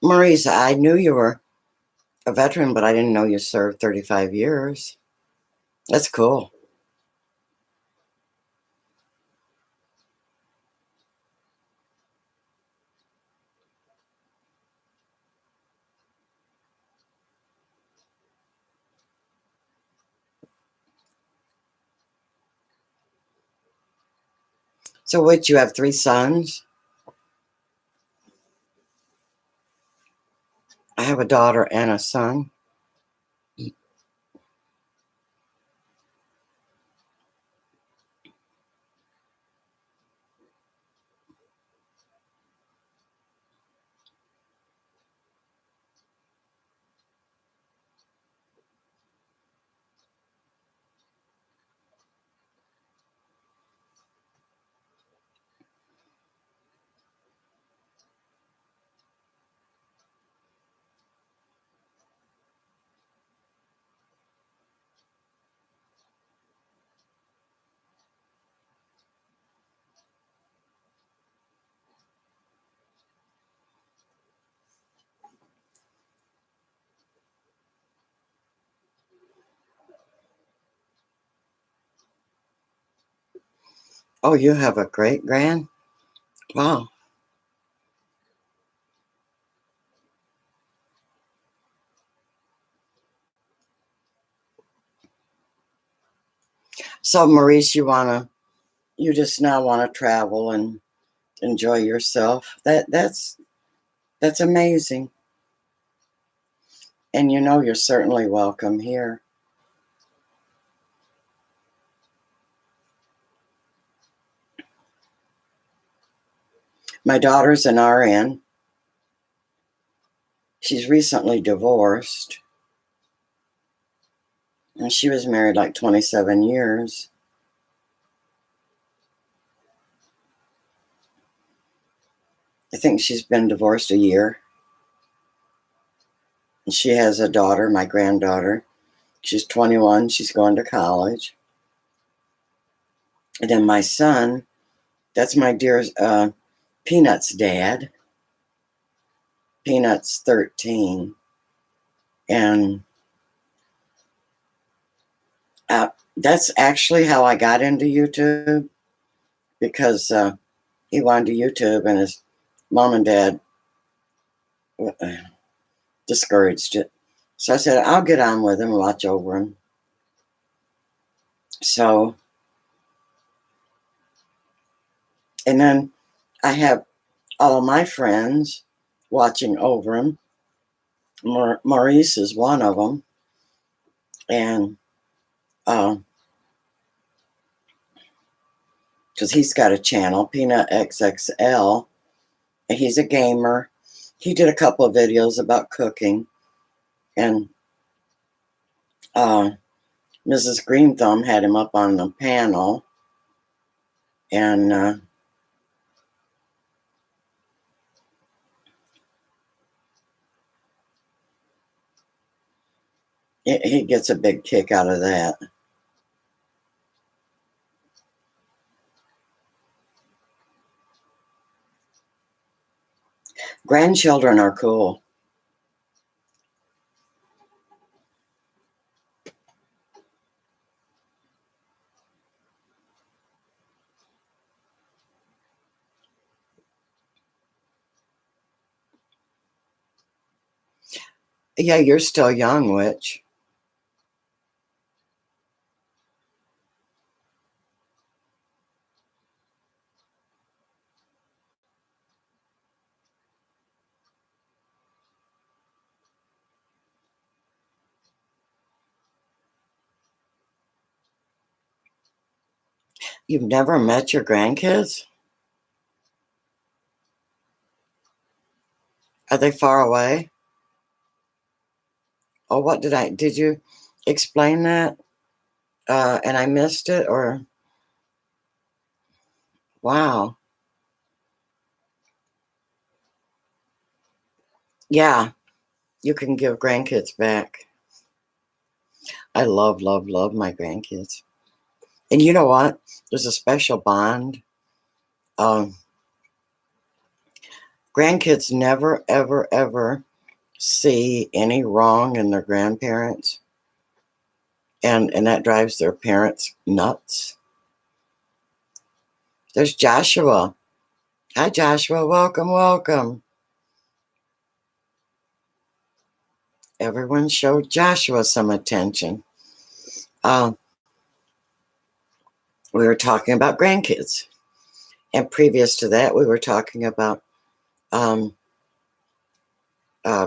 Maurice, I knew you were a veteran, but I didn't know you served 35 years. That's cool. So, wait, you have 3 sons? I have a daughter and a son. Oh, you have a great grand? Wow. So, Maurice, you just now want to travel and enjoy yourself. That's amazing. And you know you're certainly welcome here. My daughter's an RN. She's recently divorced. And she was married like 27 years. I think she's been divorced a year. And she has a daughter, my granddaughter. She's 21. She's going to college. And then my son, that's my dear Peanut's dad. Peanut's 13. And that's actually how I got into YouTube, because he wanted to YouTube and his mom and dad discouraged it. So I said, I'll get on with him and watch over him. So, and then I have all of my friends watching over him. Maurice is one of them. And because he's got a channel, Peanut XXL, and he's a gamer. He did a couple of videos about cooking. And Mrs. Green Thumb had him up on the panel. And he gets a big kick out of that. Grandchildren are cool. Yeah, you're still young, Witch. You've never met your grandkids? Are they far away? Oh, did you explain that? And I missed it, or wow. Yeah, you can give grandkids back. I love, love, love my grandkids. And you know what? There's a special bond. Um, Grandkids never, ever, ever see any wrong in their grandparents, and that drives their parents nuts. There's Joshua. Hi, Joshua. Welcome, welcome. Everyone showed Joshua some attention. Um, we were talking about grandkids. And previous to that, we were talking about um, uh,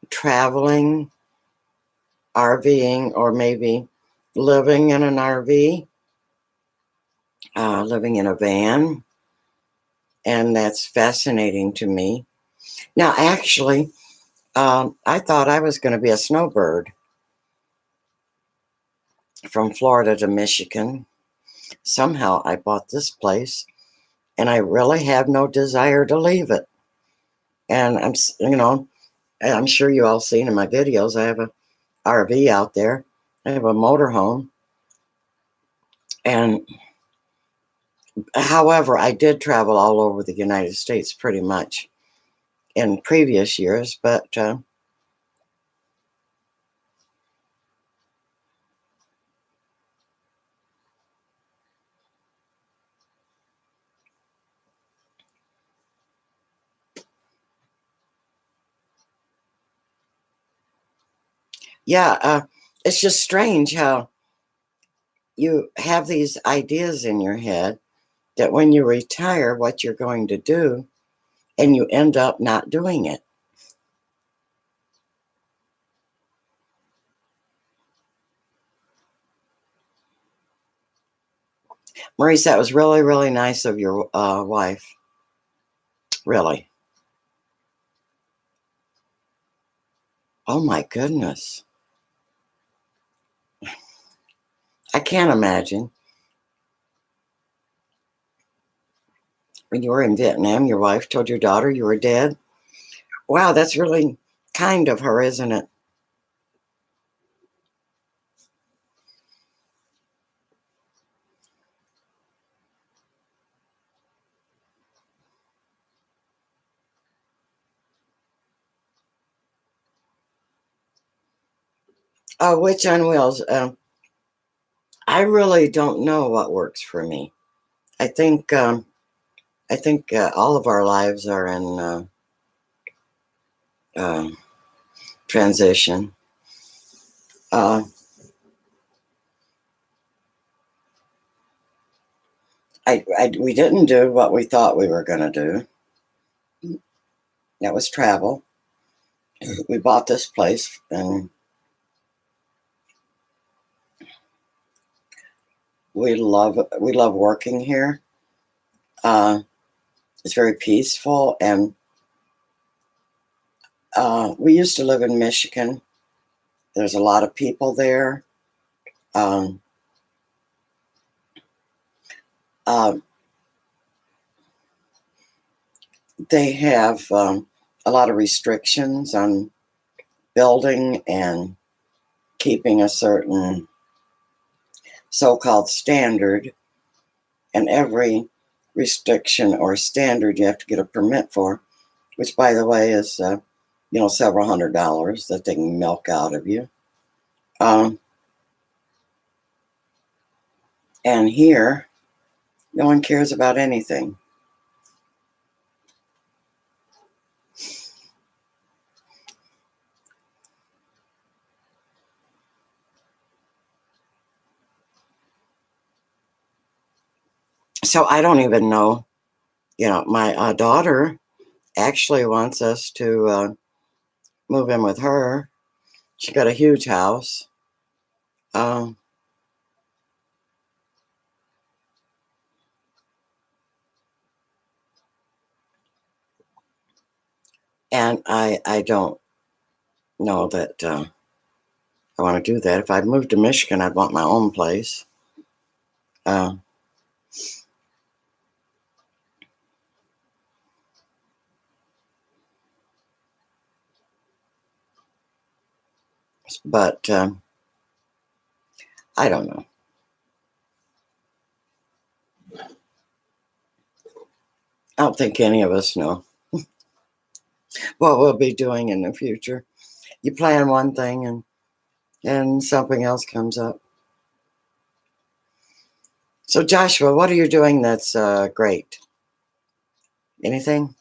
traveling, RVing, or maybe living in an RV, living in a van. And that's fascinating to me. Now, actually, I thought I was going to be a snowbird from Florida to Michigan. Somehow I bought this place and I really have no desire to leave it. And I'm sure you all seen in my videos, I have a RV out there. I have a motorhome. And however, I did travel all over the United States pretty much in previous years, but yeah, it's just strange how you have these ideas in your head that when you retire, what you're going to do, and you end up not doing it. Maurice, that was really, really nice of your wife. Really. Oh my goodness. I can't imagine. When you were in Vietnam, your wife told your daughter you were dead. Wow, that's really kind of her, isn't it? Oh, Witch on Wheels. I really don't know what works for me. I think all of our lives are in uh, transition. Uh, we didn't do what we thought we were going to do. That was travel. We bought this place, and we love working here. Uh, it's very peaceful, and we used to live in Michigan. There's a lot of people there. Um, uh, they have a lot of restrictions on building and keeping a certain so-called standard, and every restriction or standard you have to get a permit for, which, by the way, is several $100s that they can milk out of you. Um, and here, no one cares about anything. So I don't even know, my daughter actually wants us to move in with her. She got a huge house. Um, and I don't know that I want to do that. If I moved to Michigan, I'd want my own place. Uh, but I don't know. I don't think any of us know what we'll be doing in the future. You plan one thing and something else comes up. So Joshua, what are you doing that's great? Anything?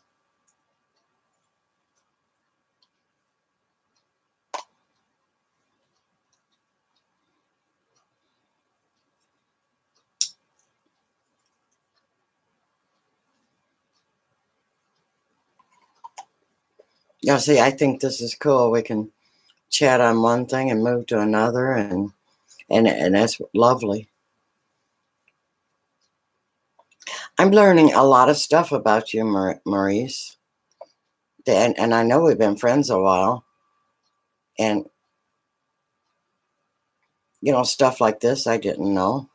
Yeah, see, I think this is cool. We can chat on one thing and move to another, and that's lovely. I'm learning a lot of stuff about you, Maurice, and I know we've been friends a while, and stuff like this I didn't know.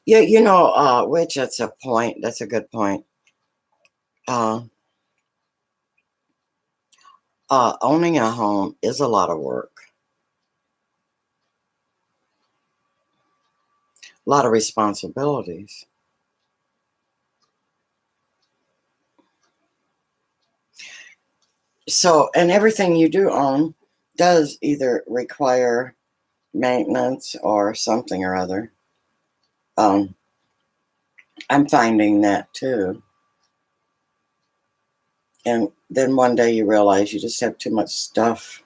Yeah, which that's a point. That's a good point. Uh, Owning a home is a lot of work, a lot of responsibilities. So, and everything you do own does either require maintenance or something or other. Um, I'm finding that too. And then one day you realize you just have too much stuff.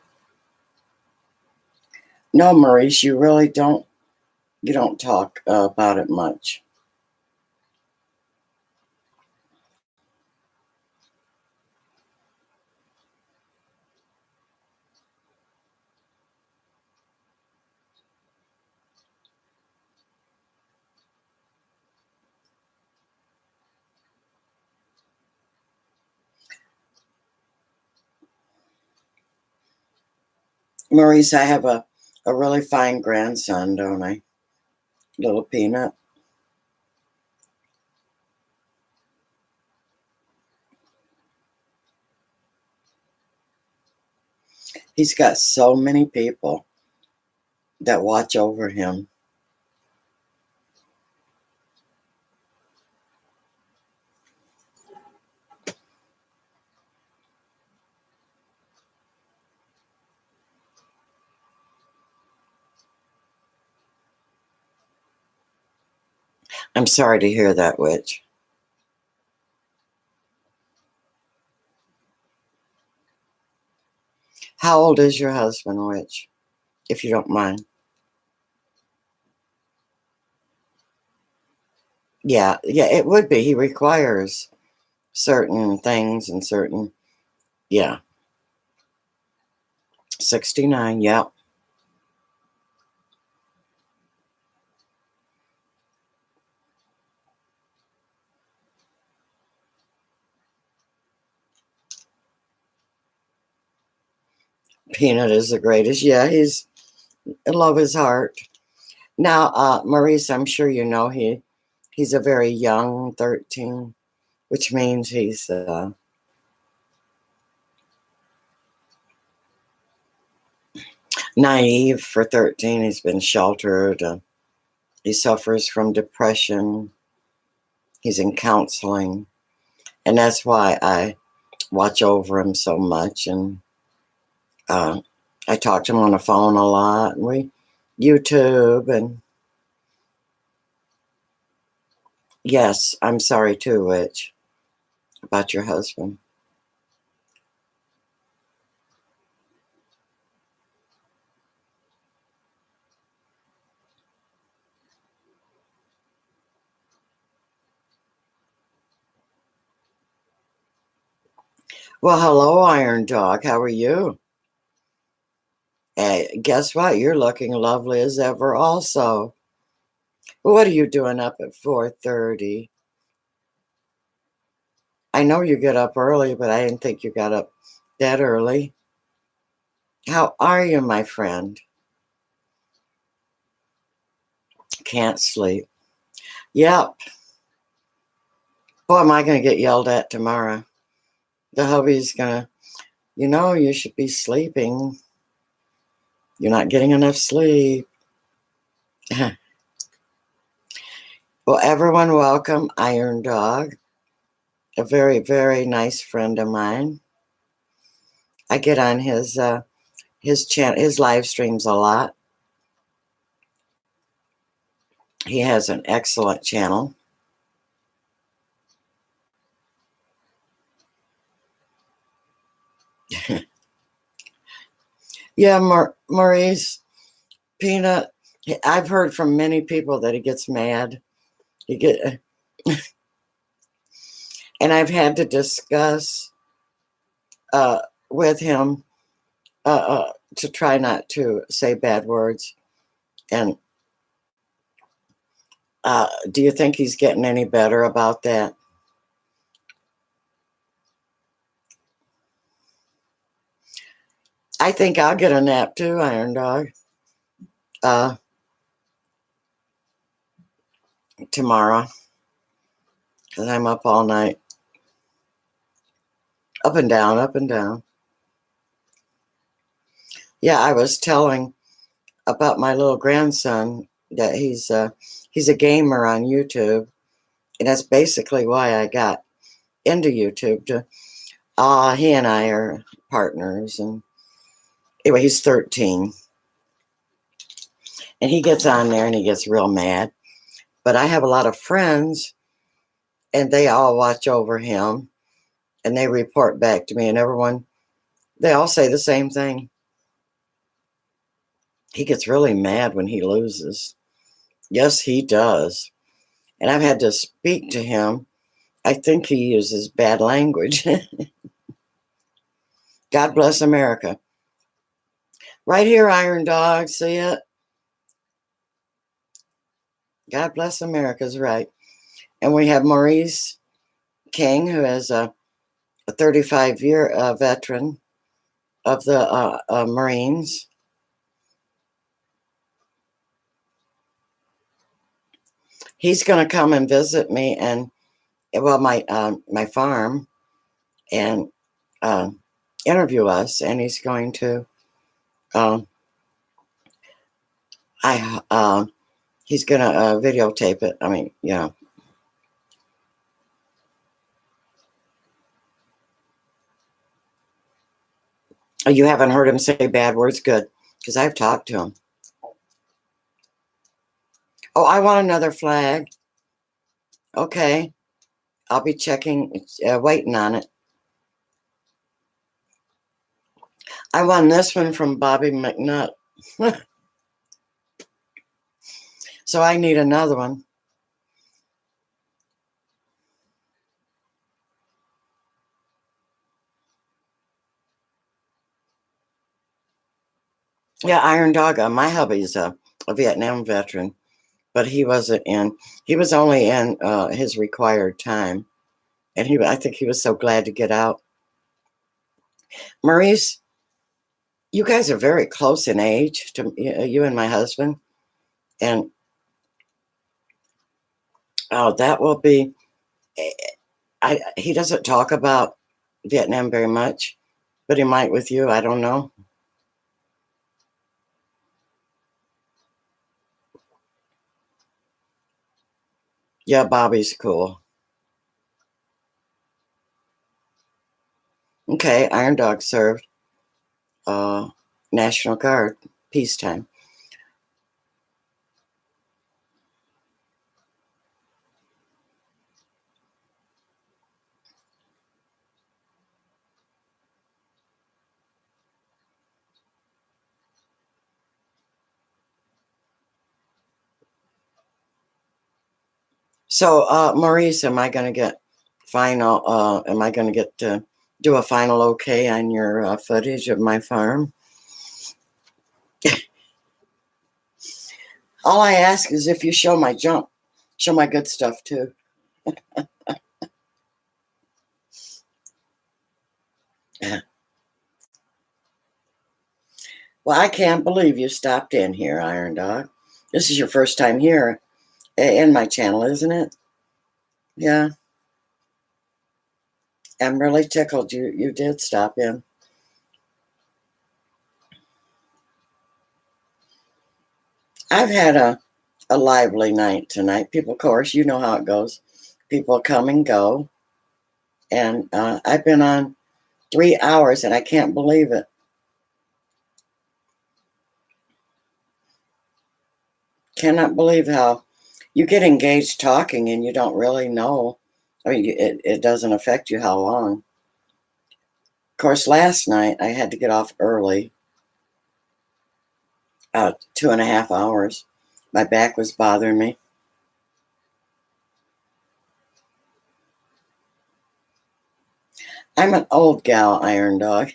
No, Maurice, you really don't. You don't talk about it much. Maurice, I have a really fine grandson, don't I? Little Peanut. He's got so many people that watch over him. I'm sorry to hear that, Witch. How old is your husband, Witch? If you don't mind. Yeah, yeah, it would be. He requires certain things and certain, yeah. 69, yeah. Peanut is the greatest. Yeah, I love his heart. Now, Maurice, I'm sure you know he's a very young 13, which means he's naive for 13. He's been sheltered. He suffers from depression. He's in counseling. And that's why I watch over him so much. And I talk to him on the phone a lot. And we YouTube. And yes, I'm sorry too, Rich, about your husband. Well, hello, Iron Dog. How are you? Hey, guess what? You're looking lovely as ever also. What are you doing up at 4:30? I know you get up early, but I didn't think you got up that early. How are you, my friend? Can't sleep. Yep. Boy, am I going to get yelled at tomorrow. The hubby's going to, you should be sleeping. You're not getting enough sleep. Well, everyone, welcome Iron Dog, a very, very nice friend of mine. I get on his channel, his live streams a lot. He has an excellent channel. Yeah, Maurice Peanut. I've heard from many people that he gets mad. He get, and I've had to discuss with him to try not to say bad words. And do you think he's getting any better about that? I think I'll get a nap too, Iron Dog. Tomorrow, because I'm up all night. Up and down, up and down. Yeah, I was telling about my little grandson that he's a gamer on YouTube, and that's basically why I got into YouTube. He and I are partners, and anyway, he's 13, and he gets on there and he gets real mad. But I have a lot of friends, and they all watch over him, and they report back to me, and they all say the same thing. He gets really mad when he loses. Yes, he does. And I've had to speak to him. I think he uses bad language. God bless America. Right here, Iron Dog. See it? God bless America's right. And we have Maurice King, who is a 35-year veteran of the Marines. He's going to come and visit me and, well, my farm and interview us. And he's going to, he's going to videotape it. I mean, You haven't heard him say bad words? Good, because I've talked to him. Oh, I want another flag. Okay, I'll be checking, waiting on it. I won this one from Bobby McNutt. So I need another one. Yeah, Iron Dog. My hubby's a Vietnam veteran, but he wasn't in. He was only in his required time, and I think he was so glad to get out. Maurice, You guys are very close in age to you and my husband. And oh, that will be, he doesn't talk about Vietnam very much, but he might with you. I don't know. Yeah, Bobby's cool. Okay, Iron Dog served National Guard, peacetime. So, Maurice, am I going to get am I going to get to do a final okay on your footage of my farm? All I ask is if you show my junk, show my good stuff too. Well, I can't believe you stopped in here, Iron Dog. This is your first time here in my channel, isn't it? Yeah, I'm really tickled you did stop in. I've had a lively night tonight. People, of course, you know how it goes. People come and go. And I've been on 3 hours and I can't believe it. Cannot believe how you get engaged talking and you don't really know. I mean, it doesn't affect you how long. Of course, last night I had to get off early, 2.5 hours. My back was bothering me. I'm an old gal, Iron Dog.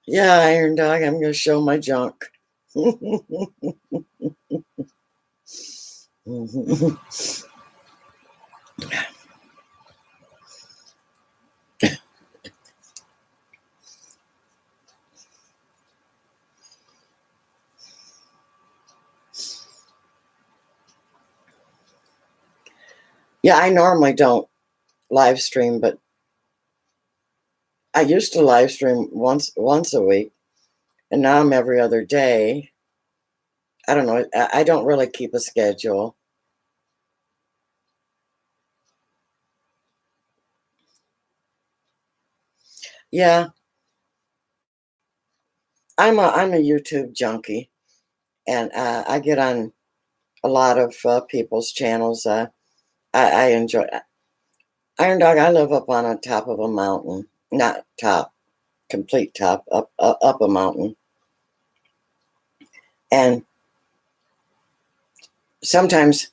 Yeah, Iron Dog, I'm going to show my junk. Yeah, I normally don't live stream, but I used to live stream once a week, and now I'm every other day. I don't know. I don't really keep a schedule. Yeah, I'm a YouTube junkie, and I get on a lot of people's channels. I enjoy Iron Dog. I live up on a top of a mountain, not top, complete top, up a mountain, and sometimes,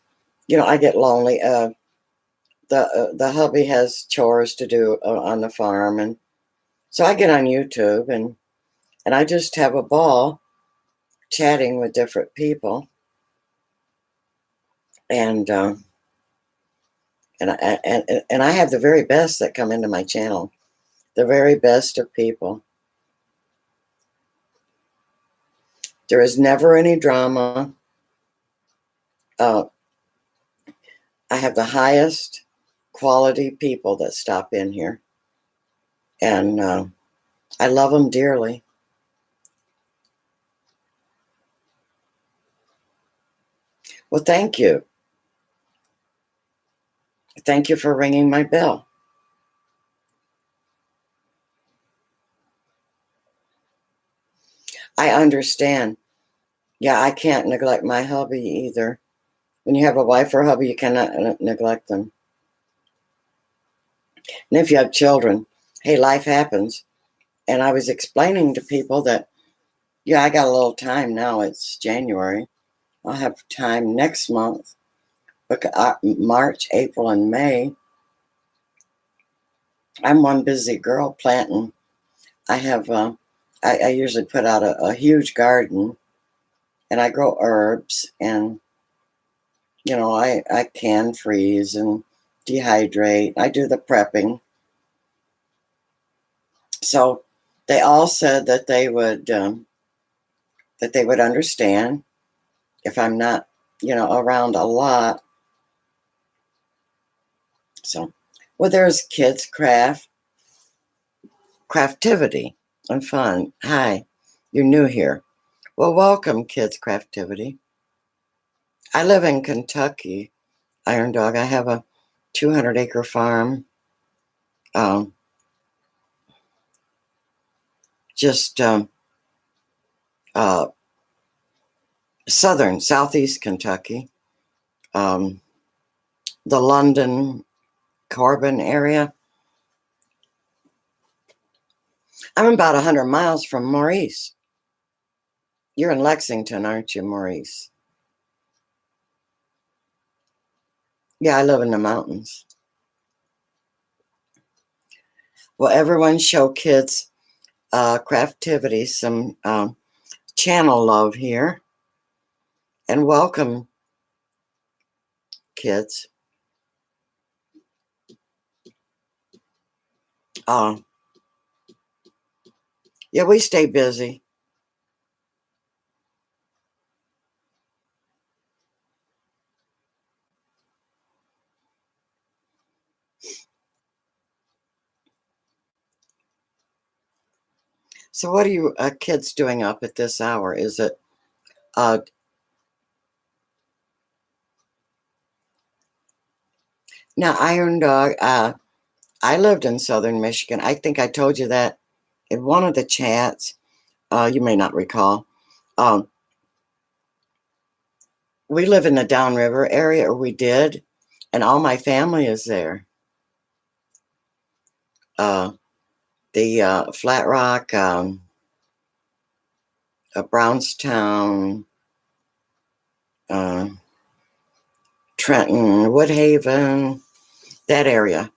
I get lonely. The hubby has chores to do on the farm, and so I get on YouTube and I just have a ball chatting with different people, and and I have the very best that come into my channel, the very best of people. There is never any drama. Uh, I have the highest quality people that stop in here, and I love them dearly. Well, thank you. Thank you for ringing my bell. I understand. Yeah, I can't neglect my hubby either. When you have a wife or a hubby, you cannot neglect them. And if you have children, hey, life happens. And I was explaining to people that Yeah, I got a little time now. It's January. I'll have time next month. Look, March, April, and May. I'm one busy girl planting. I have, I usually put out a huge garden, and I grow herbs, and I can freeze and dehydrate. I do the prepping. So they all said that they would understand if I'm not, around a lot. So, well, there's kids craftivity and fun. Hi, you're new here. Well, welcome, kids craftivity. I live in Kentucky, Iron Dog. I have a 200-acre farm. Um, just uh, southeast Kentucky, um, the London, Corbin area. I'm about 100 miles from Maurice. You're in Lexington, aren't you, Maurice? Yeah, I live in the mountains. Well, everyone show kids craftivity some channel love here. And welcome, kids. Uh, yeah, we stay busy. So what are you kids doing up at this hour? Is it uh, now Iron Dog? I lived in southern Michigan. I think I told you that in one of the chats. You may not recall. Um, we live in the Downriver area, or we did, and all my family is there. Uh, the Flat Rock, Brownstown, uh, Trenton, Woodhaven, that area.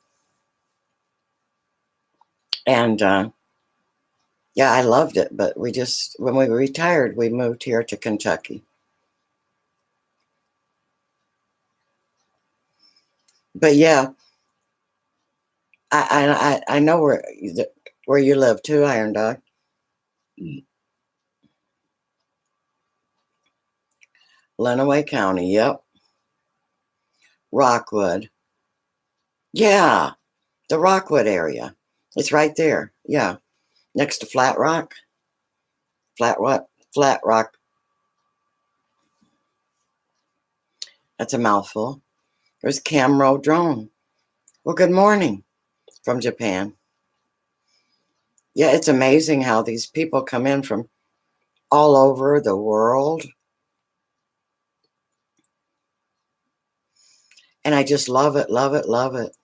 And yeah, I loved it. But when we retired, we moved here to Kentucky. But yeah, I know where you live too, Iron Dog. Lenawee County, yep. Rockwood. Yeah, the Rockwood area. It's right there. Yeah, next to Flat Rock. Flat what? Flat Rock. That's a mouthful. There's Camro Drone. Well, good morning from Japan. Yeah, it's amazing how these people come in from all over the world. And I just love it, love it, love it.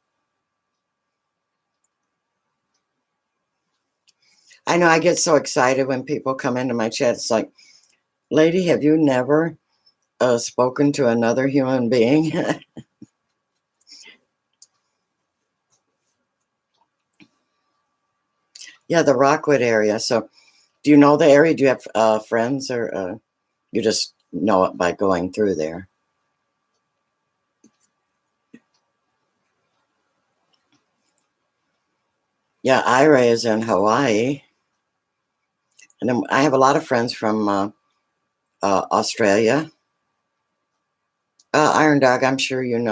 I know I get so excited when people come into my chat. It's like, lady, have you never spoken to another human being? Yeah, the Rockwood area. So do you know the area? Do you have friends, or you just know it by going through there? Yeah, Ira is in Hawaii. And then I have a lot of friends from Australia. Iron Dog, I'm sure you've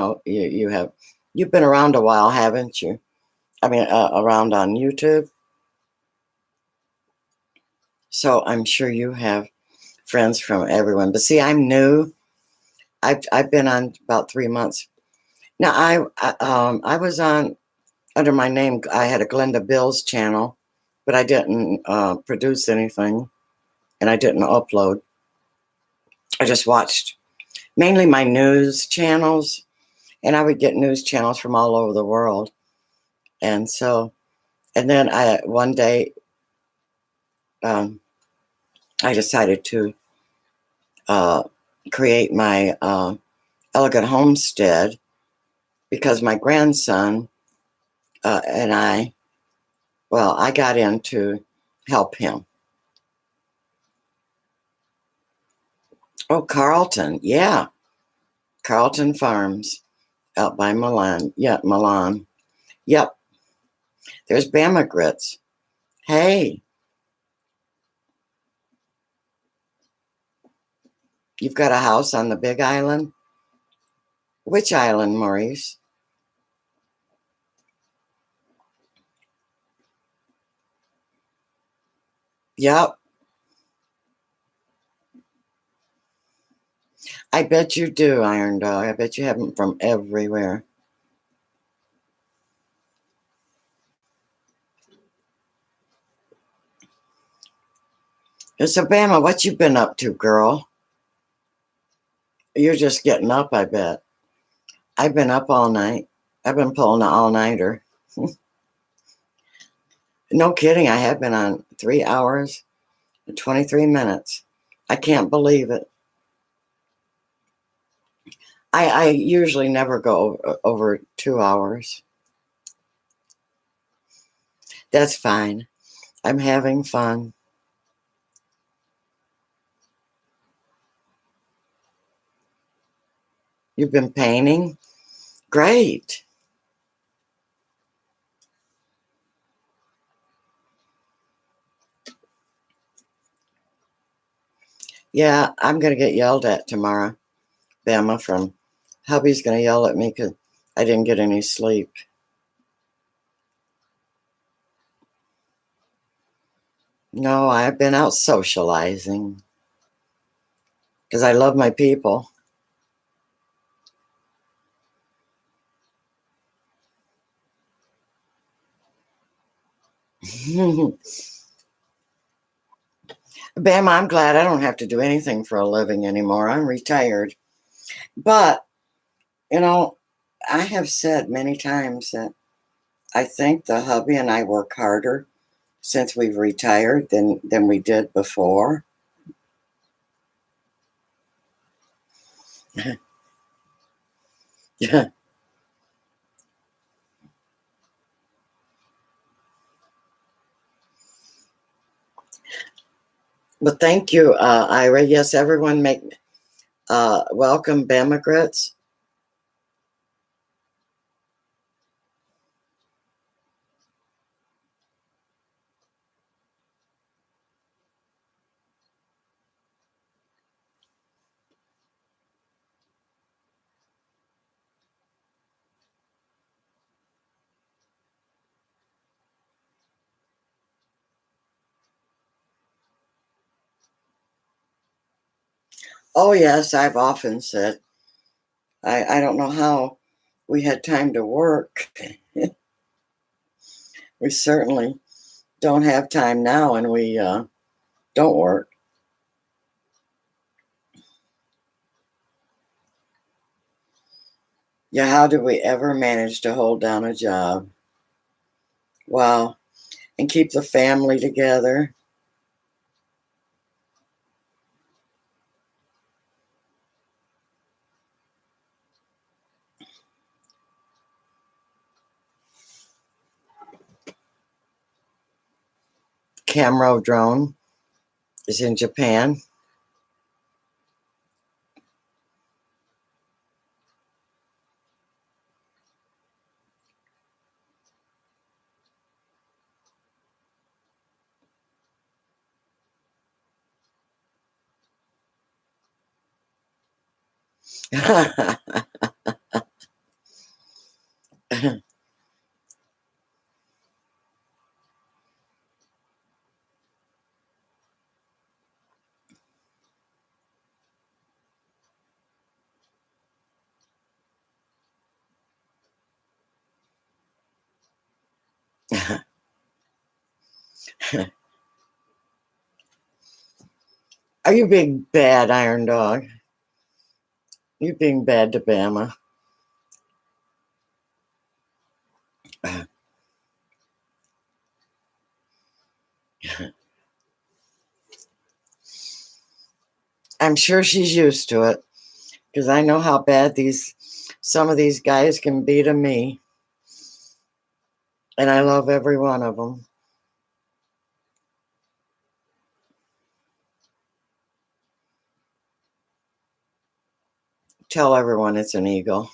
been around a while, haven't you? I mean, around on YouTube. So I'm sure you have friends from everyone. But see, I'm new. I've been on about 3 months. Now I was on under my name. I had a Glenda Bills channel, but I didn't produce anything, and I didn't upload. I just watched mainly my news channels, and I would get news channels from all over the world. And so, and then I one day, um, I decided to uh, create my elegant homestead because my grandson and I got in to help him. Oh, Carlton, yeah. Carlton Farms out by Milan. Yeah, Milan. Yep. There's Bama Grits. Hey, you've got a house on the Big Island? Which island, Maurice? Yep. I bet you do, Iron Dog. I bet you have them from everywhere. So, Bama, what you been up to, girl? You're just getting up, I bet. I've been up all night. I've been pulling an all-nighter. No kidding. I have been on 3 hours and 23 minutes. I can't believe it. I usually never go over 2 hours. That's fine. I'm having fun. You've been painting? Great. Yeah, I'm going to get yelled at tomorrow. Bama from hubby's going to yell at me because I didn't get any sleep. No, I've been out socializing because I love my people. Bama, I'm glad I don't have to do anything for a living anymore. I'm retired. But, you know, I have said many times that I think the hubby and I work harder since we've retired than we did before. Yeah. But thank you, Ira. Yes, everyone make welcome Bama Grits. Oh yes, I've often said I don't know how we had time to work. We certainly don't have time now, and we don't work. Yeah, how did we ever manage to hold down a job? Wow, and keep the family together. Camro drone is in Japan. Are you being bad, Iron Dog? You being bad to Bama? I'm sure she's used to it because I know how bad some of these guys can be to me. And I love every one of them. Tell everyone it's an eagle.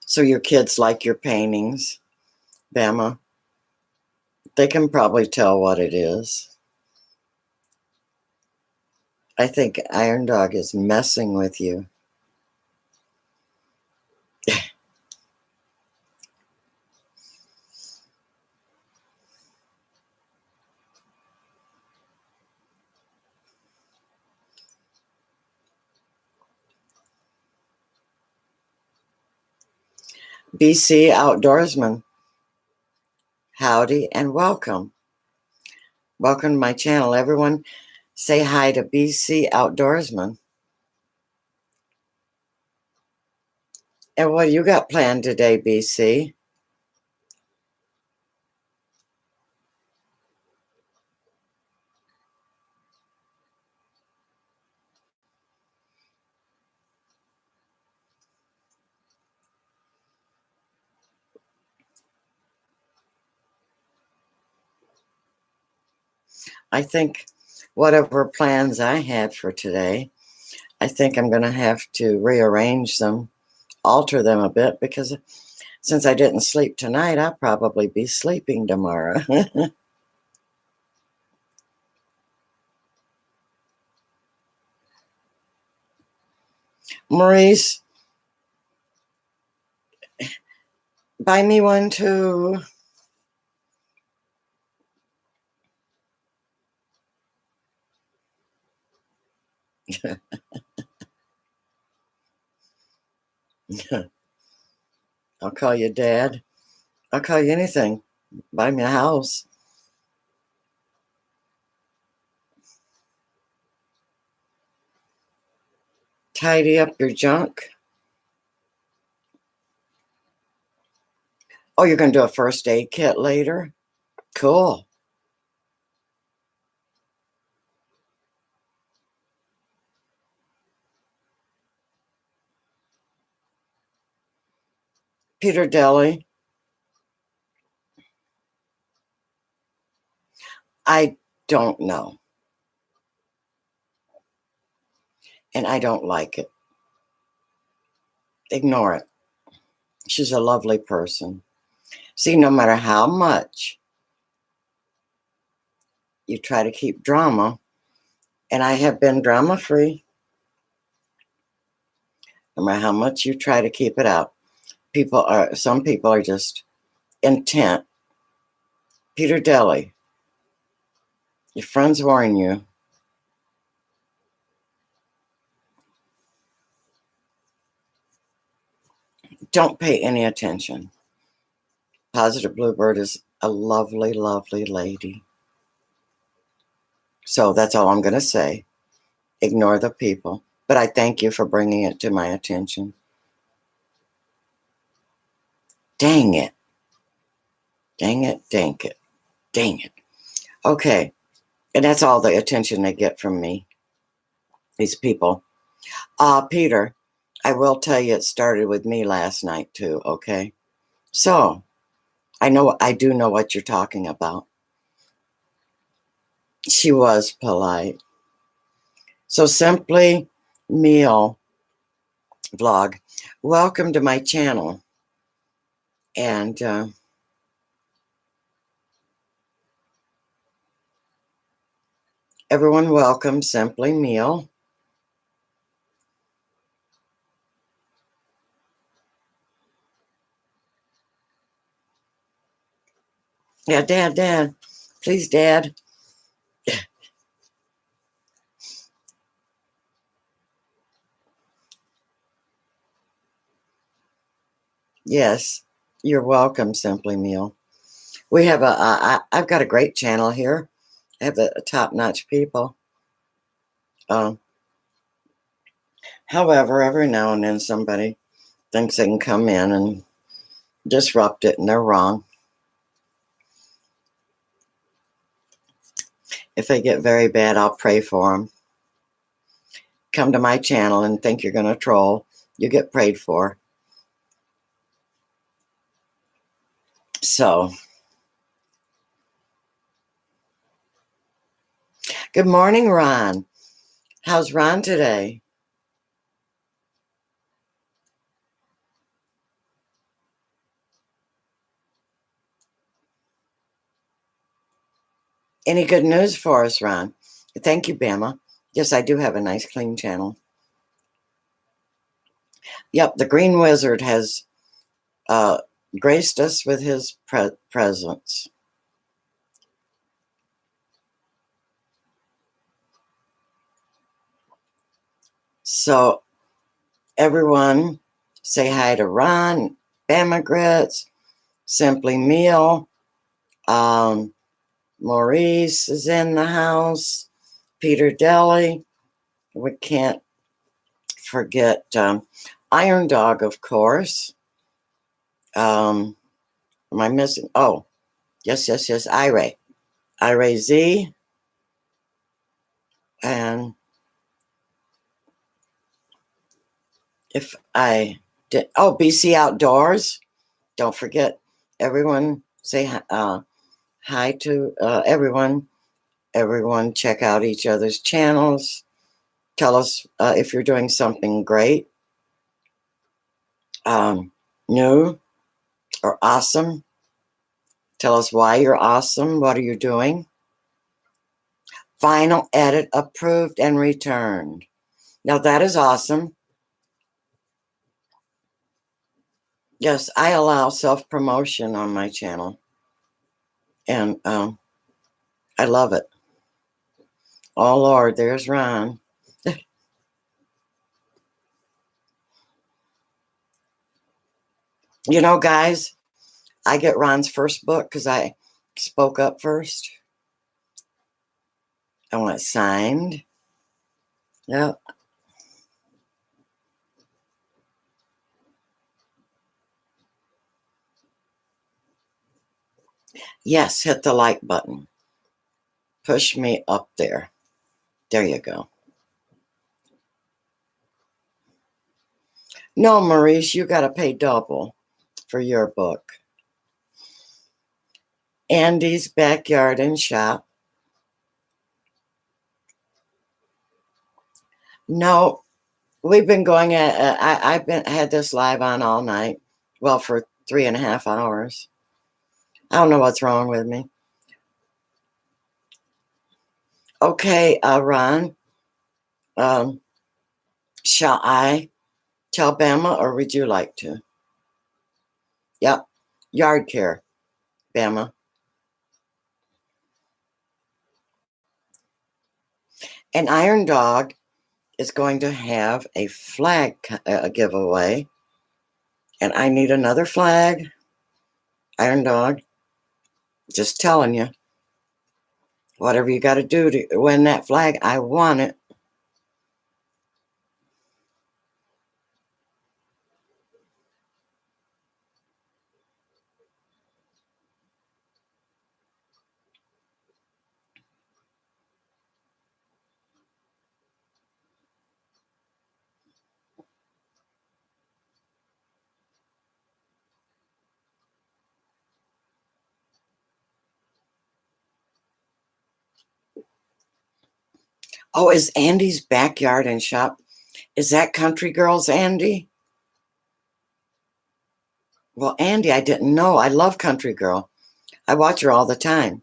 So your kids like your paintings, Bama? They can probably tell what it is. I think Iron Dog is messing with you. BC Outdoorsman, howdy and welcome. Welcome to my channel. Everyone say hi to BC Outdoorsman. And what you got planned today, BC? I think whatever plans I had for today, I think I'm going to have to rearrange them, alter them a bit, because since I didn't sleep tonight, I'll probably be sleeping tomorrow. Maurice, buy me one too. I'll call you Dad. I'll call you anything. Buy me a house. Tidy up your junk. Oh, you're going to do a first aid kit later? Cool. Peter Deli. I don't know. And I don't like it. Ignore it. She's a lovely person. See, no matter how much you try to keep drama, and I have been drama free, no matter how much you try to keep it out, some people are just intent. Peter Deli, your friends warn you. Don't pay any attention. Positive Bluebird is a lovely, lovely lady. So that's all I'm going to say. Ignore the people. But I thank you for bringing it to my attention. Dang it. Dang it, dang it, dang it. Okay. And that's all the attention they get from me, these people. Peter, I will tell you it started with me last night too, okay? So, I do know what you're talking about. She was polite. So Simply Meal vlog, welcome to my channel. And everyone welcome Simply Meal. Yeah, Dad, please, Dad. Yes, you're welcome, Simply Meal. We have I've got a great channel here. I have a top-notch people. Um, However, every now and then somebody thinks they can come in and disrupt it, and they're wrong. If they get very bad, I'll pray for them. Come to my channel and think you're going to troll, you get prayed for. So, good morning, Ron. How's Ron today? Any good news for us, Ron? Thank you, Bama. Yes, I do have a nice, clean channel. Yep, the Green Wizard has graced us with his presence. So, everyone, say hi to Ron, Bama Grits, Simply Meal. Maurice is in the house. Peter Deli. We can't forget Iron Dog, of course. Am I missing? Oh, yes. Ira Z. And if I did, oh, BC Outdoors. Don't forget, everyone say hi to everyone. Everyone check out each other's channels. Tell us if you're doing something great, new, or awesome. Tell us why you're awesome. What are you doing? Final edit approved and returned. Now that is awesome. Yes, I allow self-promotion on my channel. And I love it. Oh, Lord, there's Ron. You know, guys, I get Ron's first book because I spoke up first. I want it signed. Yep. Yes, hit the like button. Push me up there. There you go. No, Maurice, you got to pay double for your book. Andy's Backyard and Shop. No, we've been going at. I've been had this live on all night. Well, for 3.5 hours. I don't know what's wrong with me. Okay, Ron. Shall I tell Bama, or would you like to? Yep, yard care, Bama. And Iron Dog is going to have a flag giveaway. And I need another flag. Iron Dog, just telling you. Whatever you got to do to win that flag, I want it. Oh, is Andy's Backyard and Shop? Is that Country Girls, Andy? Well, Andy, I didn't know. I love Country Girl. I watch her all the time.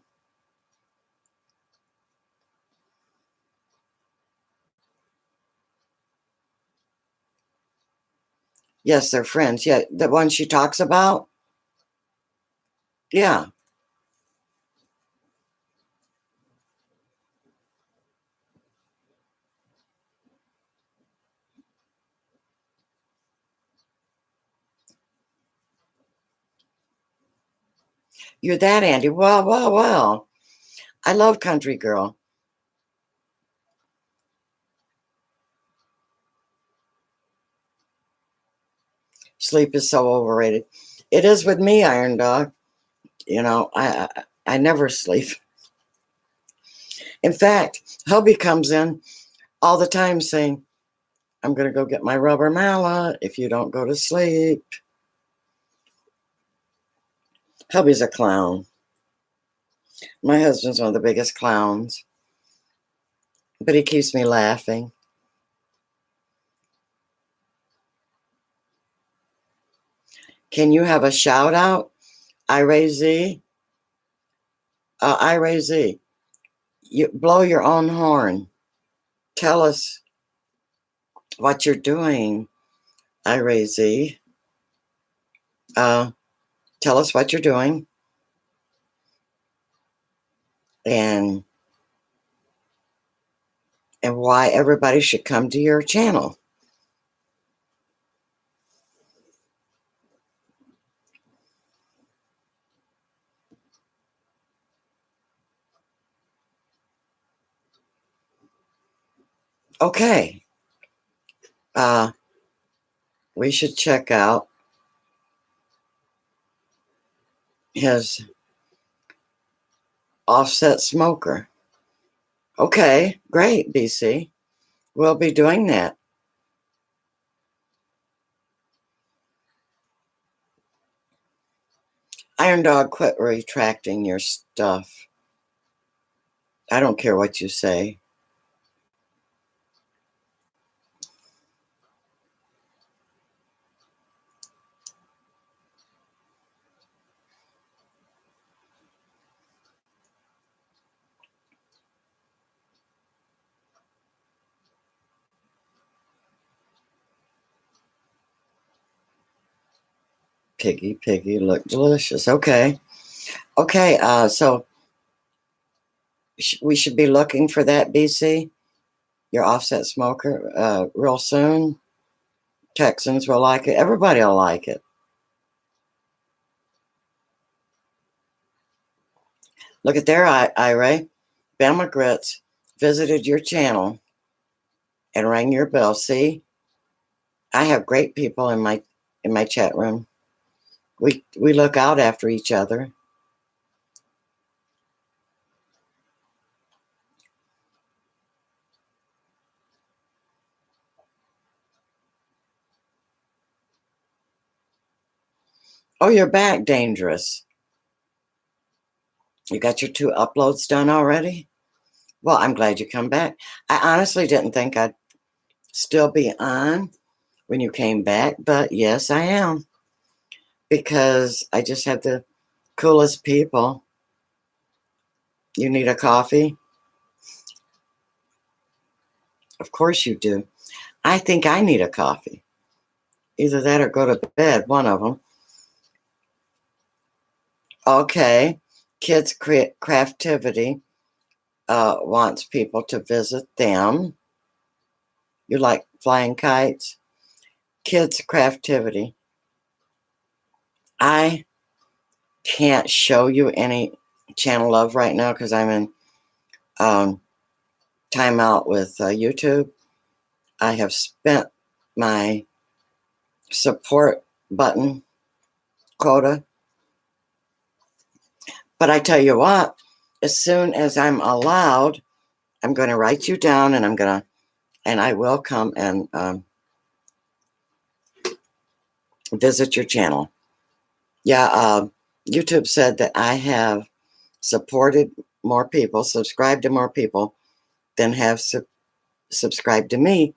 Yes, they're friends. Yeah, the one she talks about? Yeah. You're that Andy. Well, well, well. I love Country Girl. Sleep is so overrated. It is with me, Iron Dog. You know, I never sleep. In fact, hubby comes in all the time saying, I'm going to go get my rubber mallet if you don't go to sleep. Hubby's a clown. My husband's one of the biggest clowns, but he keeps me laughing. Can you have a shout out? Ira Z? Ira Z, you blow your own horn. Tell us what you're doing, Ira Z. Tell us what you're doing and why everybody should come to your channel. Okay. We should check out his offset smoker. Okay, great, BC. We'll be doing that. Iron Dog, quit retracting your stuff. I don't care what you say. Piggy, look delicious. Okay. Okay, so we should be looking for that, BC, your offset smoker, real soon. Texans will like it. Everybody will like it. Look at there, Ira. Bama Grits visited your channel and rang your bell. See, I have great people in my chat room. We look out after each other. Oh, you're back, Dangerous. You got your 2 uploads done already? Well, I'm glad you come back. I honestly didn't think I'd still be on when you came back, but yes, I am. Because I just have the coolest people. You need a coffee? Of course you do. I think I need a coffee. Either that or go to bed, one of them. Okay. Kids Craftivity wants people to visit them. You like flying kites? Kids Craftivity. I can't show you any channel love right now because I'm in timeout with YouTube. I have spent my support button quota. But I tell you what, as soon as I'm allowed, I'm going to write you down and I will come and visit your channel. Yeah, YouTube said that I have supported more people, subscribed to more people than have subscribed to me.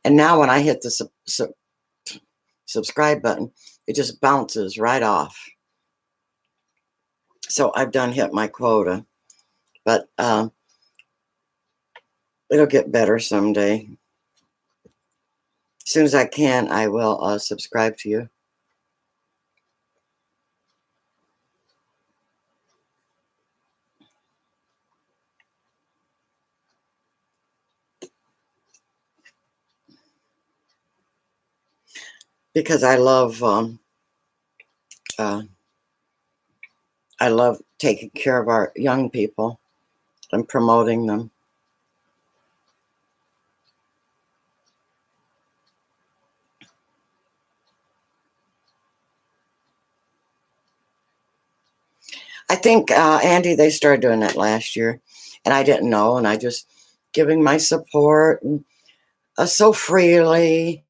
And now when I hit the subscribe button, it just bounces right off. So I've done hit my quota, but it'll get better someday. As soon as I can, I will subscribe to you. Because I love I love taking care of our young people and promoting them. I think, Andy, they started doing that last year, and I didn't know, and I just giving my support and so freely,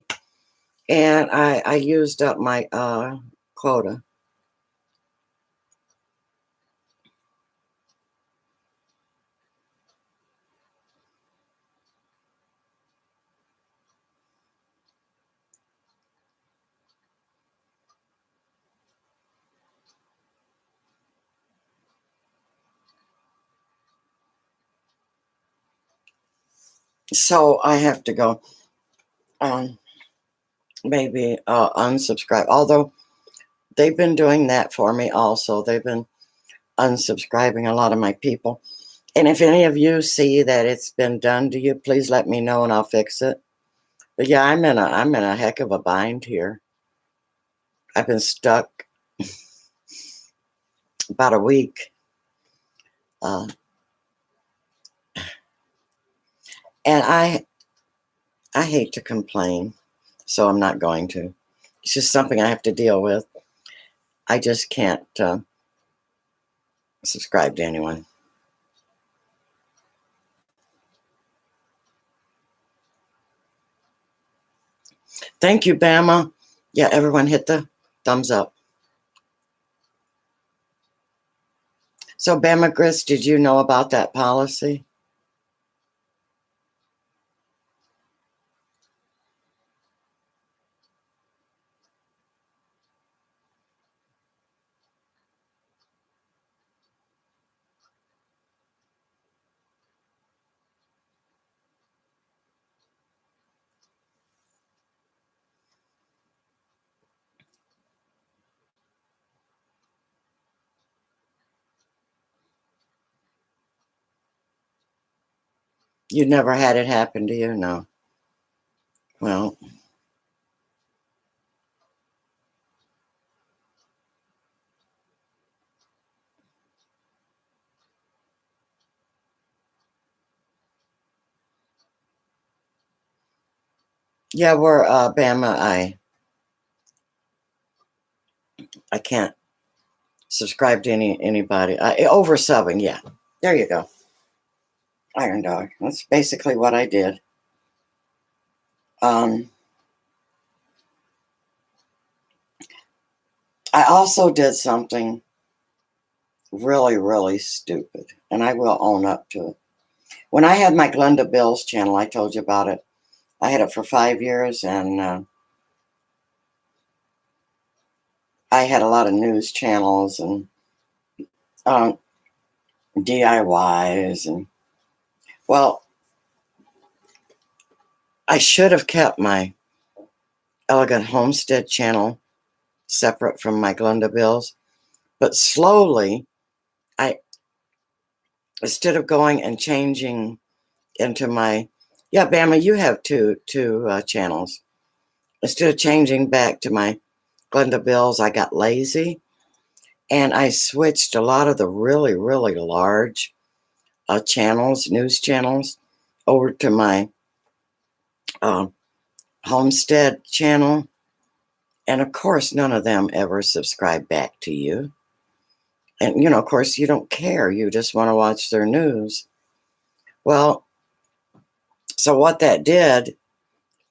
and I used up my quota. So I have to go, um, maybe unsubscribe. Although they've been doing that for me also. They've been unsubscribing a lot of my people. And if any of you see that it's been done to you, please let me know and I'll fix it. But yeah, I'm in a heck of a bind here. I've been stuck about a week. Uh, and I hate to complain, so I'm not going to. It's just something I have to deal with. I just can't subscribe to anyone. Thank you, Bama. Yeah, everyone hit the thumbs up. So, Bama Gris, did you know about that policy? You never had it happen to you? No. Well, yeah, we're Bama. I can't subscribe to anybody. Over subbing, yeah. There you go. Iron Dog. That's basically what I did. Um, I also did something really, really stupid, and I will own up to it. When I had my Glenda Bills channel, I told you about it. I had it for 5 years, and I had a lot of news channels and um, DIYs, and well, I should have kept my Elegant Homestead channel separate from my Glenda Bills, but slowly, I instead of going and changing into my yeah, Bama, you have two channels. Instead of changing back to my Glenda Bills, I got lazy and I switched a lot of the really, really large channels, news channels, over to my uh, Homestead channel. And of course, none of them ever subscribe back to you. And, of course, you don't care. You just want to watch their news. Well, so what that did,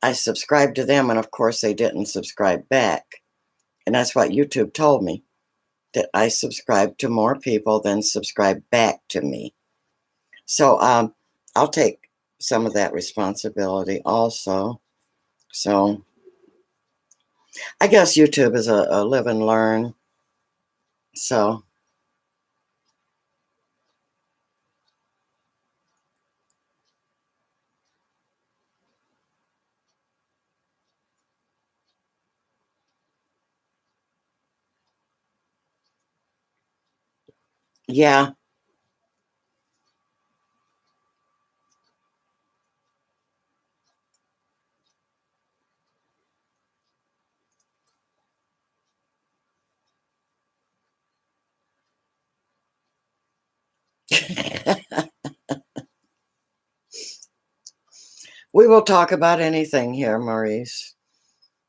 I subscribed to them, and of course, they didn't subscribe back. And that's what YouTube told me, that I subscribed to more people than subscribe back to me. So I'll take some of that responsibility also. So I guess YouTube is a live and learn. So yeah, We will talk about anything here, Maurice.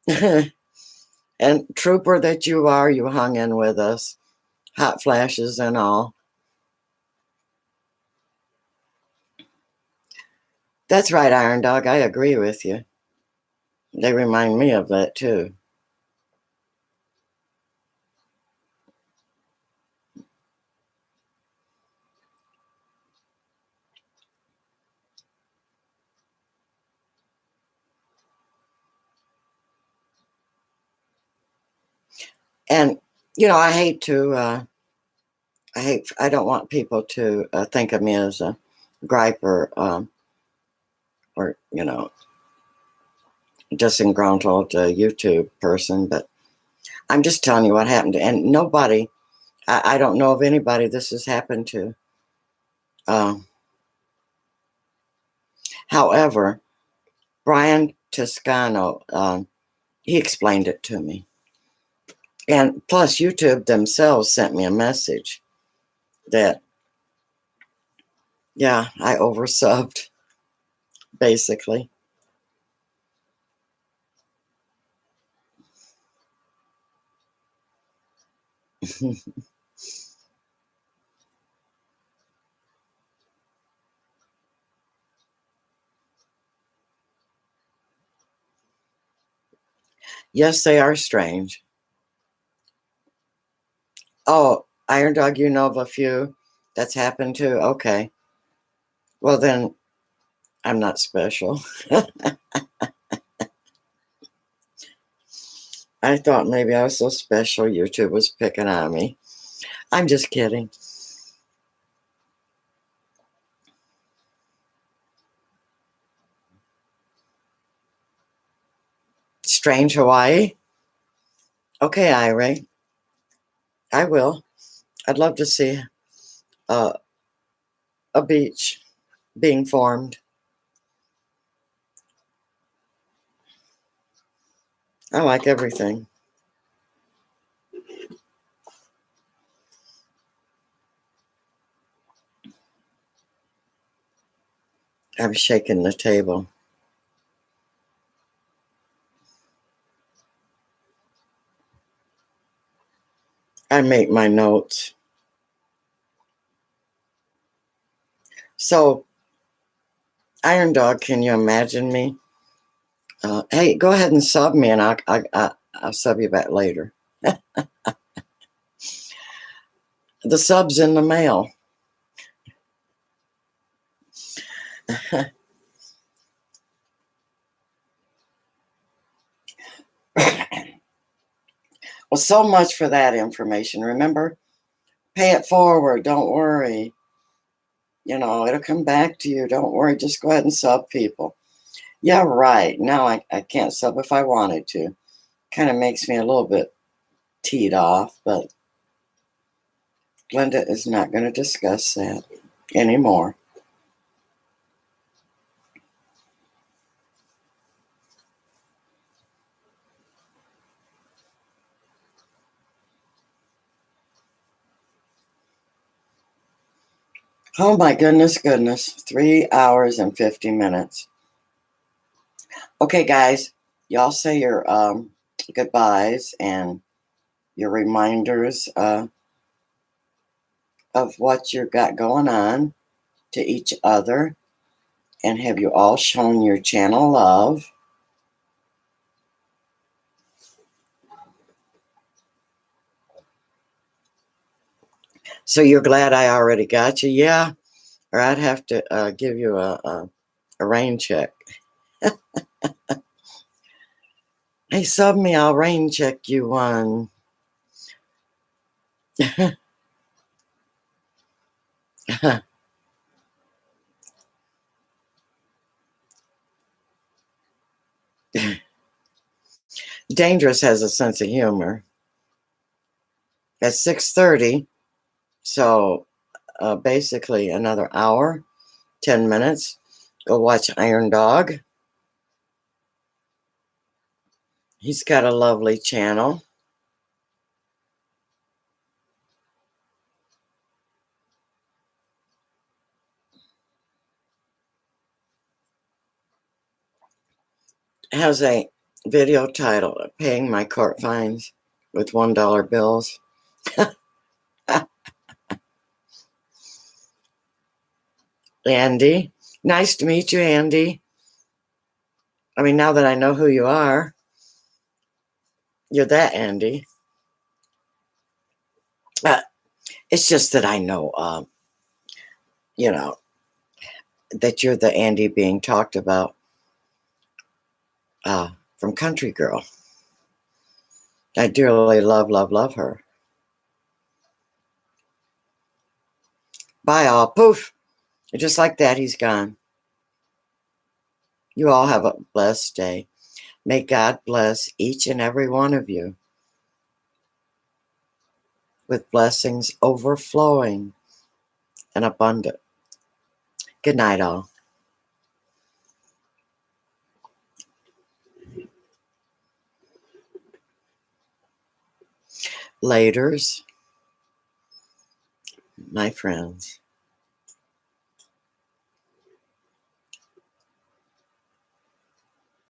And trooper that you are, you hung in with us. Hot flashes and all. That's right, Iron Dog. I agree with you. They remind me of that too. And I hate to. I don't want people to think of me as a griper or disgruntled YouTube person, but I'm just telling you what happened. And nobody, I don't know of anybody this has happened to. However, Brian Toscano, he explained it to me. And plus, YouTube themselves sent me a message that, yeah, I oversubbed, basically. Yes, they are strange. Oh, Iron Dog, you know of a few that's happened to? Okay. Well, then I'm not special. I thought maybe I was so special YouTube was picking on me. I'm just kidding. Strange Hawaii? Okay, Ira. I will. I'd love to see uh, a beach being formed. I like everything. I'm shaking the table. I make my notes. So, Iron Dog, can you imagine me? Hey, go ahead and sub me, and I'll sub you back later. The sub's in the mail. Well, so much for that information. Remember, pay it forward. Don't worry. It'll come back to you. Don't worry. Just go ahead and sub people. Yeah, right. Now I can't sub if I wanted to. Kind of makes me a little bit teed off, but Glenda is not going to discuss that anymore. Oh my goodness. 3 hours and 50 minutes. Okay, guys, y'all say your goodbyes and your reminders of what you got going on to each other. And have you all shown your channel love? So you're glad I already got you? Yeah. Or I'd have to give you a rain check. Hey, sub me, I'll rain check you one. Dangerous has a sense of humor. At 6:30, so basically another hour, 10 minutes. Go watch Iron Dog. He's got a lovely channel. has a video titled Paying My Court Fines with $1 Bills. Andy, nice to meet you, Andy. I mean, now that I know who you are, you're that Andy. It's just that I know, you know, that you're the Andy being talked about from Country Girl. I dearly love her. Bye all. Poof. Just like that, he's gone. You all have a blessed day. May God bless each and every one of you with blessings overflowing and abundant. Good night, all. Laters, my friends.